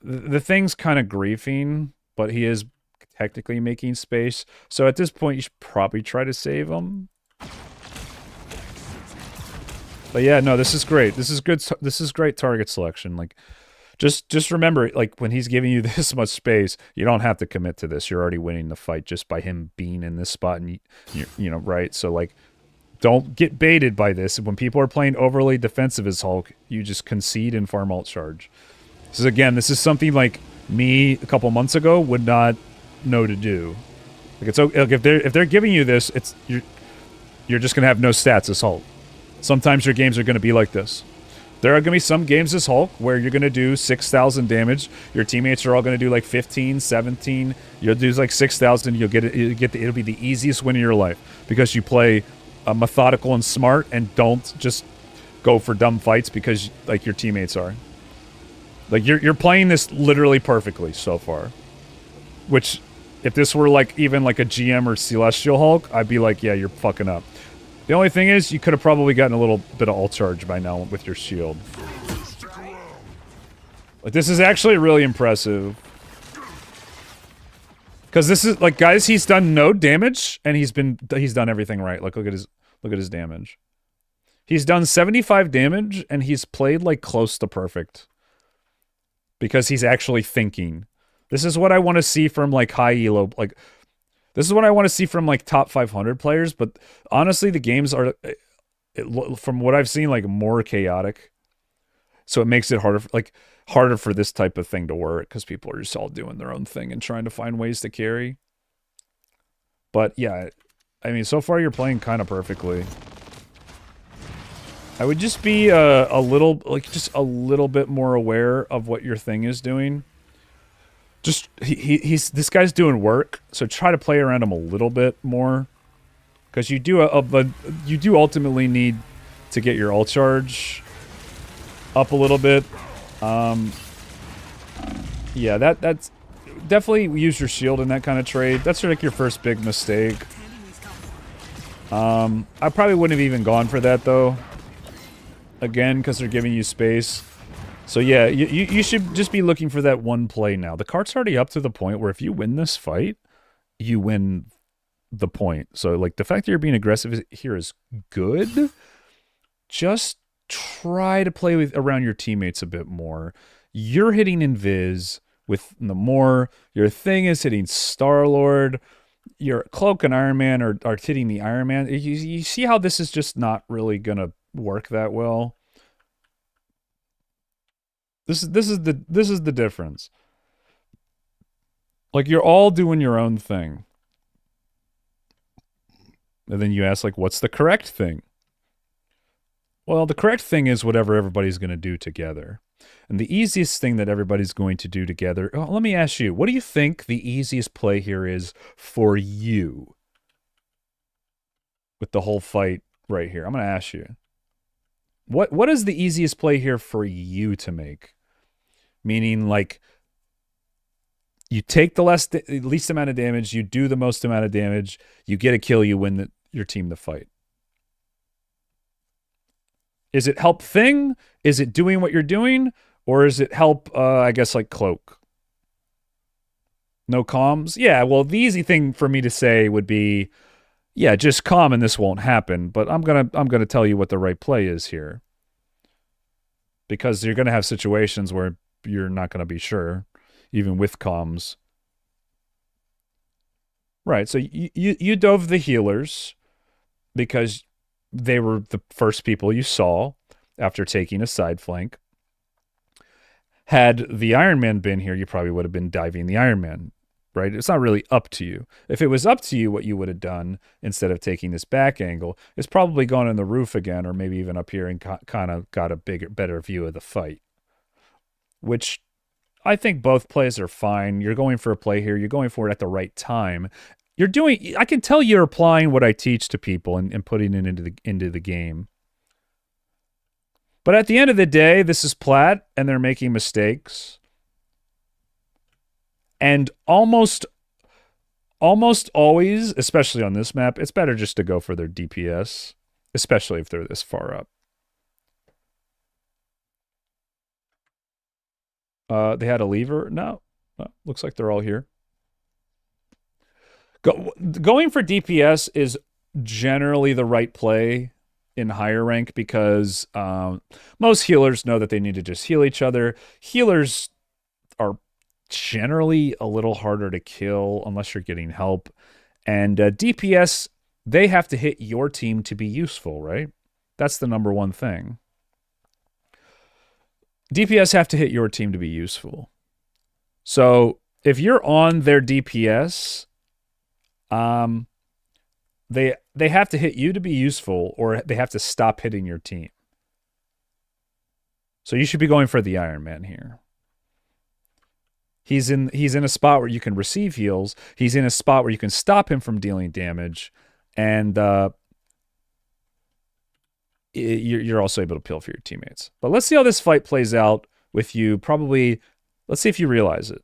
The thing's kind of griefing, but he is technically making space. So at this point, you should probably try to save him. But yeah, no, this is great. This is good. This is great target selection. Like, just remember, like, when he's giving you this much space, you don't have to commit to this. You're already winning the fight just by him being in this spot, and you know, right? So like, don't get baited by this. When people are playing overly defensive as Hulk, you just concede and farm alt charge. This is, again, this is something like me a couple months ago would not know to do. Like it's okay, like if they're giving you this, you're just gonna have no stats as Hulk. Sometimes your games are gonna be like this. There are gonna be some games as Hulk where you're gonna do 6,000 damage. Your teammates are all gonna do like 15, 17. You'll do like 6,000. You'll get it. It'll be the easiest win of your life because you play methodical and smart and don't just go for dumb fights because like your teammates are. Like you're playing this literally perfectly so far. Which, if this were like even like a GM or Celestial Hulk, I'd be like, yeah, you're fucking up. The only thing is, you could have probably gotten a little bit of all charge by now with your shield. Like this is actually really impressive. Because this is like, guys, he's done no damage and he's done everything right. Like look at his damage. He's done 75 damage and he's played like close to perfect. Because he's actually thinking. This is what I want to see from like high elo, like this is what I want to see from like top 500 players. But honestly, the games are, from what I've seen, like more chaotic. So it makes it harder for this type of thing to work because people are just all doing their own thing and trying to find ways to carry. But yeah, I mean, so far you're playing kind of perfectly. I would just be a little bit more aware of what your thing is doing. Just this guy's doing work, so try to play around him a little bit more, because you do ultimately need to get your ult charge up a little bit. Yeah, that's definitely use your shield in that kind of trade. That's like your first big mistake. I probably wouldn't have even gone for that though. Again, because they're giving you space. So yeah, you should just be looking for that one play now. The cart's already up to the point where if you win this fight, you win the point. So like the fact that you're being aggressive here is good. Just try to play around your teammates a bit more. You're hitting Invis with Namor. Your thing is hitting Star-Lord. Your Cloak and Iron Man are hitting the Iron Man. You see how this is just not really gonna work that well. This is the difference. Like you're all doing your own thing. And then you ask like, what's the correct thing? Well, the correct thing is whatever everybody's going to do together. And the easiest thing that everybody's going to do together, let me ask you, what do you think the easiest play here is for you? With the whole fight right here. I'm going to ask you. What is the easiest play here for you to make? Meaning, like, you take the least amount of damage, you do the most amount of damage, you get a kill, you win your team the fight. Is it help thing? Is it doing what you're doing? Or is it help, I guess, like Cloak? No comms? Yeah, well, the easy thing for me to say would be, yeah, just calm and this won't happen. But I'm gonna tell you what the right play is here. Because you're gonna have situations where you're not gonna be sure, even with comms. Right, so you dove the healers because they were the first people you saw after taking a side flank. Had the Iron Man been here, you probably would have been diving the Iron Man. Right? It's not really up to you. If it was up to you, what you would have done instead of taking this back angle is probably gone on the roof again, or maybe even up here and kind of got a better view of the fight. Which I think both plays are fine. You're going for a play here. You're going for it at the right time. I can tell you're applying what I teach to people and putting it into the game. But at the end of the day, this is Plat, and they're making mistakes. And almost always, especially on this map, it's better just to go for their DPS, especially if they're this far up. They had a lever? No. Looks like they're all here. Going for DPS is generally the right play in higher rank because most healers know that they need to just heal each other. Healers are generally a little harder to kill unless you're getting help. And DPS, they have to hit your team to be useful, right? That's the number one thing. DPS have to hit your team to be useful. So if you're on their DPS, they have to hit you to be useful, or they have to stop hitting your team. So you should be going for the Iron Man here. He's in a spot where you can receive heals. He's in a spot where you can stop him from dealing damage, and you're also able to peel for your teammates. But let's see how this fight plays out with you. Probably, let's see if you realize it.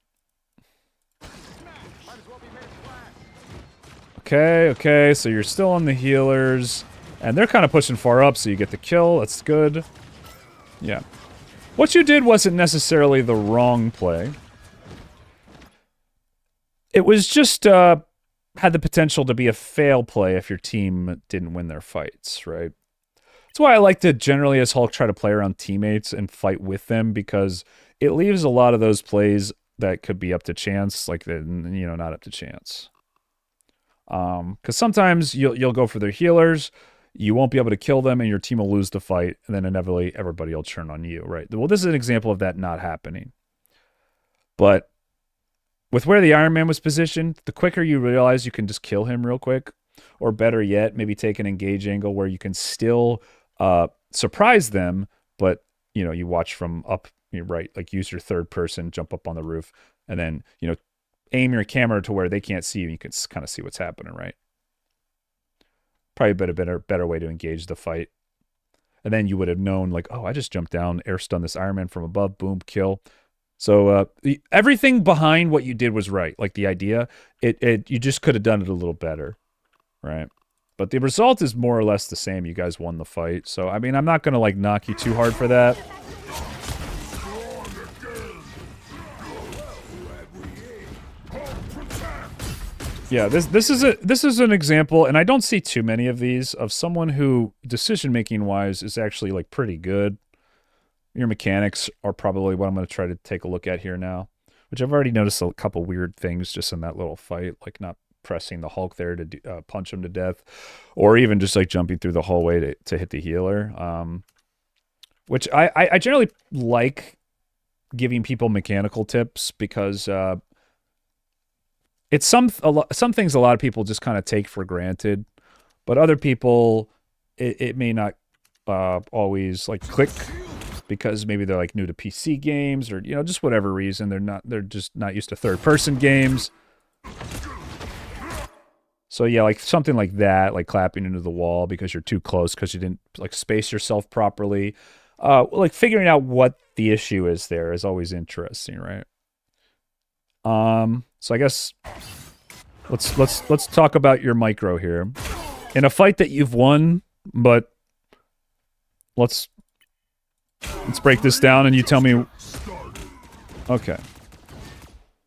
Okay, so you're still on the healers, and they're kind of pushing far up, so you get the kill. That's good. Yeah. What you did wasn't necessarily the wrong play. It was just had the potential to be a fail play if your team didn't win their fights, right? That's why I like to generally, as Hulk, try to play around teammates and fight with them, because it leaves a lot of those plays that could be up to chance, like, not up to chance. Because sometimes you'll go for their healers, you won't be able to kill them, and your team will lose the fight, and then inevitably everybody will turn on you, right? Well, this is an example of that not happening. But with where the Iron Man was positioned, the quicker you realize you can just kill him real quick, or better yet, maybe take an engage angle where you can still surprise them, but you watch from up, right, like use your third person, jump up on the roof, and then aim your camera to where they can't see you, and you can kind of see what's happening, right? Probably a better way to engage the fight. And then you would have known, like, oh, I just jumped down, air stun this Iron Man from above, boom, kill. So everything behind what you did was right. Like the idea, you just could have done it a little better, right? But the result is more or less the same. You guys won the fight. So, I mean, I'm not going to, like, knock you too hard for that. Yeah, this is an example, and I don't see too many of these, of someone who, decision-making wise, is actually, like, pretty good. Your mechanics are probably what I'm going to try to take a look at here now, which I've already noticed a couple weird things just in that little fight, like not pressing the Hulk there to punch him to death, or even just like jumping through the hallway to hit the healer, which I generally like giving people mechanical tips, because it's some things a lot of people just kind of take for granted, but other people it may not always like click, because maybe they're like new to PC games, or just whatever reason they're just not used to third person games. So yeah, like something like that, like clapping into the wall because you're too close because you didn't like space yourself properly. Like figuring out what the issue is there is always interesting, right? So I guess let's talk about your micro here. In a fight that you've won, but let's break this down and you tell me. Okay.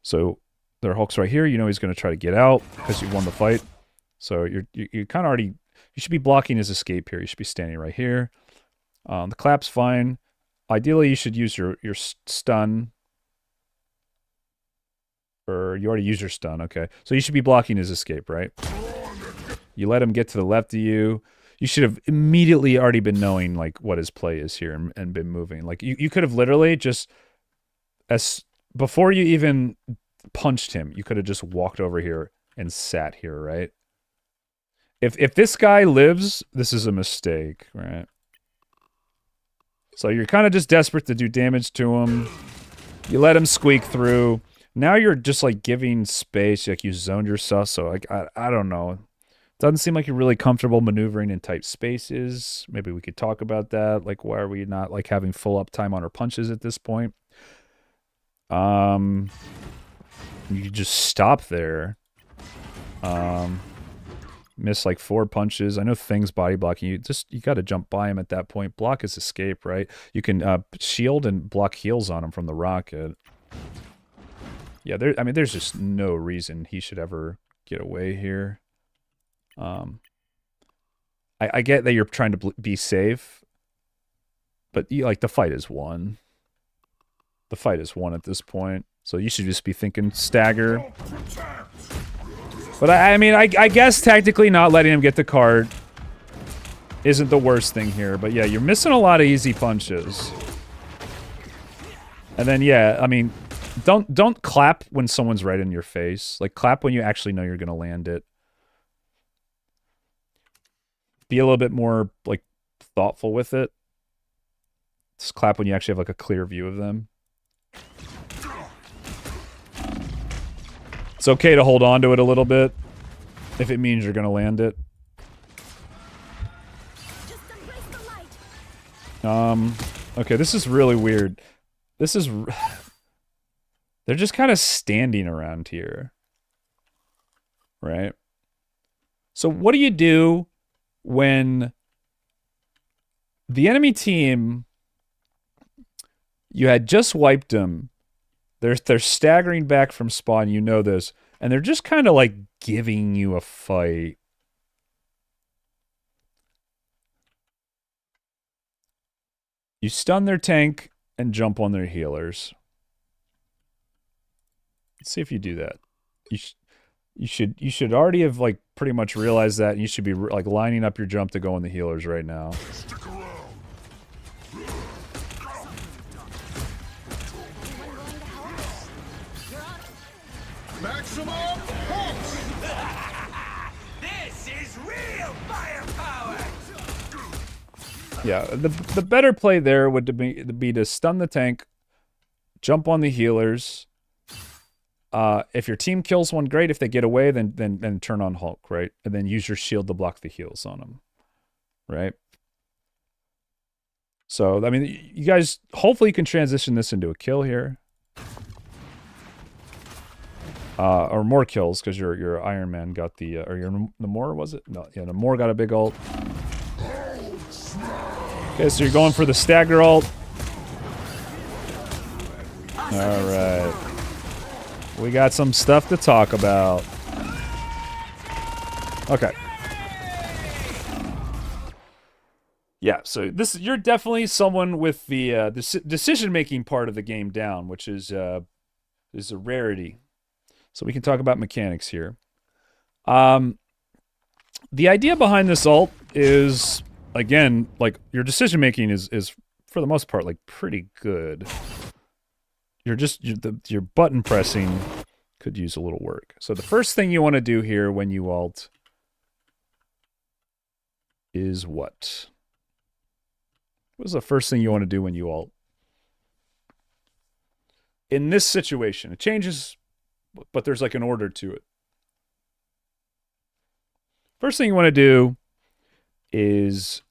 So their Hulk's right here. You know he's going to try to get out because you won the fight. So you kind of already, you should be blocking his escape here. You should be standing right here. The clap's fine. Ideally, you should use your stun. Or you already used your stun. Okay. So you should be blocking his escape, right? You let him get to the left of you. You should have immediately already been knowing like what his play is here and been moving. Like you could have literally just, before you even punched him, you could have just walked over here and sat here, right? If this guy lives, this is a mistake, right? So you're kind of just desperate to do damage to him. You let him squeak through. Now you're just like giving space, like you zoned yourself. So like I don't know. Doesn't seem like you're really comfortable maneuvering in tight spaces. Maybe we could talk about that. Like, why are we not like having full uptime on our punches at this point? You just stop there. Miss like 4 punches. I know Thing's body blocking you. You got to jump by him at that point. Block his escape, right? You can shield and block heals on him from the rocket. Yeah, there's just no reason he should ever get away here. I get that you're trying to be safe, but the fight is won. The fight is won at this point, so you should just be thinking stagger. But I guess tactically not letting him get the card isn't the worst thing here. But yeah, you're missing a lot of easy punches. And then yeah, I mean, don't clap when someone's right in your face. Like clap when you actually know you're gonna land it. be a little bit more like thoughtful with it. Just clap when you actually have like a clear view of them. It's okay to hold on to it a little bit if it means you're going to land it. Okay, this is really weird. This is... They're just kind of standing around here. Right? So what do you do when the enemy team, you had just wiped them, they're staggering back from spawn, you know this, and they're just kind of like giving you a fight. You stun their tank and jump on their healers. Let's see if you do that. You should already have like pretty much realized that, and you should be like lining up your jump to go on the healers right now. Maximum pulse! This is real firepower! Yeah, the better play there would be to stun the tank, jump on the healers. If your team kills one, great. If they get away, then turn on Hulk, right? And then use your shield to block the heals on them, right? So, I mean, you guys, hopefully you can transition this into a kill here. Or more kills, because your Iron Man got the, or your Namor, was it? No, yeah, Namor got a big ult. Okay, so you're going for the stagger ult. Alright. We got some stuff to talk about. Okay. Yeah, so you're definitely someone with the decision-making part of the game down, which is a rarity. So we can talk about mechanics here. The idea behind this ult is, again, like your decision-making is for the most part like pretty good. Your button pressing could use a little work. So the first thing you want to do here when you ult is what? What's the first thing you want to do when you ult? In this situation, it changes, but there's like an order to it. First thing you want to do is,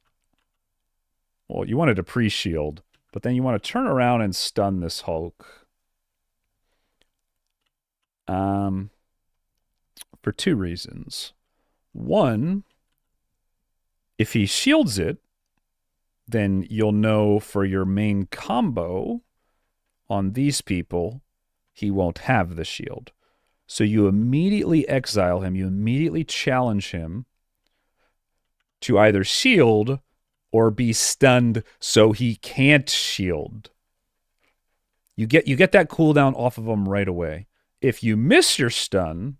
well, you wanted to pre-shield, but then you want to turn around and stun this Hulk. For two reasons. One, if he shields it, then you'll know for your main combo on these people, he won't have the shield. So you immediately exile him, you immediately challenge him to either shield or be stunned so he can't shield. You get that cooldown off of him right away. If you miss your stun,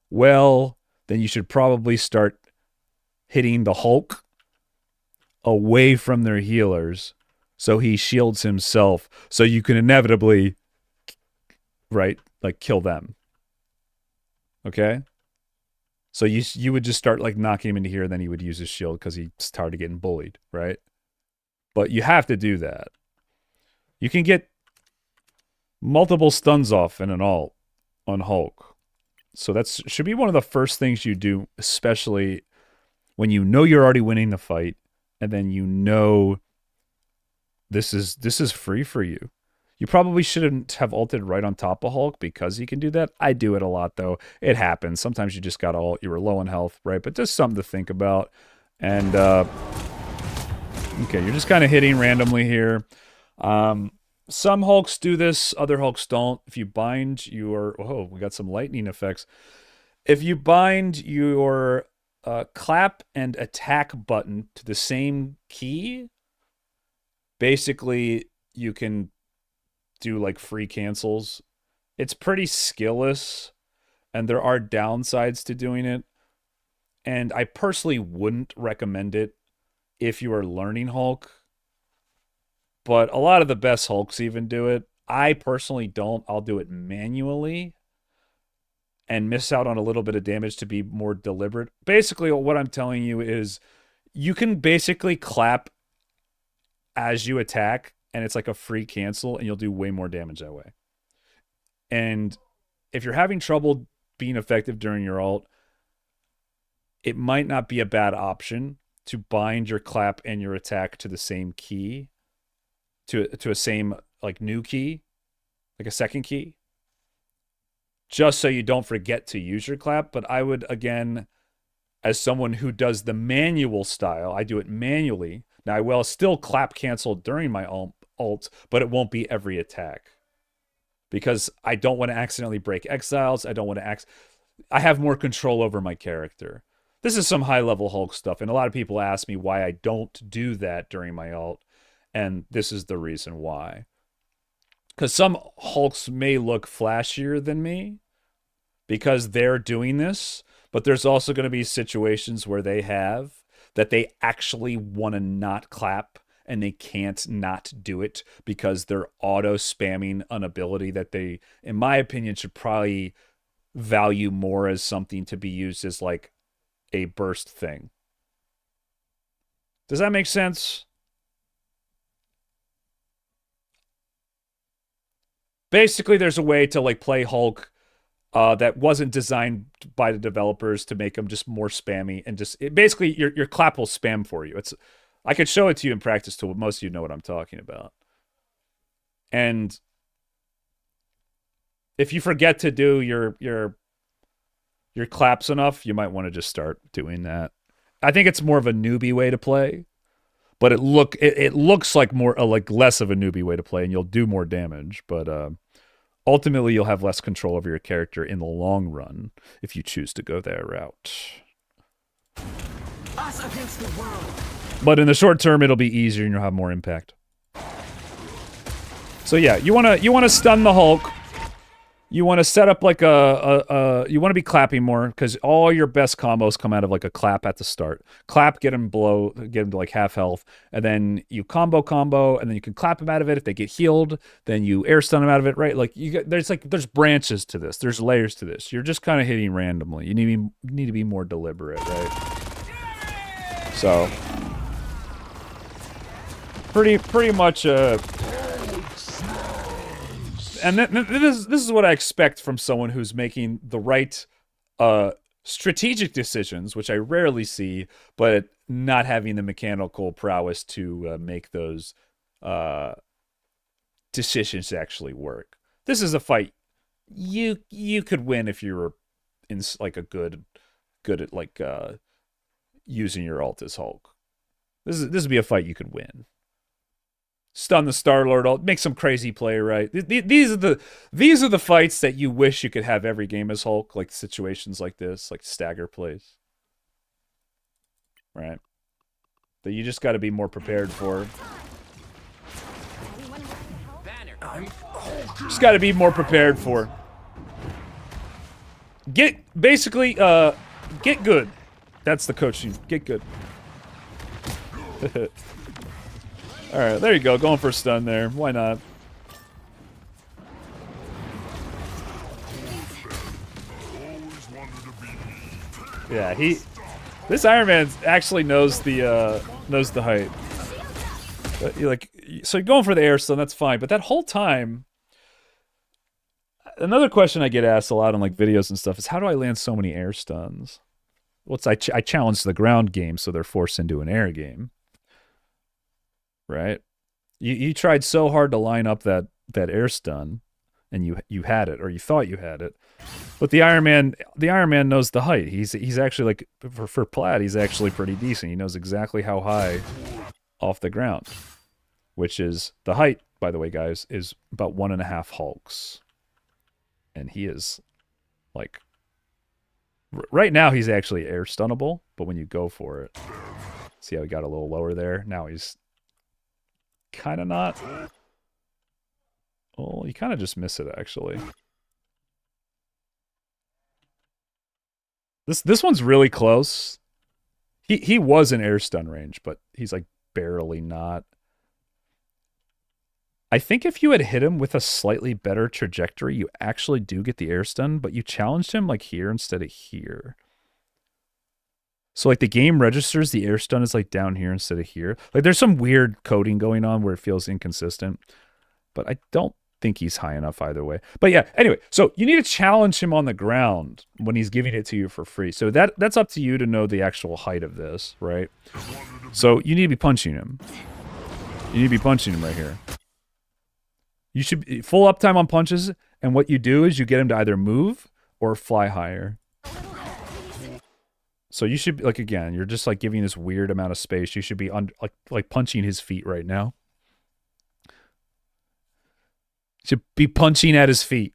well, then you should probably start hitting the Hulk away from their healers so he shields himself so you can inevitably, right, like kill them. Okay? So you would just start like knocking him into here, and then he would use his shield because he's tired of getting bullied, right? But you have to do that. You can get multiple stuns off in an ult on Hulk. So that should be one of the first things you do, especially when you know you're already winning the fight, and then you know this is free for you. You probably shouldn't have ulted right on top of Hulk because he can do that. I do it a lot, though. It happens. Sometimes you just got to ult. You were low on health, right? But just something to think about. And, okay, you're just kind of hitting randomly here. Some Hulks do this. Other Hulks don't. If you bind your... Oh, we got some lightning effects. If you bind your clap and attack button to the same key, basically you can do like free cancels. It's pretty skillless, and there are downsides to doing it. And I personally wouldn't recommend it if you are learning Hulk. But a lot of the best Hulks even do it. I personally don't. I'll do it manually and miss out on a little bit of damage to be more deliberate. Basically, what I'm telling you is you can basically clap as you attack, and it's like a free cancel, and you'll do way more damage that way. And if you're having trouble being effective during your ult, it might not be a bad option to bind your clap and your attack to the same key, to a same like new key, like a second key, just so you don't forget to use your clap. But I would, again, as someone who does the manual style, I do it manually. Now, I will still clap cancel during my ult, but it won't be every attack. Because I don't want to accidentally break exiles. I don't want to I have more control over my character. This is some high-level Hulk stuff, and a lot of people ask me why I don't do that during my ult, and this is the reason why. Because some Hulks may look flashier than me because they're doing this, but there's also going to be situations where they actually want to not clap, and they can't not do it because they're auto-spamming an ability that they, in my opinion, should probably value more as something to be used as like a burst thing. Does that make sense? Basically, there's a way to like play Hulk that wasn't designed by the developers to make them just more spammy, and just basically your clap will spam for you. I could show it to you in practice tool, but most of you know what I'm talking about. And if you forget to do your claps enough, you might want to just start doing that. I think it's more of a newbie way to play, but it looks like more like less of a newbie way to play, and you'll do more damage. But ultimately, you'll have less control over your character in the long run if you choose to go that route. Us against the world. But in the short term, it'll be easier and you'll have more impact. So yeah, you wanna stun the Hulk. You want to set up like you want to be clapping more, because all your best combos come out of like a clap at the start. Clap, get them to like half health, and then you combo, and then you can clap them out of it. If they get healed, then you air stun them out of it, right? Like there's branches to this. There's layers to this. You're just kind of hitting randomly. You need to be more deliberate, right? So pretty much and this is what I expect from someone who's making the right strategic decisions, which I rarely see, but not having the mechanical prowess to make those decisions actually work. This is a fight you could win if you were in like a good at like using your ult as Hulk. This would be a fight you could win. Stun the Star-Lord, make some crazy play, right? These are the fights that you wish you could have every game as Hulk, like situations like this, like stagger plays. Right? That you just got to be more prepared for. Just got to be more prepared for. Get good. That's the coaching. Get good. All right, there you go. Going for a stun there. Why not? Yeah, this Iron Man actually knows the height. But so you're going for the air stun, that's fine. But that whole time, another question I get asked a lot on like videos and stuff is, how do I land so many air stuns? Well, I challenge the ground game, so they're forced into an air game. Right? You tried so hard to line up that air stun, and you had it, or you thought you had it. But the Iron Man knows the height. He's actually like for Plaid, he's actually pretty decent. He knows exactly how high off the ground, which is the height, by the way, guys, is about 1.5 Hulks. And he is like right now he's actually air stunnable, but when you go for it, see how he got a little lower there? Now he's kind of not. Well, you kind of just miss it, actually. This one's really close. He was in air stun range, but he's like barely not. I think if you had hit him with a slightly better trajectory, you actually do get the air stun, but you challenged him like here instead of here. So like the game registers the air stun is like down here instead of here. Like there's some weird coding going on where it feels inconsistent. But I don't think he's high enough either way. But yeah, anyway, so you need to challenge him on the ground when he's giving it to you for free. So that's up to you to know the actual height of this, right? So you need to be punching him. You need to be punching him right here. You should be full uptime on punches, and what you do is you get him to either move or fly higher. So you should, like, again, you're just like giving this weird amount of space. You should be like punching his feet right now. Should be punching at his feet,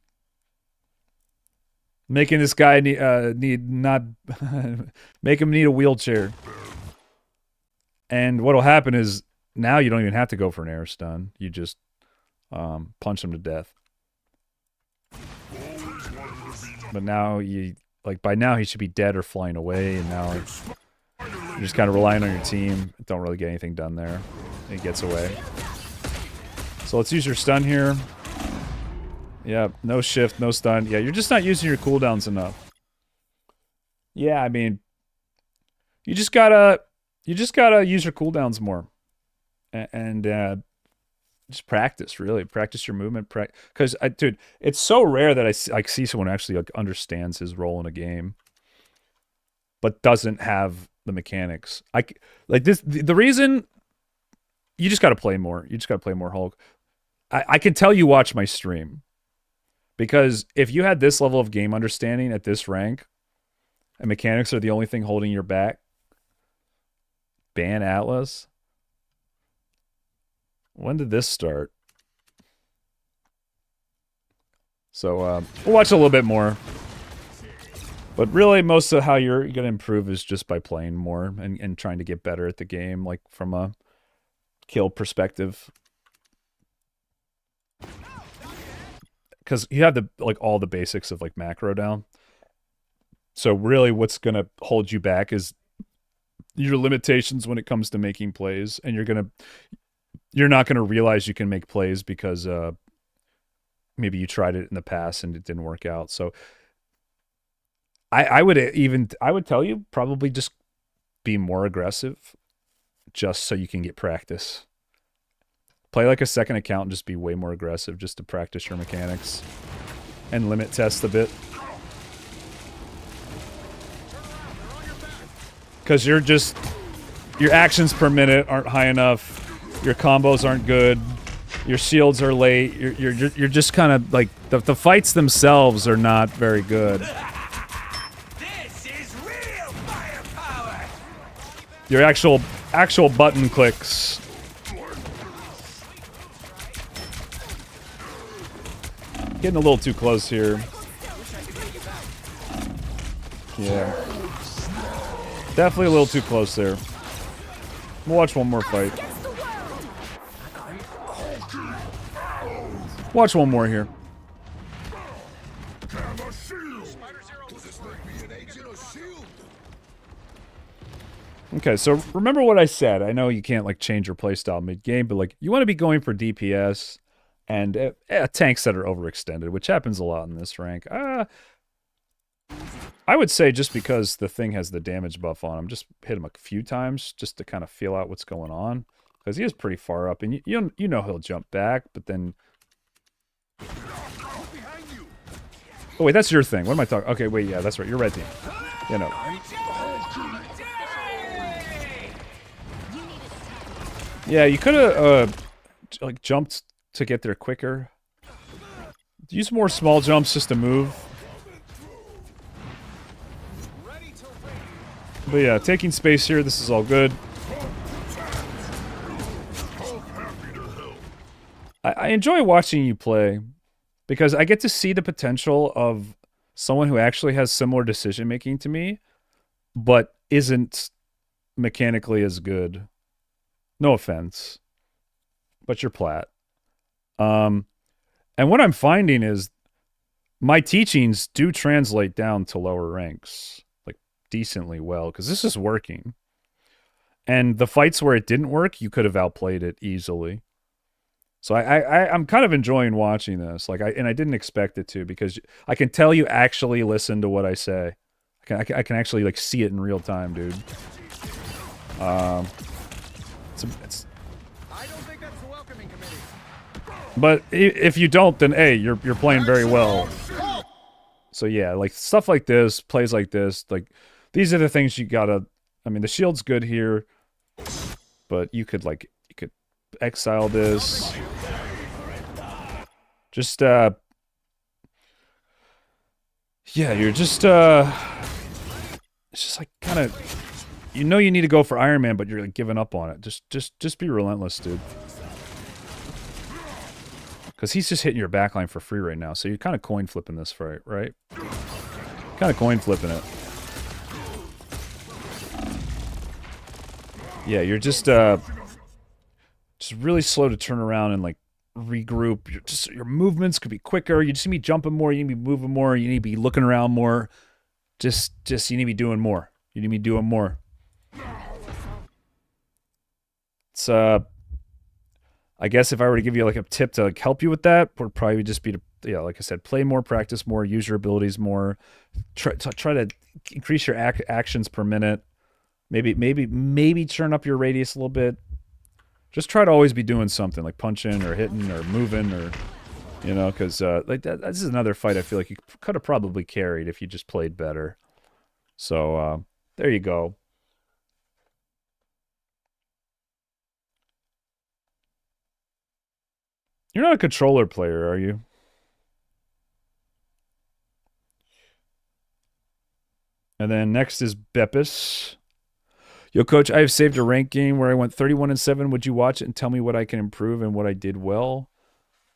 making this guy need not make him need a wheelchair. And what'll happen is now you don't even have to go for an air stun. You just punch him to death. But now you by now he should be dead or flying away, and now you're just kind of relying on your team. Don't really get anything done there. He gets away. So let's use your stun here. Yeah, no shift, no stun. Yeah, you're just not using your cooldowns enough. Yeah, I mean, you just gotta use your cooldowns more, and just practice. Really, practice your movement. Because dude, it's so rare that I see someone who actually like understands his role in a game, but doesn't have the mechanics. Like this. The reason you just got to play more. You just got to play more Hulk. I can tell you watch my stream. Because if you had this level of game understanding at this rank, and mechanics are the only thing holding your back, ban Atlas. When did this start? So we'll watch a little bit more. But really, most of how you're going to improve is just by playing more and trying to get better at the game, like from a kill perspective. Because you have all the basics of like macro down. So really what's going to hold you back is your limitations when it comes to making plays. And you're not going to realize you can make plays because maybe you tried it in the past and it didn't work out. So I would tell you probably just be more aggressive just so you can get practice. Play like a second account and just be way more aggressive just to practice your mechanics. And limit test a bit. Because your actions per minute aren't high enough. Your combos aren't good. Your shields are late. You're just kind of like the fights themselves are not very good. This is real firepower. Your actual button clicks. Getting a little too close here. Yeah. Definitely a little too close there. We'll watch one more fight. Watch one more here. Okay, so remember what I said. I know you can't like change your playstyle mid-game, but like you want to be going for DPS and tanks that are overextended, which happens a lot in this rank. I would say just because the thing has the damage buff on him, just hit him a few times just to kind of feel out what's going on. Because he is pretty far up, and you know he'll jump back, but then... Oh, wait, that's your thing. What am I talking... Okay, wait, yeah, that's right. You're red team. You know. Yeah, you could have like jumped to get there quicker. Use more small jumps just to move. But yeah, taking space here, this is all good. I enjoy watching you play because I get to see the potential of someone who actually has similar decision making to me, but isn't mechanically as good. No offense, but you're plat. And what I'm finding is my teachings do translate down to lower ranks, like decently well, because this is working. And the fights where it didn't work, you could have outplayed it easily. So I'm kind of enjoying watching this. Like I didn't expect it to, because I can tell you actually listen to what I say. I can actually like see it in real time, dude. It's I don't think that's the welcoming committee. but if you don't, then hey, you're playing very well. So yeah, like stuff like this, plays like this, like these are the things you gotta. I mean, the shield's good here, but you could exile this. Just yeah, you're just it's just like kind of, you know, you need to go for Iron Man, but you're like giving up on it. Just be relentless, dude. Because he's just hitting your backline for free right now, so you're kind of coin flipping this fight, right? Kind of coin flipping it. Yeah, you're just really slow to turn around and like regroup. Your movements could be quicker. You just need to be jumping more. You need to be moving more. You need to be looking around more. Just you need to be doing more. You need to be doing more. It's I guess if I were to give you like a tip to like help you with that, would probably just be to, yeah, like I said, play more, practice more, use your abilities more, try to increase your actions per minute. Maybe turn up your radius a little bit. Just try to always be doing something like punching or hitting or moving or, you know, because like this is another fight I feel like you could have probably carried if you just played better. So there you go. You're not a controller player, are you? And then next is Beppis. Yo, coach, I have saved a rank game where I went 31-7. Would you watch it and tell me what I can improve and what I did well?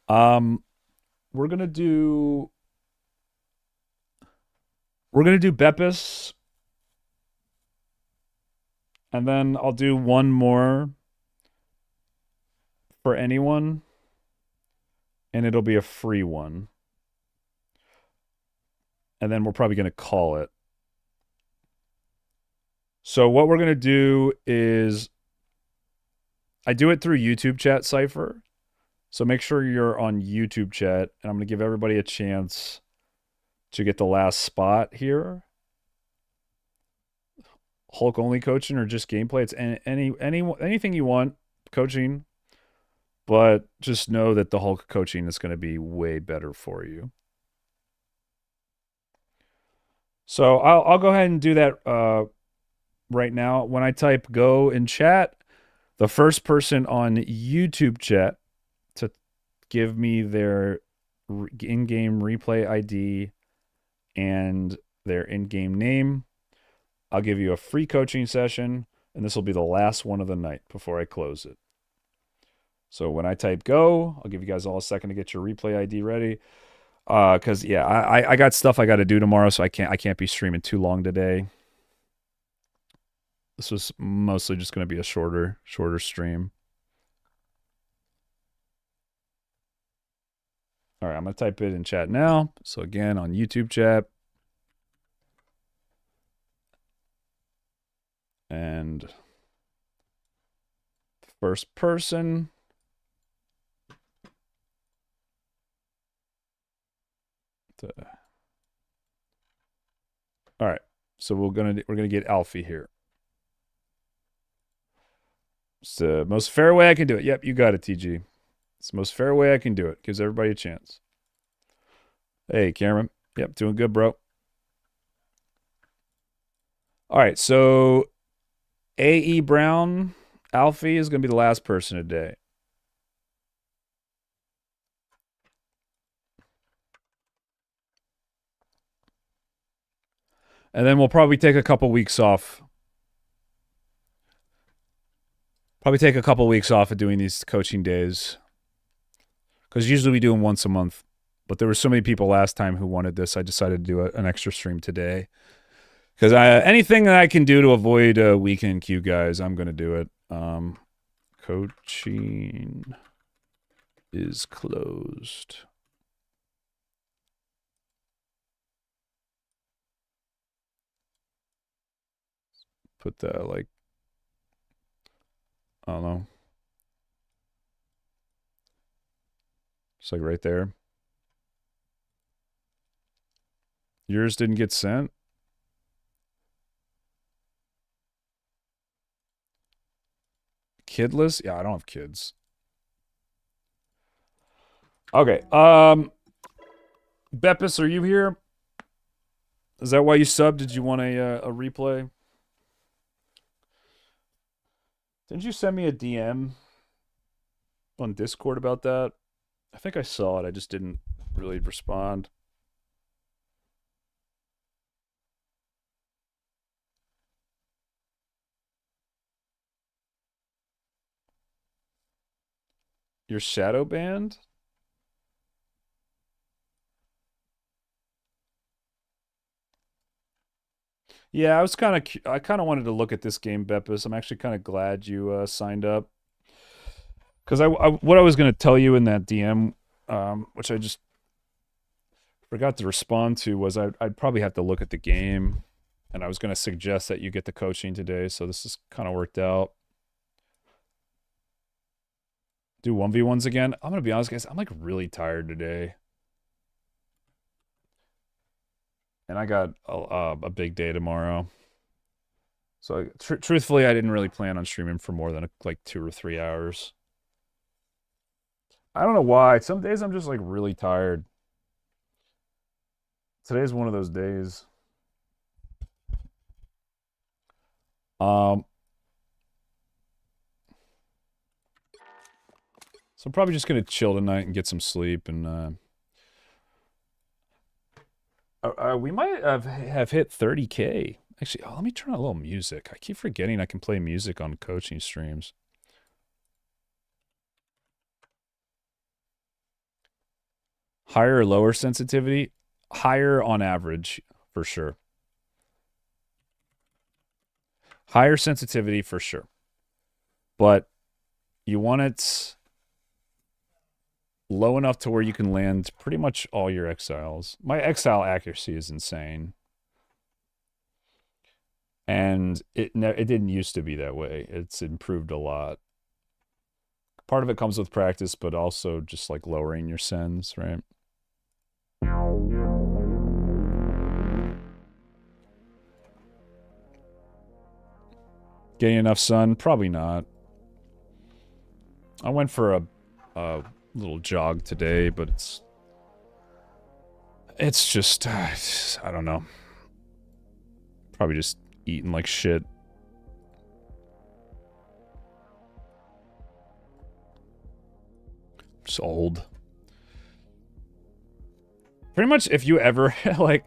We're gonna do Beppis, and then I'll do one more for anyone, and it'll be a free one. And then we're probably gonna call it. So what we're gonna do is I do it through YouTube chat Cypher. So make sure you're on YouTube chat, and I'm going to give everybody a chance to get the last spot here. Hulk only coaching or just gameplay? It's anything you want coaching, but just know that the Hulk coaching is going to be way better for you. So I'll go ahead and do that right now. When I type go in chat, the first person on YouTube chat to give me their in-game replay ID and their in-game name, I'll give you a free coaching session, and this will be the last one of the night before I close it. So when I type go, I'll give you guys all a second to get your replay ID ready. Because yeah, I got stuff I got to do tomorrow, so I can't be streaming too long today. This was mostly just going to be a shorter stream. All right, I'm going to type it in chat now. So again, on YouTube chat. And first person. All right. So we're gonna get Alfie here. It's the most fair way I can do it. Yep, you got it, TG. It's the most fair way I can do it. Gives everybody a chance. Hey, Cameron. Yep, doing good, bro. All right, so A.E. Brown, Alfie is going to be the last person today. And then we'll probably take a couple weeks off. Probably take a couple weeks off of doing these coaching days. Because usually we do them once a month. But there were so many people last time who wanted this, I decided to do an extra stream today. Because anything that I can do to avoid a weekend queue, guys, I'm going to do it. Coaching is closed. Put that like, I don't know. Just like right there. Yours didn't get sent? Kidless? Yeah, I don't have kids. Okay. Beppis, are you here? Is that why you subbed? Did you want a replay? Didn't you send me a DM on Discord about that? I think I saw it. I just didn't really respond. Your shadow banned? Yeah, I kind of wanted to look at this game, Beppis. I'm actually kind of glad you signed up. Because what I was going to tell you in that DM, which I just forgot to respond to, was I'd probably have to look at the game. And I was going to suggest that you get the coaching today, so this is kind of worked out. Do 1v1s again? I'm going to be honest, guys. I'm like really tired today. And I got a big day tomorrow. So truthfully, I didn't really plan on streaming for more than like 2 or 3 hours. I don't know why. Some days I'm just like really tired. Today's one of those days. So I'm probably just gonna chill tonight and get some sleep, and we might have hit 30K. Actually, let me turn on a little music. I keep forgetting I can play music on coaching streams. Higher or lower sensitivity? Higher on average, for sure. Higher sensitivity for sure. But you want it low enough to where you can land pretty much all your exiles. My exile accuracy is insane. And it didn't used to be that way. It's improved a lot. Part of it comes with practice, but also just like lowering your sends, right? Getting enough sun? Probably not. I went for a little jog today, but it's just I don't know. Probably just eating like shit. Just old. Pretty much, if you ever like,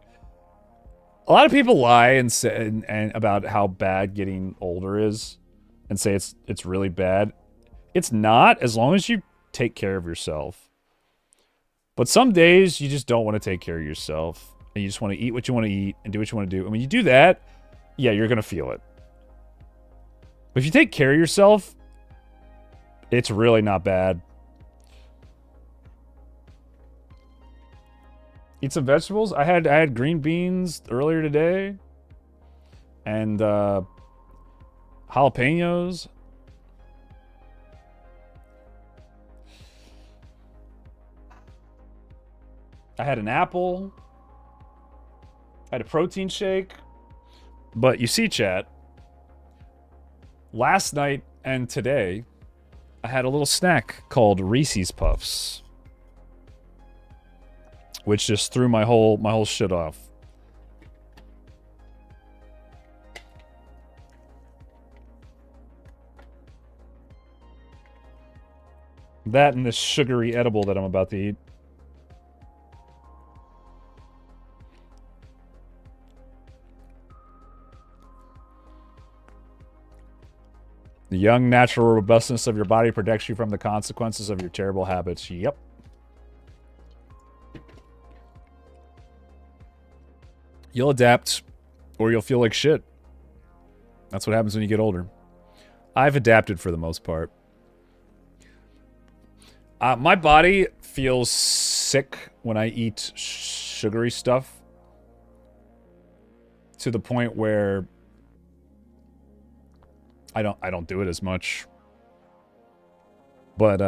a lot of people lie and say and about how bad getting older is, and say it's really bad. It's not, as long as you take care of yourself. But some days you just don't want to take care of yourself, and you just want to eat what you want to eat and do what you want to do. And when you do that, yeah, you're gonna feel it. But if you take care of yourself, it's really not bad. Eat some vegetables. I had green beans earlier today, and jalapenos. I had an apple. I had a protein shake. But you see, chat, last night and today, I had a little snack called Reese's Puffs, which just threw my whole shit off. That and this sugary edible that I'm about to eat. The young, natural robustness of your body protects you from the consequences of your terrible habits. Yep. You'll adapt, or you'll feel like shit. That's what happens when you get older. I've adapted for the most part. My body feels sick when I eat sugary stuff, to the point where I don't do it as much. But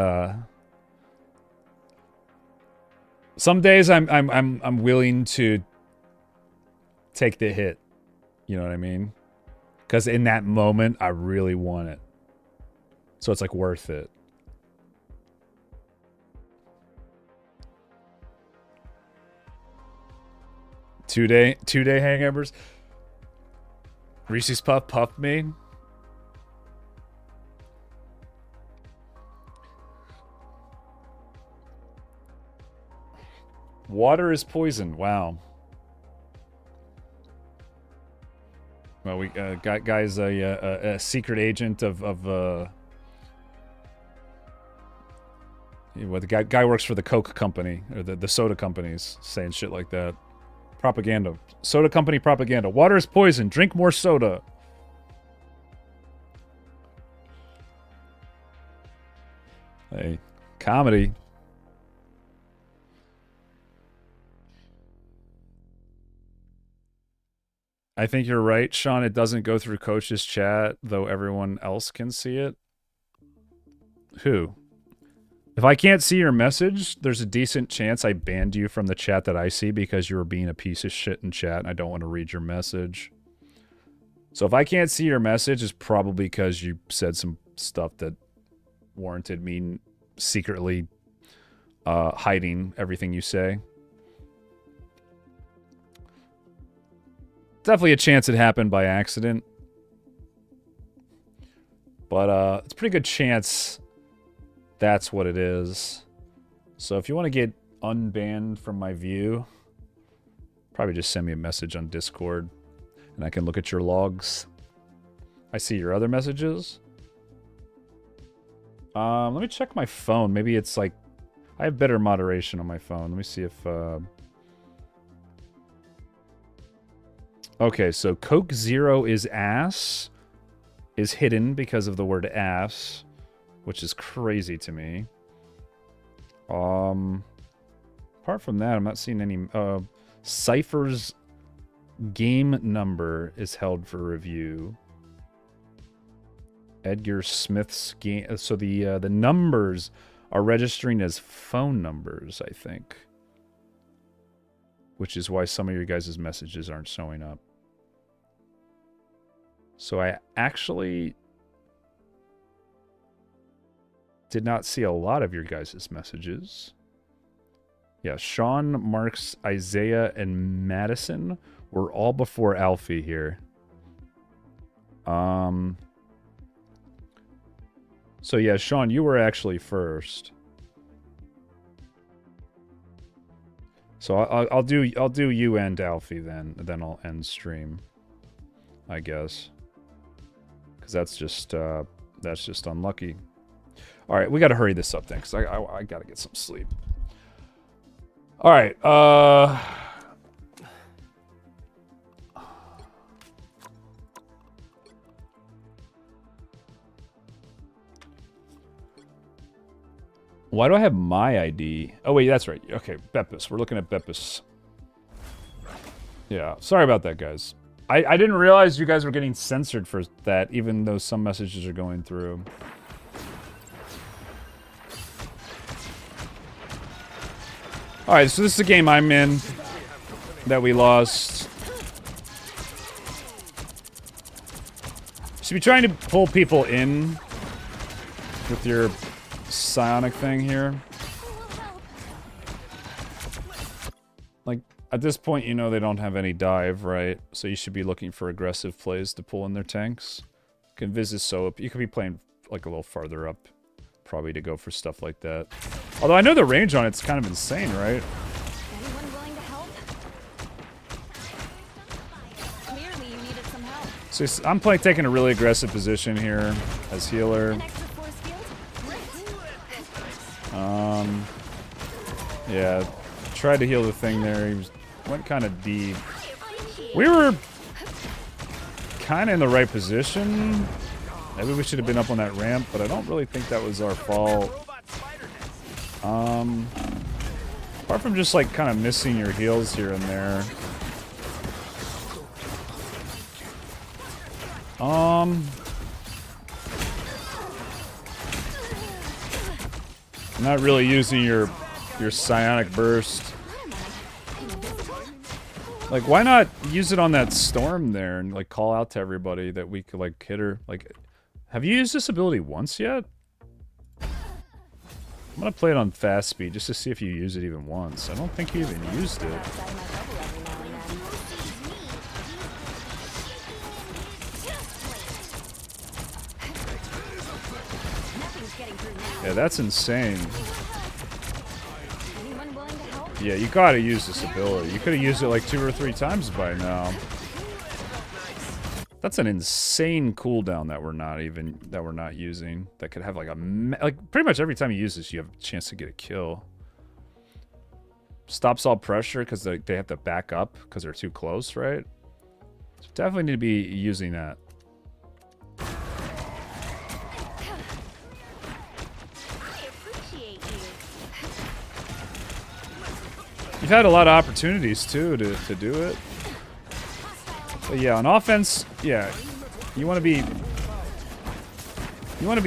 some days I'm willing to take the hit. You know what I mean? Because in that moment, I really want it. So it's like worth it. Two-day hangovers. Reese's Puff main. Water is poison. Wow. Well, we guy's a secret agent of well, the guy works for the Coke company or the soda companies, saying shit like that. Propaganda. Soda company propaganda. Water is poison. Drink more soda. Hey, comedy. I think you're right, Sean. It doesn't go through Coach's chat, though everyone else can see it. Who? If I can't see your message, there's a decent chance I banned you from the chat that I see because you were being a piece of shit in chat and I don't want to read your message. So if I can't see your message, it's probably because you said some stuff that warranted me secretly hiding everything you say. Definitely a chance it happened by accident. But it's a pretty good chance that's what it is. So if you want to get unbanned from my view, probably just send me a message on Discord and I can look at your logs. I see your other messages. Let me check my phone. Maybe it's like I have better moderation on my phone. Let me see if okay, so Coke Zero is ass is hidden because of the word ass, which is crazy to me. Apart from that, I'm not seeing any. Cypher's game number is held for review. Edgar Smith's game. So the numbers are registering as phone numbers, I think, which is why some of your guys' messages aren't showing up. So I actually did not see a lot of your guys' messages. Yeah, Sean, Marks, Isaiah, and Madison were all before Alfie here. So yeah, Sean, you were actually first. So I'll do you and Alfie then I'll end stream, I guess, because that's just unlucky. All right, we got to hurry this up then, because I got to get some sleep. All right, why do I have my ID? Oh wait, that's right. Okay, Beppis. We're looking at Beppis. Yeah, sorry about that, guys. I didn't realize you guys were getting censored for that, even though some messages are going through. Alright, so this is a game I'm in that we lost. Should be trying to pull people in with your psionic thing here. Like, at this point, you know they don't have any dive, right? So you should be looking for aggressive plays to pull in their tanks. You can visit Soap. You could be playing, like, a little farther up, probably, to go for stuff like that. Although I know the range on it's kind of insane, right? Anyone willing to help? Clearly you needed some help. So I'm taking a really aggressive position here as healer. An extra force field? Great. Yeah, tried to heal the thing there. He went kind of deep. We were kind of in the right position. Maybe we should have been up on that ramp, but I don't really think that was our fault. Apart from just like kind of missing your heals here and there. Not really using your psionic burst. Like, why not use it on that storm there and like call out to everybody that we could like hit her? Like, Have you used this ability once yet? I'm gonna play it on fast speed just to see if you use it even once. I don't think you even used it. Yeah, that's insane. Yeah, you gotta use this ability. You could have used it like 2 or 3 times by now. That's an insane cooldown that we're not using. That could have like like pretty much every time you use this, you have a chance to get a kill. Stops all pressure because they have to back up because they're too close, right? So definitely need to be using that. You've had a lot of opportunities too to do it. But yeah, on offense, yeah, you want to be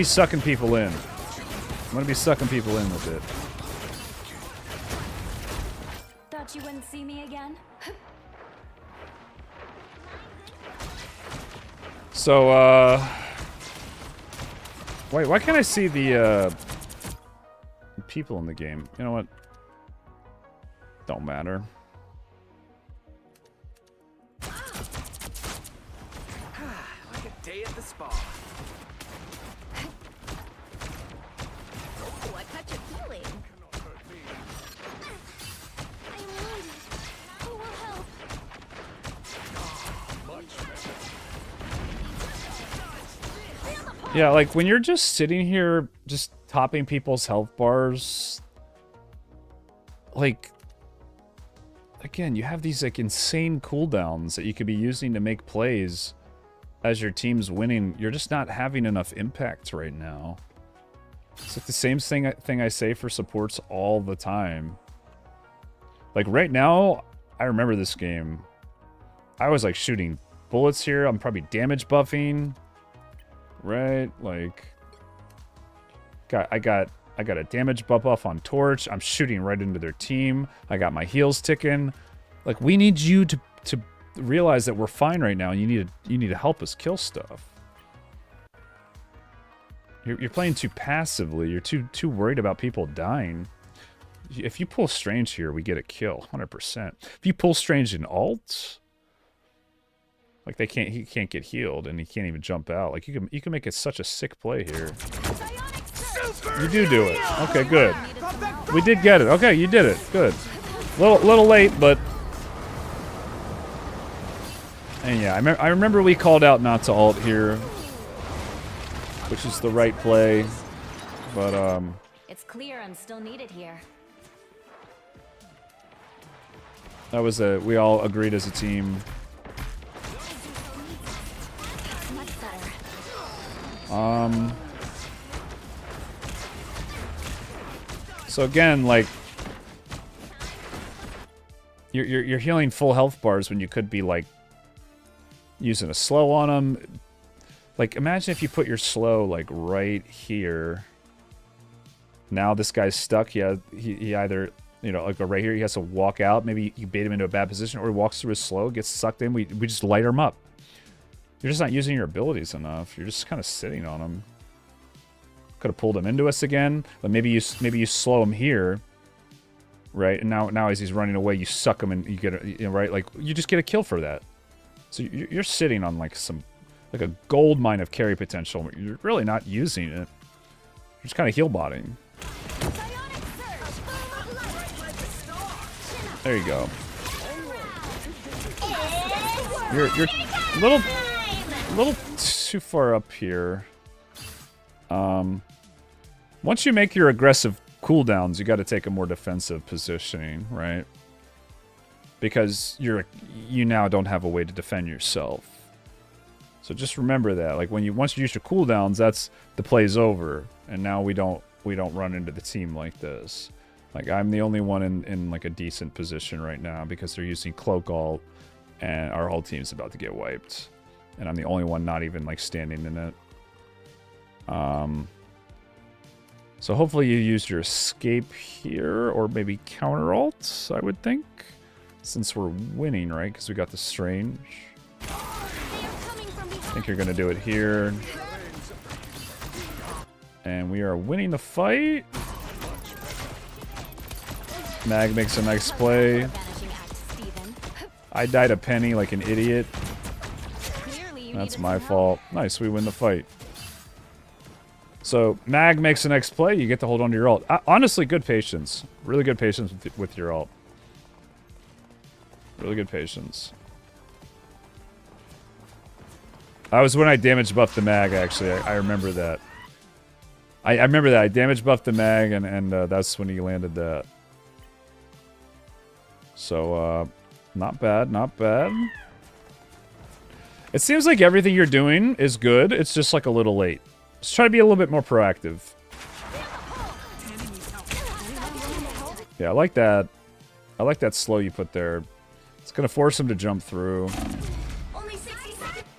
sucking people in. You want to be sucking people in with it. Thought you wouldn't see me again? So wait, why can't I see the people in the game? You know what? Don't matter. Like a day at the spa. Oh, I caught you feeling. I'm wounded. Who will help? Yeah, like when you're just sitting here just topping people's health bars, like again, you have these like insane cooldowns that you could be using to make plays as your team's winning. You're just not having enough impact right now. It's like the same thing I say for supports all the time. Like right now, I remember this game. I was like shooting bullets here. I'm probably damage buffing. Right? Like I got a damage buff off on Torch. I'm shooting right into their team. I got my heals ticking. Like we need you to realize that we're fine right now and you need to help us kill stuff. You're playing too passively. You're too worried about people dying. If you pull Strange here, we get a kill, 100%. If you pull Strange in ult, like he can't get healed and he can't even jump out. Like you can make it such a sick play here. You do it. Okay, good. We did get it. Okay, you did it. Good. Little late, but and yeah, I remember we called out not to ult here, which is the right play. But It's clear I'm still needed here. that was we all agreed as a team. Much better. So again, like you're healing full health bars when you could be like using a slow on them. Like imagine if you put your slow like right here. Now this guy's stuck. He either, you know, like right here he has to walk out. Maybe you bait him into a bad position, or he walks through his slow, gets sucked in. We just light him up. You're just not using your abilities enough. You're just kind of sitting on him. Could have pulled him into us again, but maybe you slow him here, right? And now as he's running away, you suck him and you get you know, right? Like you just get a kill for that. So you're sitting on like a gold mine of carry potential. You're really not using it. You're just kind of heal botting. There you go. You're a little too far up here. Once you make your aggressive cooldowns, you got to take a more defensive positioning, right? Because you now don't have a way to defend yourself. So just remember that. Like once you use your cooldowns, that's the play's over, and now we don't run into the team like this. Like I'm the only one in like a decent position right now because they're using cloak ult, and our whole team's about to get wiped, and I'm the only one not even like standing in it. So hopefully you used your escape here, or maybe counter ult, I would think, since we're winning, right? Because we got the Strange. I think you're gonna do it here. And we are winning the fight. Mag makes a nice play. I died a penny like an idiot. That's my fault. Nice, we win the fight. So, Mag makes the next play, you get to hold on to your ult. Honestly, good patience. Really good patience with your ult. Really good patience. That was when I damage buffed the Mag, actually. I remember that. I remember that. I damage buffed the Mag, and that's when he landed that. So, not bad, not bad. It seems like everything you're doing is good. It's just like a little late. Just try to be a little bit more proactive. Yeah, I like that. I like that slow you put there. It's gonna force him to jump through.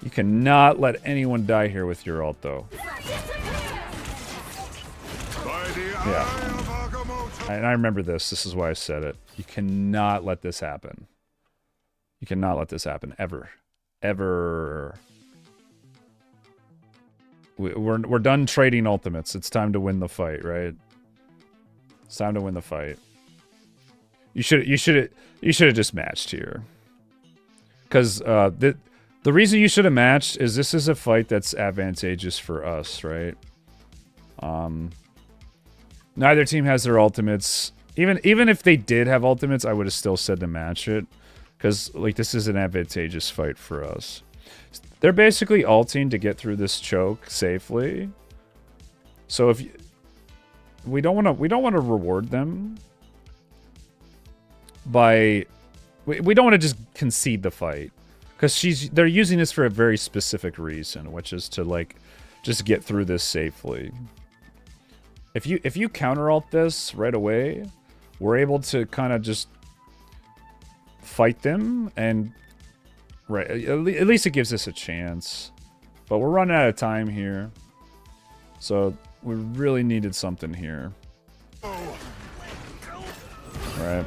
You cannot let anyone die here with your ult, though. Yeah. And I remember this. This is why I said it. You cannot let this happen. You cannot let this happen. Ever. Ever. We're done trading ultimates. It's time to win the fight, right? It's time to win the fight. You should have just matched here. Because the reason you should have matched is this is a fight that's advantageous for us, right? Neither team has their ultimates. Even if they did have ultimates, I would have still said to match it. Because, like, this is an advantageous fight for us. They're basically ulting to get through this choke safely. So if we don't want to reward them by we don't want to just concede the fight, because they're using this for a very specific reason, which is to like just get through this safely. If you counter ult this right away, we're able to kind of just fight them, and right, at least it gives us a chance. But we're running out of time here, so we really needed something here. Right.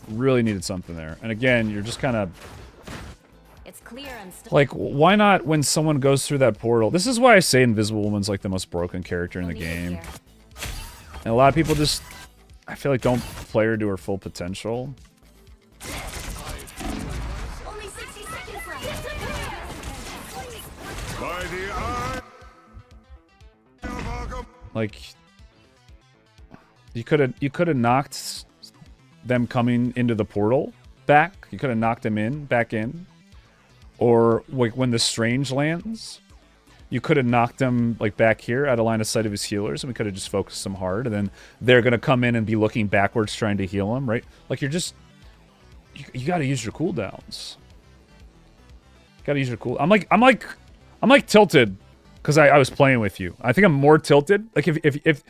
Really needed something there. And again, you're just kind of like, why not when someone goes through that portal? This is why I say Invisible Woman's like the most broken character in the game. And a lot of people just, I feel like, don't play her to her full potential. Like, you could have knocked them coming into the portal back. You could have knocked them back in. Or like when the Strange lands, you could have knocked them like back here out of line of sight of his healers, and we could have just focused them hard, and then they're gonna come in and be looking backwards trying to heal him, right? Like, you're just you gotta use your cooldowns. Gotta use your cool. I'm like tilted because I was playing with you. I think I'm more tilted. Like if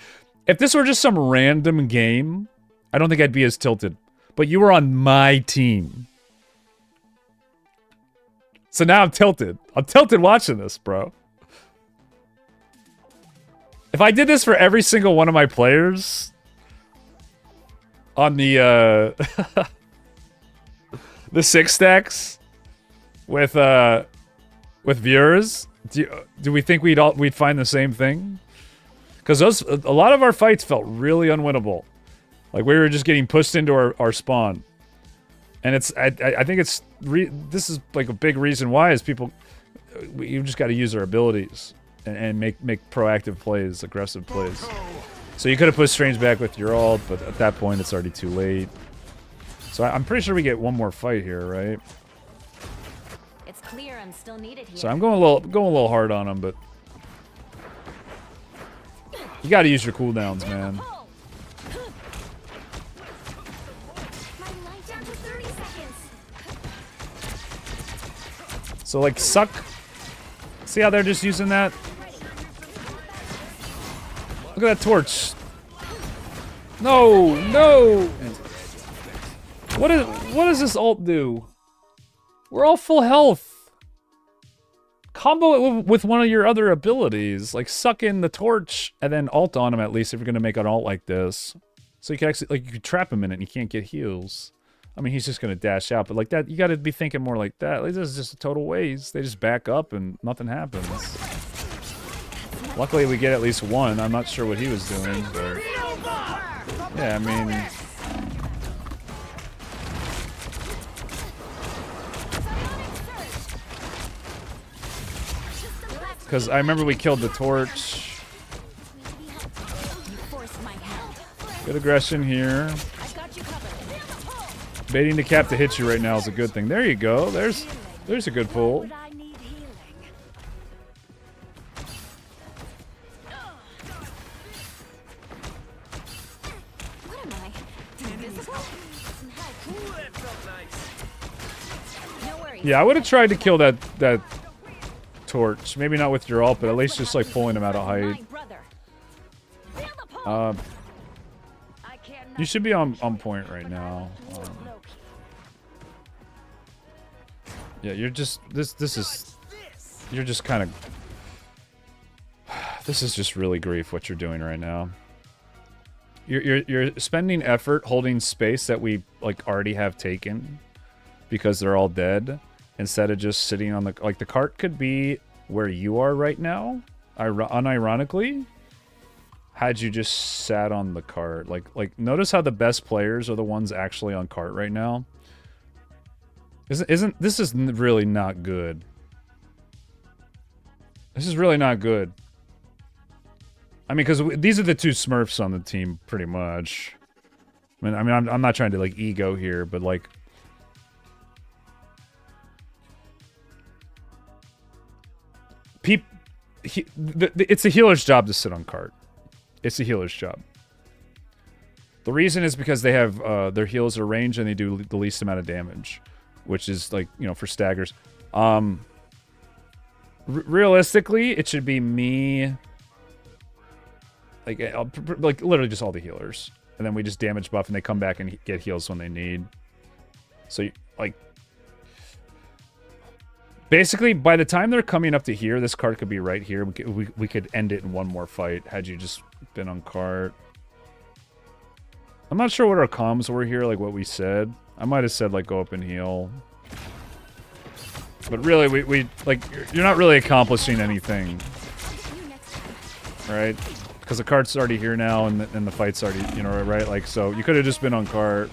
this were just some random game, I don't think I'd be as tilted. But you were on my team. So now I'm tilted. I'm tilted watching this, bro. If I did this for every single one of my players on the the 6 stacks with viewers, do we think we'd find the same thing? Because a lot of our fights felt really unwinnable. Like, we were just getting pushed into our spawn. And I think this is like a big reason why is people, you just got to use our abilities and make proactive plays, aggressive plays. So you could have put Strange back with your ult, but at that point it's already too late. So I'm pretty sure we get one more fight here, right? It's clear I'm still needed here. So I'm going a little hard on him, but you got to use your cooldowns, man. So, like, suck. See how they're just using that? Look at that torch. No, no. What does this ult do? We're all full health. Combo it with one of your other abilities. Like, suck in the torch and then ult on him, at least, if you're going to make an ult like this. So you can actually, like, you could trap him in it and you can't get heals. I mean, he's just gonna dash out, but like that, you got to be thinking more like that. Like, this is just a total waste. They just back up and nothing happens. Luckily, we get at least one. I'm not sure what he was doing, but yeah, I mean, because I remember we killed the torch. Good aggression here. Baiting the cap to hit you right now is a good thing. There you go. There's a good pull. Yeah, I would have tried to kill that torch. Maybe not with your ult, but at least just like pulling him out of height. You should be on point right now. Yeah, you're just you're just kind of this is just really grief what you're doing right now. You're spending effort holding space that we like already have taken because they're all dead instead of just sitting on the like the cart could be where you are right now. Unironically, had you just sat on the cart, like notice how the best players are the ones actually on cart right now. Isn't this is really not good. This is really not good. I mean, because these are the two Smurfs on the team, pretty much. I mean, I'm not trying to like ego here, but like, it's a healer's job to sit on cart. It's a healer's job. The reason is because they have their heals are ranged and they do the least amount of damage, which is like, you know, for staggers. Realistically, it should be me. Like literally just all the healers. And then we just damage buff and they come back and get heals when they need. So, like, basically, by the time they're coming up to here, this cart could be right here. We could end it in one more fight had you just been on cart. I'm not sure what our comms were here, like what we said. I might have said, like, go up and heal. But really, we like, you're not really accomplishing anything. Right? Because the cart's already here now, and the fight's already, you know, right? Like, so you could have just been on cart.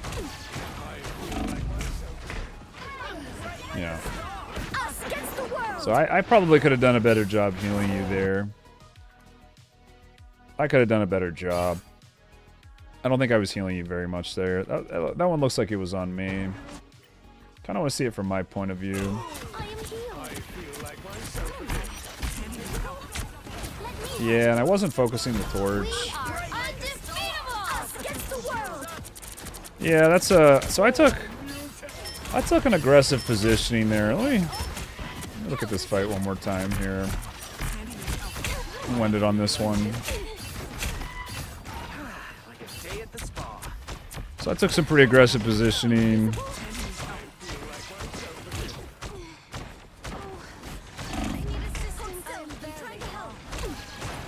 Yeah. So I probably could have done a better job healing you there. I could have done a better job. I don't think I was healing you very much there. That one looks like it was on me. Kind of want to see it from my point of view. Yeah, and I wasn't focusing the torch. Yeah, that's so I took an aggressive positioning there. Let me look at this fight one more time here. I'll end it on this one. So I took some pretty aggressive positioning.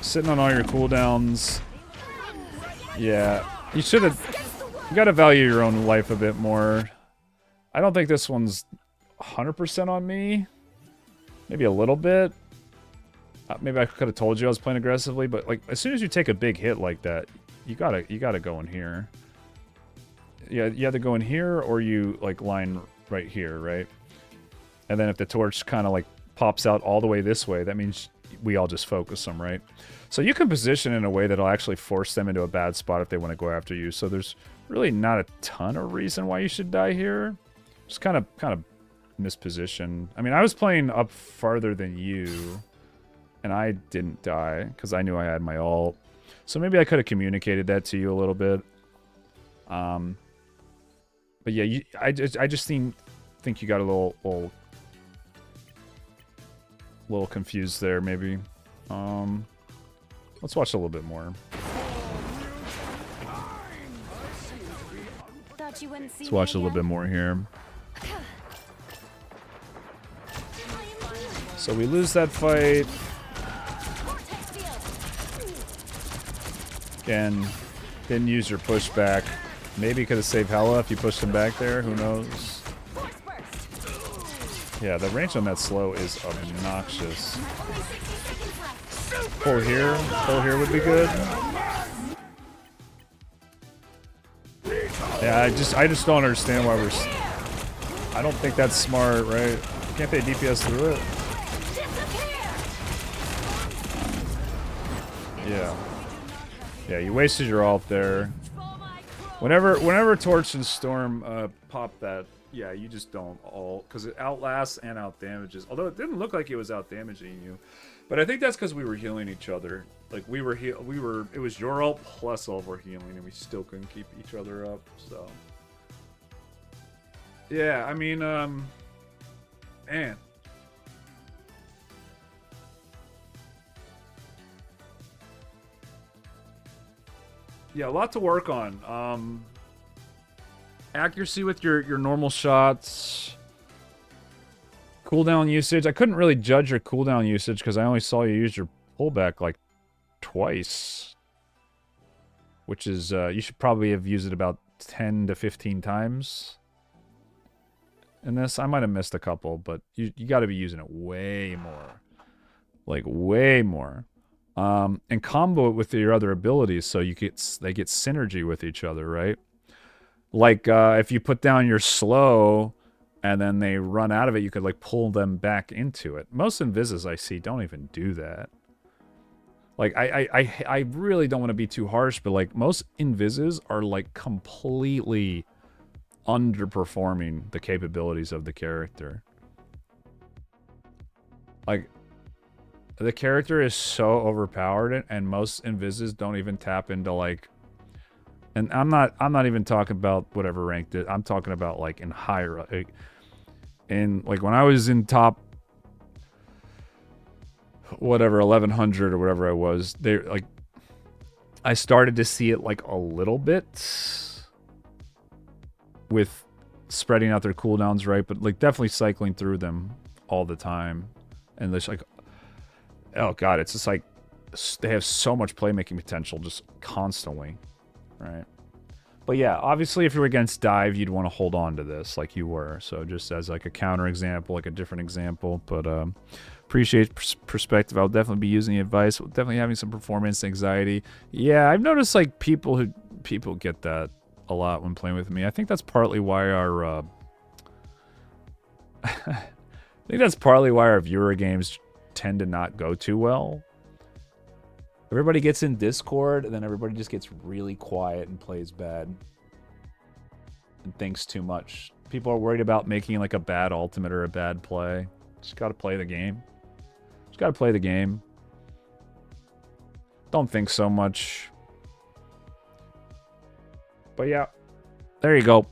Sitting on all your cooldowns. Yeah, you should have. You gotta value your own life a bit more. I don't think this one's 100% on me. Maybe a little bit. Maybe I could have told you I was playing aggressively, but like as soon as you take a big hit like that, you gotta go in here. Yeah, you either go in here or you like line right here, right? And then if the torch kind of like pops out all the way this way, that means we all just focus them, right? So you can position in a way that'll actually force them into a bad spot if they want to go after you. So there's really not a ton of reason why you should die here. Just kind of misposition. I mean, I was playing up farther than you, and I didn't die because I knew I had my ult. So maybe I could have communicated that to you a little bit. But yeah, I just think you got a little confused there, maybe. Let's watch a little bit more. Let's watch a little bit more here. So we lose that fight. Again, didn't use your pushback. Maybe could have saved Hella if you pushed him back there. Who knows? Yeah, the range on that slow is obnoxious. Pull here. Pull here would be good. Yeah, I just don't understand why we're... I don't think that's smart, right? Can't they DPS through it? Yeah. Yeah, you wasted your ult there. Whenever Torch and Storm pop that, yeah, you just don't ult, because it outlasts and outdamages. Although it didn't look like it was outdamaging you, but I think that's because we were healing each other. Like we were, it was your ult plus all of our healing, and we still couldn't keep each other up. So, yeah, I mean, man. Yeah, a lot to work on. Accuracy with your normal shots. Cooldown usage. I couldn't really judge your cooldown usage because I only saw you use your pullback like twice. Which is, you should probably have used it about 10 to 15 times. In this, I might have missed a couple, but you got to be using it way more. Like, way more. And combo it with your other abilities so they get synergy with each other, right? Like, if you put down your slow and then they run out of it, you could, like, pull them back into it. Most invises I see don't even do that. Like, I really don't want to be too harsh, but, like, most invises are, like, completely underperforming the capabilities of the character. Like, the character is so overpowered, and most invises don't even tap into, like... And I'm not even talking about whatever ranked it. I'm talking about, like, in higher... like when I was in top... whatever, 1100 or whatever I was, they, like... I started to see it, like, a little bit... with spreading out their cooldowns, right? But, like, definitely cycling through them all the time. And there's, like... oh god, it's just like they have so much playmaking potential just constantly, right? But yeah, obviously if you're against dive, you'd want to hold on to this like you were. So just as like a counter example, like a different example. But appreciate perspective. I'll definitely be using the advice. Definitely having some performance anxiety. Yeah, I've noticed like people get that a lot when playing with me. I think that's partly why our viewer games tend to not go too well. Everybody gets in Discord, and then everybody just gets really quiet and plays bad. And thinks too much. People are worried about making like a bad ultimate or a bad play. Just gotta play the game. Just gotta play the game. Don't think so much. But yeah, there you go.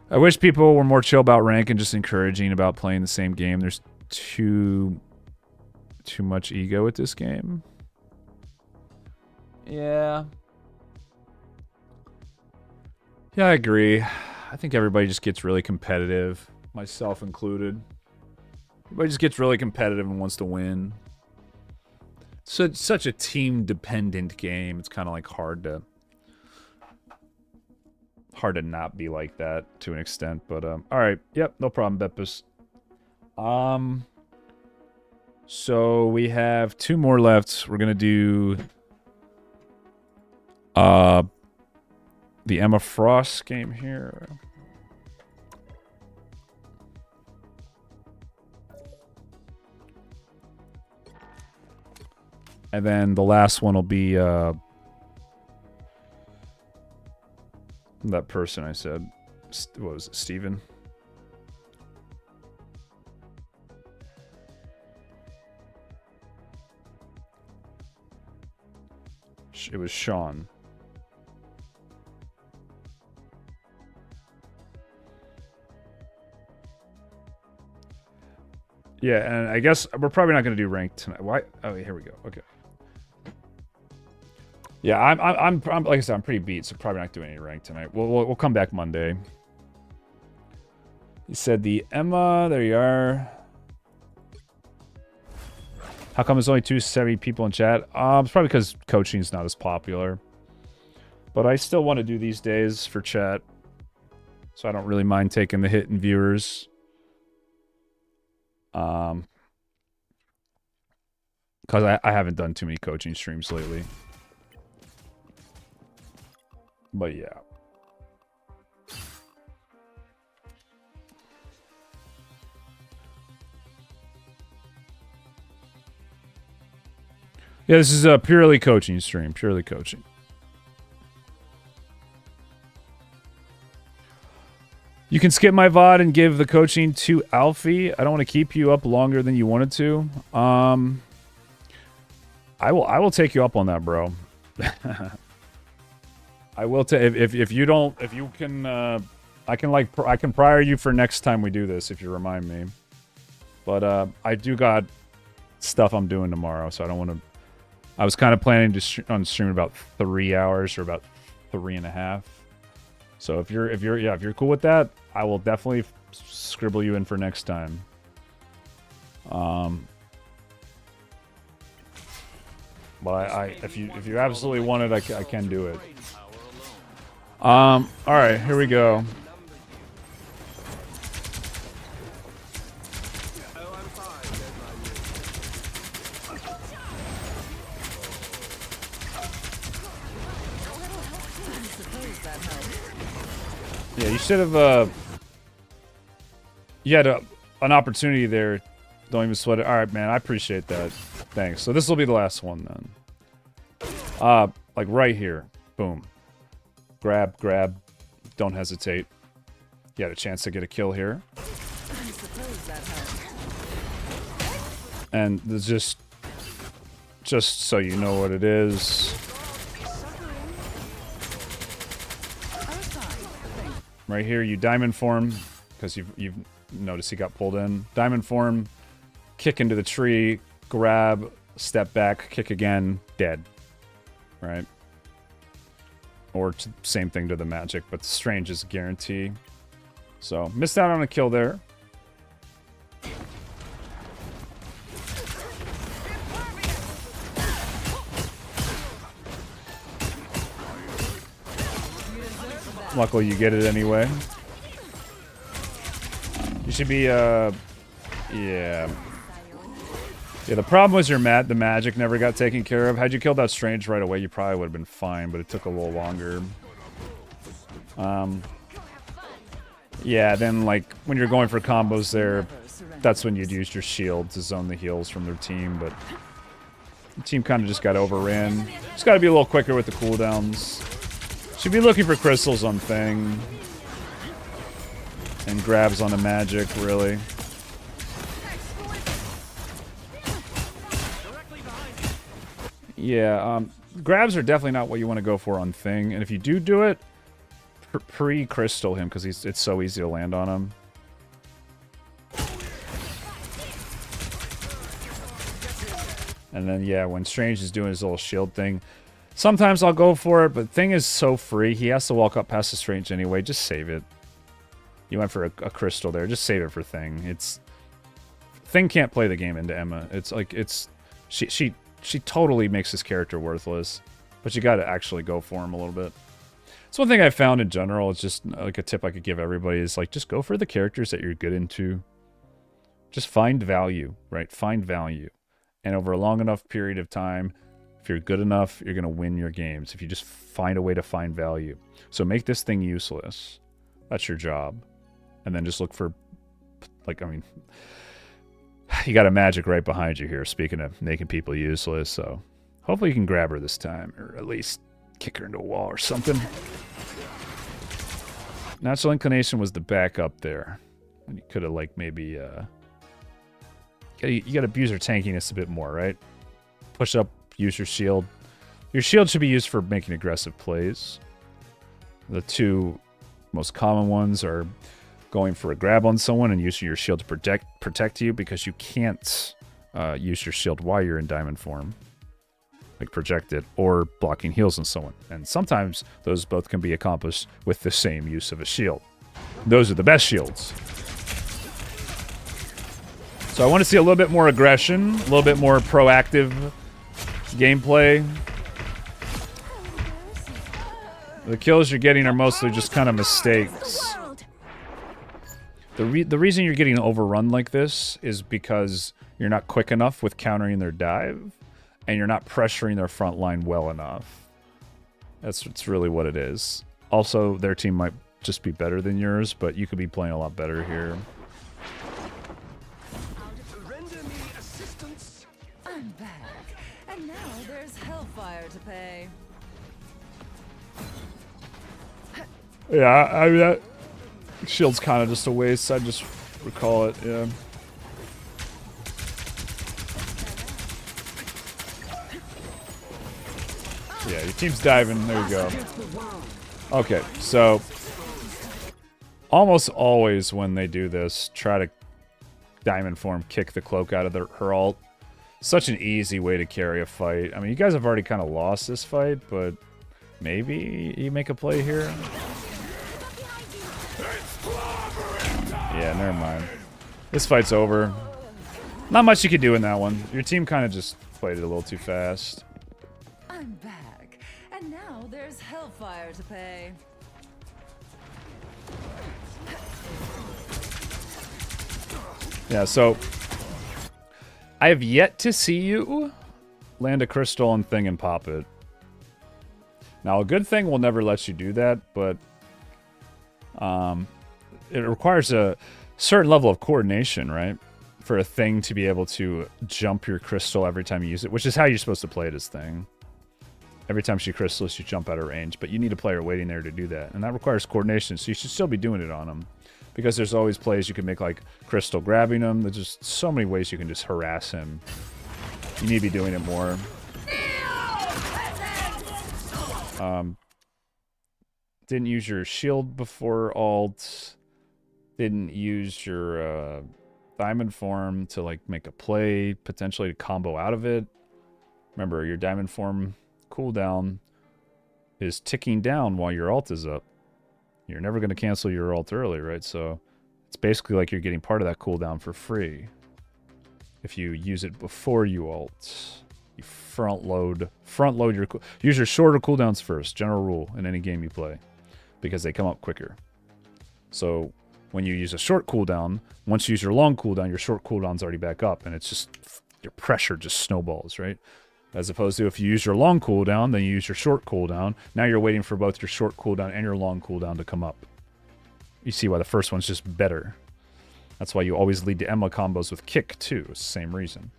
I wish people were more chill about rank and just encouraging about playing the same game. There's too much ego with this game. Yeah. Yeah, I agree. I think everybody just gets really competitive, myself included. Everybody just gets really competitive and wants to win. So it's such a team-dependent game. It's kind of like hard to not be like that to an extent, but all right, yep, no problem, Beppus. So we have 2 more left. We're gonna do the Emma Frost game here. And then the last one will be that person I said, what was it, Steven? It was Sean. Yeah, and I guess we're probably not going to do ranked tonight. Why? Oh, here we go. Okay. Yeah, I'm like I said, I'm pretty beat, so probably not doing any rank tonight. We'll come back Monday. You said the Emma. There you are. How come there's only 270 people in chat? It's probably because coaching's not as popular. But I still want to do these days for chat. So I don't really mind taking the hit in viewers. Because I haven't done too many coaching streams lately. But yeah. Yeah, this is a purely coaching stream. Purely coaching. You can skip my VOD and give the coaching to Alfie. I don't want to keep you up longer than you wanted to. I will take you up on that, bro. I will take if you don't, if you can I can prior you for next time we do this if you remind me. But I do got stuff I'm doing tomorrow, so I don't want to. I was kind of planning to stream about 3 hours or about 3.5. So if you're cool with that, I will definitely scribble you in for next time. But if you absolutely want it, I can do it. All right, here we go. Yeah, you should have, you had an opportunity there. Don't even sweat it. All right, man, I appreciate that. Thanks. So this will be the last one then. Like right here. Boom. Grab. Don't hesitate. You had a chance to get a kill here. And there's just so you know what it is. Right here, you diamond form, because you've noticed he got pulled in. Diamond form, kick into the tree, grab, step back, kick again, dead. Right? Or same thing to the magic, but strange is a guarantee. So, missed out on a kill there. Luckily, you get it anyway. You should be, yeah. Yeah, the problem was the magic never got taken care of. Had you killed that strange right away, you probably would have been fine, but it took a little longer. Yeah, then, like, when you're going for combos there, that's when you'd use your shield to zone the heals from their team, but the team kind of just got overran. Just gotta be a little quicker with the cooldowns. Should be looking for crystals on Thing. And grabs on the magic, really. Yeah, grabs are definitely not what you want to go for on Thing. And if you do it, pre-crystal him, because it's so easy to land on him. And then, yeah, when Strange is doing his little shield thing, sometimes I'll go for it, but Thing is so free. He has to walk up past the Strange anyway. Just save it. You went for a crystal there. Just save it for Thing. Thing can't play the game into Emma. It's like, she totally makes his character worthless. But you gotta actually go for him a little bit. It's one thing I found in general. It's just like a tip I could give everybody is like, just go for the characters that you're good into. Just find value, right? Find value. And over a long enough period of time, if you're good enough, you're going to win your games. If you just find a way to find value. So make this thing useless. That's your job. And then just look for, like, I mean, you got a magic right behind you here, speaking of making people useless. So hopefully you can grab her this time, or at least kick her into a wall or something. Natural Inclination was the backup there. You could have, like, maybe, you got to abuse her tankiness a bit more, right? Push up, use your shield. Your shield should be used for making aggressive plays. The two most common ones are going for a grab on someone and using your shield to protect you, because you can't use your shield while you're in diamond form. Like project it, or blocking heals on someone. And sometimes those both can be accomplished with the same use of a shield. Those are the best shields. So I want to see a little bit more aggression, a little bit more proactive gameplay. The kills you're getting are mostly just kind of mistakes. The reason you're getting overrun like this is because you're not quick enough with countering their dive, and you're not pressuring their front line well enough. That's really what it is. Also, their team might just be better than yours, but you could be playing a lot better here. Render me assistance. I'm back, and now there's hellfire to pay. Yeah, I mean, that shield's kind of just a waste. I just recall it, yeah. Yeah, your team's diving. There you go. Okay, so almost always when they do this, try to diamond form kick the cloak out of her ult. Such an easy way to carry a fight. I mean, you guys have already kind of lost this fight, but maybe you make a play here. Yeah, never mind. This fight's over. Not much you could do in that one. Your team kind of just played it a little too fast. I'm back, and now there's hellfire to pay. Yeah, so I have yet to see you land a crystal and thing and pop it. Now, a good thing will never let you do that, but it requires a certain level of coordination, right? For a thing to be able to jump your crystal every time you use it, which is how you're supposed to play this thing. Every time she crystals, you jump out of range, but you need a player waiting there to do that, and that requires coordination, so you should still be doing it on him. Because there's always plays you can make, like crystal grabbing him. There's just so many ways you can just harass him. You need to be doing it more. Didn't use your shield before ult. Didn't use your diamond form to like make a play, potentially to combo out of it. Remember, your diamond form cooldown is ticking down while your ult is up. You're never going to cancel your ult early, right? So it's basically like you're getting part of that cooldown for free. If you use it before you ult, you front load your, use your shorter cooldowns first, general rule in any game you play, because they come up quicker. So when you use a short cooldown, once you use your long cooldown, your short cooldown's already back up, and it's just, your pressure just snowballs, right? As opposed to if you use your long cooldown, then you use your short cooldown. Now you're waiting for both your short cooldown and your long cooldown to come up. You see why the first one's just better. That's why you always lead to Emma combos with kick too. It's the same reason.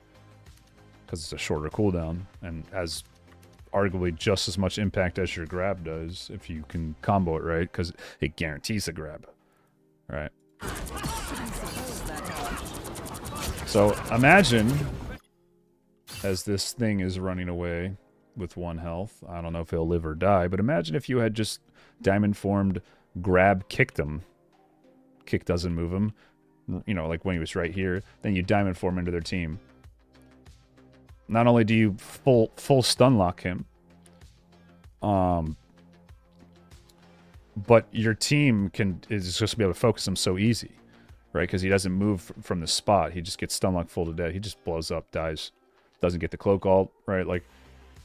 Because it's a shorter cooldown and has arguably just as much impact as your grab does if you can combo it right, because it guarantees a grab. Right? So imagine, as this thing is running away with 1 health, I don't know if he'll live or die, but imagine if you had just diamond formed, grab, kicked him. Kick doesn't move him. You know, like when he was right here, then you diamond form into their team. Not only do you full stun lock him, but your team is just be able to focus him so easy, right? Because he doesn't move from the spot. He just gets stun locked full to death. He just blows up, dies. Doesn't get the cloak ult, right? Like,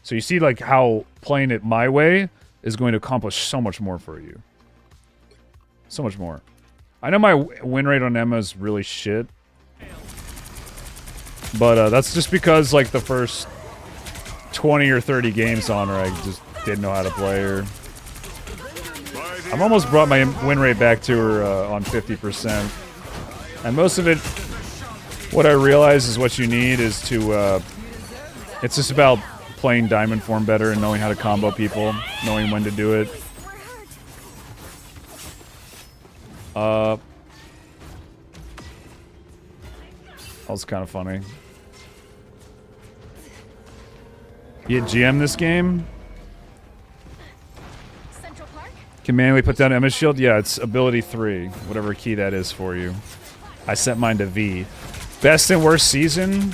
so you see like how playing it my way is going to accomplish so much more for you. So much more. I know my win rate on Emma is really shit, but that's just because like the first 20 or 30 games on her, I just didn't know how to play her. I've almost brought my win rate back to her on 50%, and most of it, what I realize is what you need is to it's just about playing diamond form better and knowing how to combo people, knowing when to do it. That was kind of funny. You GM this game? Can manually put down Emma's shield? Yeah, it's ability 3, whatever key that is for you. I set mine to V. Best and worst season?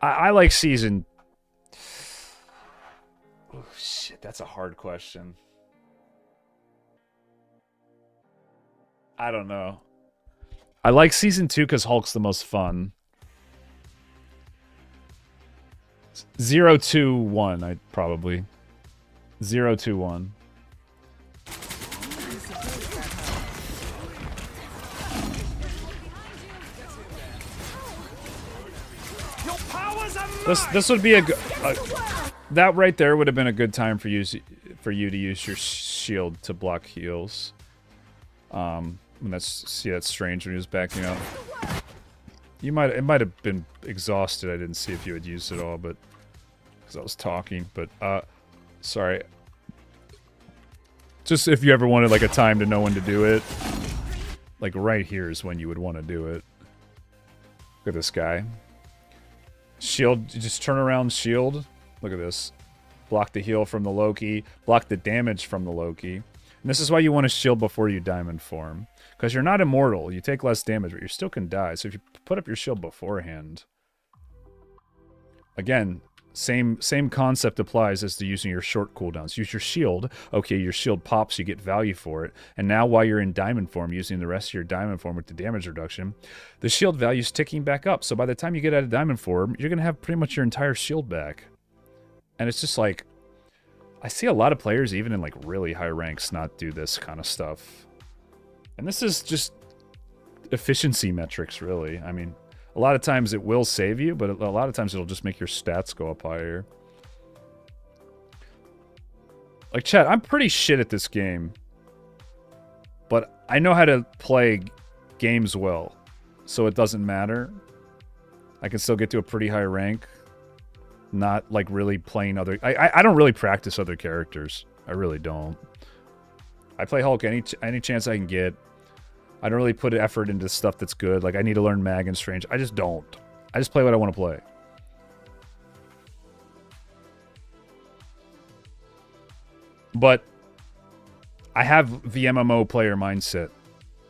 I like season... Oh, shit, that's a hard question. I don't know. I like Season 2 because Hulk's the most fun. 0-2-1, I probably. 0-2-1. This would be a that right there would have been a good time for you to use your shield to block heals. And that's strange when he was backing up. It might have been exhausted. I didn't see if you had used it all, but because I was talking. But sorry. Just if you ever wanted like a time to know when to do it, like right here is when you would want to do it. Look at this guy. Shield, just turn around, shield. Look at this. Block the heal from the Loki. Block the damage from the Loki. And this is why you want to shield before you diamond form. Because you're not immortal. You take less damage, but you still can die. So if you put up your shield beforehand... Again, same concept applies as to using your short cooldowns. Use your shield. Okay, your shield pops, you get value for it. And now while you're in diamond form, using the rest of your diamond form with the damage reduction, the shield value is ticking back up. So by the time you get out of diamond form, you're going to have pretty much your entire shield back. And it's just like, I see a lot of players, even in like really high ranks, not do this kind of stuff. And this is just efficiency metrics, really. I mean, a lot of times it will save you, but a lot of times it'll just make your stats go up higher. Like, chat, I'm pretty shit at this game. But I know how to play games well. So it doesn't matter. I can still get to a pretty high rank. Not, like, really playing other... I don't really practice other characters. I really don't. I play Hulk any chance I can get. I don't really put effort into stuff that's good. Like, I need to learn Mag and Strange. I just don't. I just play what I want to play. But I have the MMO player mindset.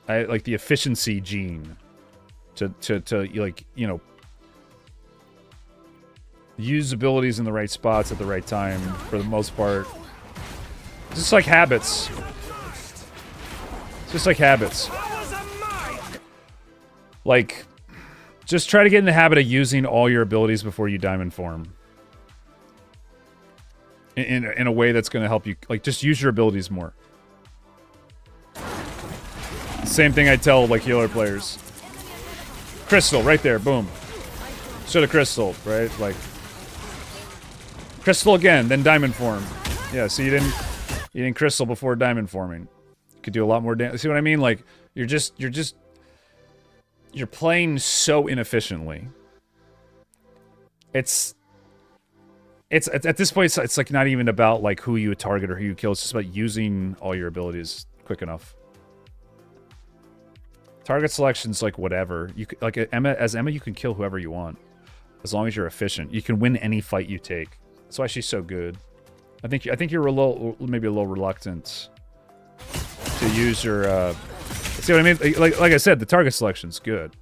I like the efficiency gene to like, you know, use abilities in the right spots at the right time for the most part. It's just like habits. It's just like habits. Like, just try to get in the habit of using all your abilities before you diamond form. In a way that's going to help you. Like, just use your abilities more. Same thing I tell, like, healer players. Crystal, right there, boom. Should have crystal, right? Like, crystal again, then diamond form. Yeah, so you didn't crystal before diamond forming. You could do a lot more damage. See what I mean? Like, you're playing so inefficiently. It's at this point, it's like not even about like who you target or who you kill. It's just about using all your abilities quick enough. Target selection's like whatever. You like as Emma, you can kill whoever you want as long as you're efficient. You can win any fight you take. That's why she's so good. I think you're maybe a little reluctant to use your. See what I mean? Like I said, the target selection's good.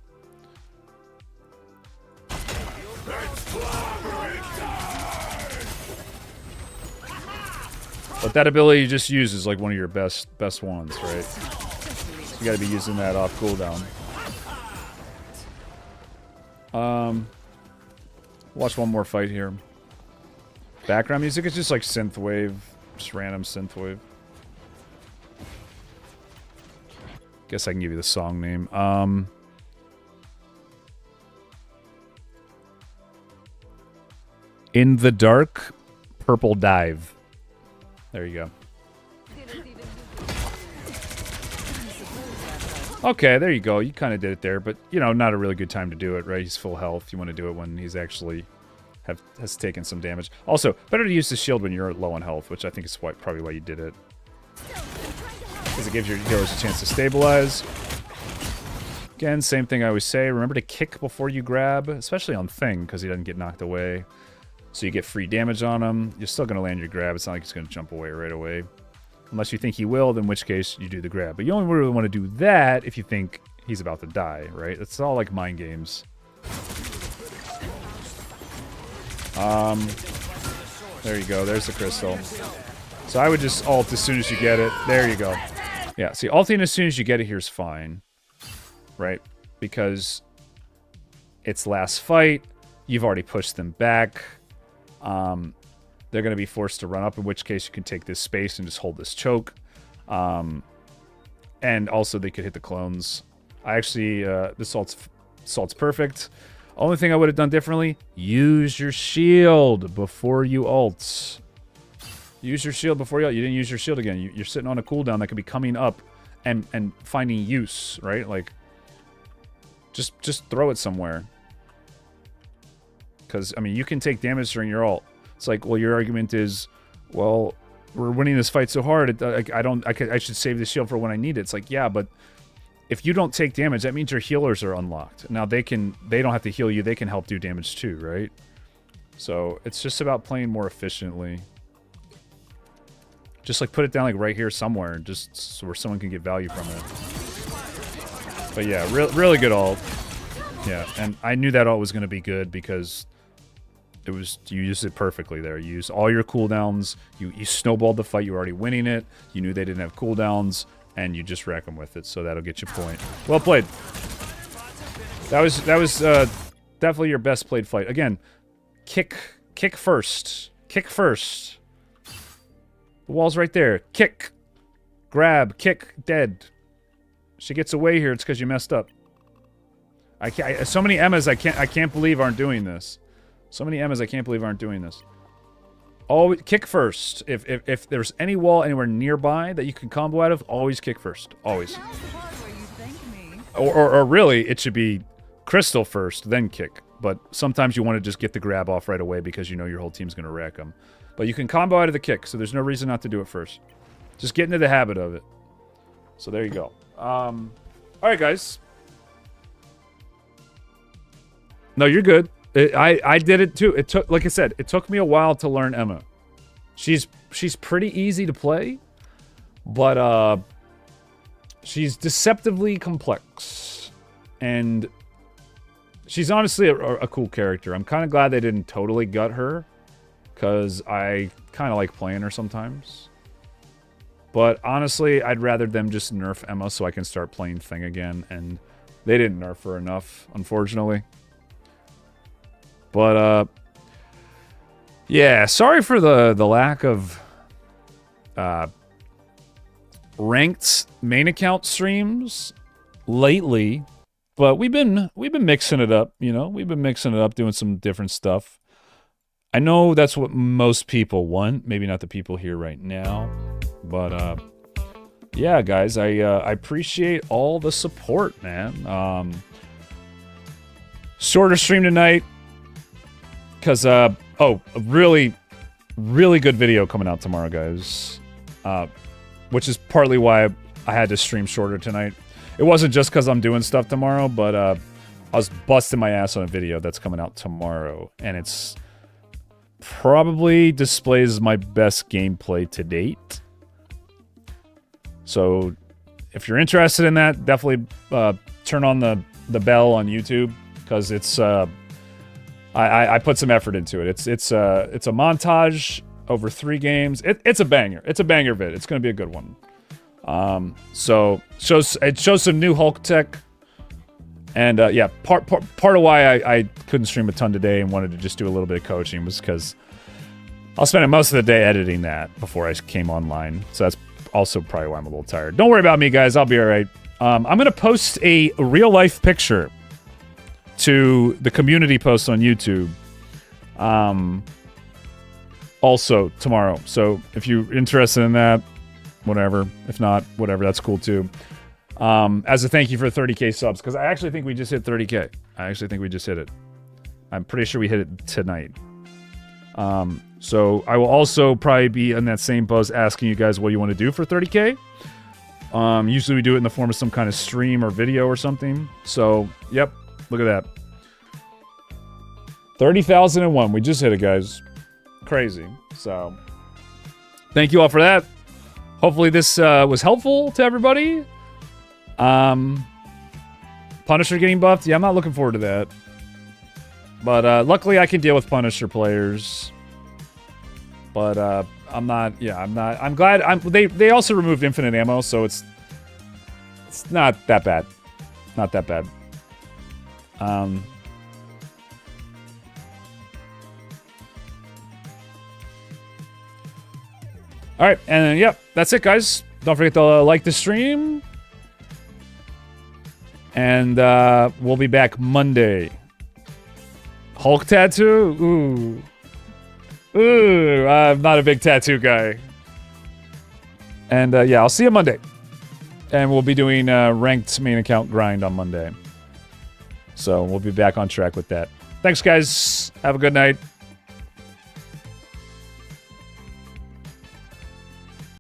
But that ability you just use is like one of your best ones, right? So you gotta be using that off cooldown. Watch one more fight here. Background music is just like synthwave, just random synthwave. Guess I can give you the song name. In the Dark, Purple Dive. There you go. Okay, there you go. You kind of did it there, but, you know, not a really good time to do it, right? He's full health. You want to do it when he's actually has taken some damage. Also, better to use the shield when you're low on health, which I think is probably why you did it. Because it gives your healers a chance to stabilize. Again, same thing I always say. Remember to kick before you grab, especially on Thing, because he doesn't get knocked away. So you get free damage on him. You're still going to land your grab. It's not like he's going to jump away right away. Unless you think he will, in which case you do the grab. But you only really want to do that if you think he's about to die, right? It's all like mind games. There you go. There's the crystal. So I would just ult as soon as you get it. There you go. Yeah, see, ulting as soon as you get it here is fine. Right? because it's last fight. You've already pushed them back. They're going to be forced to run up, in which case you can take this space and just hold this choke. And also they could hit the clones. I actually, this salt's perfect. Only thing I would have done differently, use your shield before you ult. Use your shield before you ult. You didn't use your shield again. You're sitting on a cooldown that could be coming up and finding use, right? Like, just throw it somewhere. Because, I mean, you can take damage during your ult. It's like, well, your argument is, well, we're winning this fight so hard. I should save the shield for when I need it. It's like, yeah, but if you don't take damage, that means your healers are unlocked. Now they don't have to heal you. They can help do damage too, right? So it's just about playing more efficiently. Just like put it down like right here somewhere, just so where someone can get value from it. But yeah, really good ult. Yeah, and I knew that ult was going to be good because you used it perfectly there. You used all your cooldowns. You snowballed the fight. You were already winning it. You knew they didn't have cooldowns, and you just rack them with it. So that'll get you a point. Well played. That was definitely your best played fight. Again, kick first. Kick first. The wall's right there. Kick. Grab. Kick. Dead. She gets away here. It's because you messed up. So many Emmas I can't believe aren't doing this. So many Emmas I can't believe aren't doing this. Always kick first. If there's any wall anywhere nearby that you can combo out of, always kick first. Always. Or really, it should be crystal first, then kick. But sometimes you want to just get the grab off right away because you know your whole team's going to wreck them. But you can combo out of the kick, so there's no reason not to do it first. Just get into the habit of it. So there you go. All right, guys. No, you're good. I did it too. It took, like I said, it took me a while to learn Emma. She's pretty easy to play, but she's deceptively complex, and she's honestly a cool character. I'm kind of glad they didn't totally gut her, because I kind of like playing her sometimes. But honestly, I'd rather them just nerf Emma so I can start playing Thing again, and they didn't nerf her enough, unfortunately. But, yeah, sorry for the lack of ranked main account streams lately, but we've been mixing it up, you know? We've been mixing it up, doing some different stuff. I know that's what most people want, maybe not the people here right now, but yeah, guys, I appreciate all the support, man. Shorter stream tonight. Because, oh, a really good video coming out tomorrow, guys. Which is partly why I had to stream shorter tonight. It wasn't just because I'm doing stuff tomorrow, but I was busting my ass on a video that's coming out tomorrow. And it's probably displays my best gameplay to date. So, if you're interested in that, definitely turn on the bell on YouTube. Because it's... I put some effort into it. It's a montage over 3 games. It's a banger. It's a banger vid. It's going to be a good one. So it shows some new Hulk tech, and yeah, part of why I couldn't stream a ton today and wanted to just do a little bit of coaching was because I'll spend most of the day editing that before I came online. So that's also probably why I'm a little tired. Don't worry about me, guys. I'll be all right. I'm going to post a real life picture to the community post on YouTube also tomorrow. So if you're interested in that, whatever. If not, whatever, that's cool too. As a thank you for 30k subs, because I actually think we just hit 30k. I actually think we just hit it. I'm pretty sure we hit it tonight. So I will also probably be in that same post asking you guys what you want to do for 30k. Usually we do it in the form of some kind of stream or video or something. So, yep. Look at that. 30,001. We just hit it, guys. Crazy. So, thank you all for that. Hopefully this was helpful to everybody. Punisher getting buffed. Yeah, I'm not looking forward to that. But luckily I can deal with Punisher players. But I'm not. Yeah, I'm not. I'm glad. They also removed infinite ammo, so it's not that bad. Not that bad. All right, and yep, that's it, guys. Don't forget to like the stream. And we'll be back Monday. Hulk tattoo? Ooh, I'm not a big tattoo guy. And yeah, I'll see you Monday. And we'll be doing ranked main account grind on Monday. So we'll be back on track with that. Thanks, guys. Have a good night.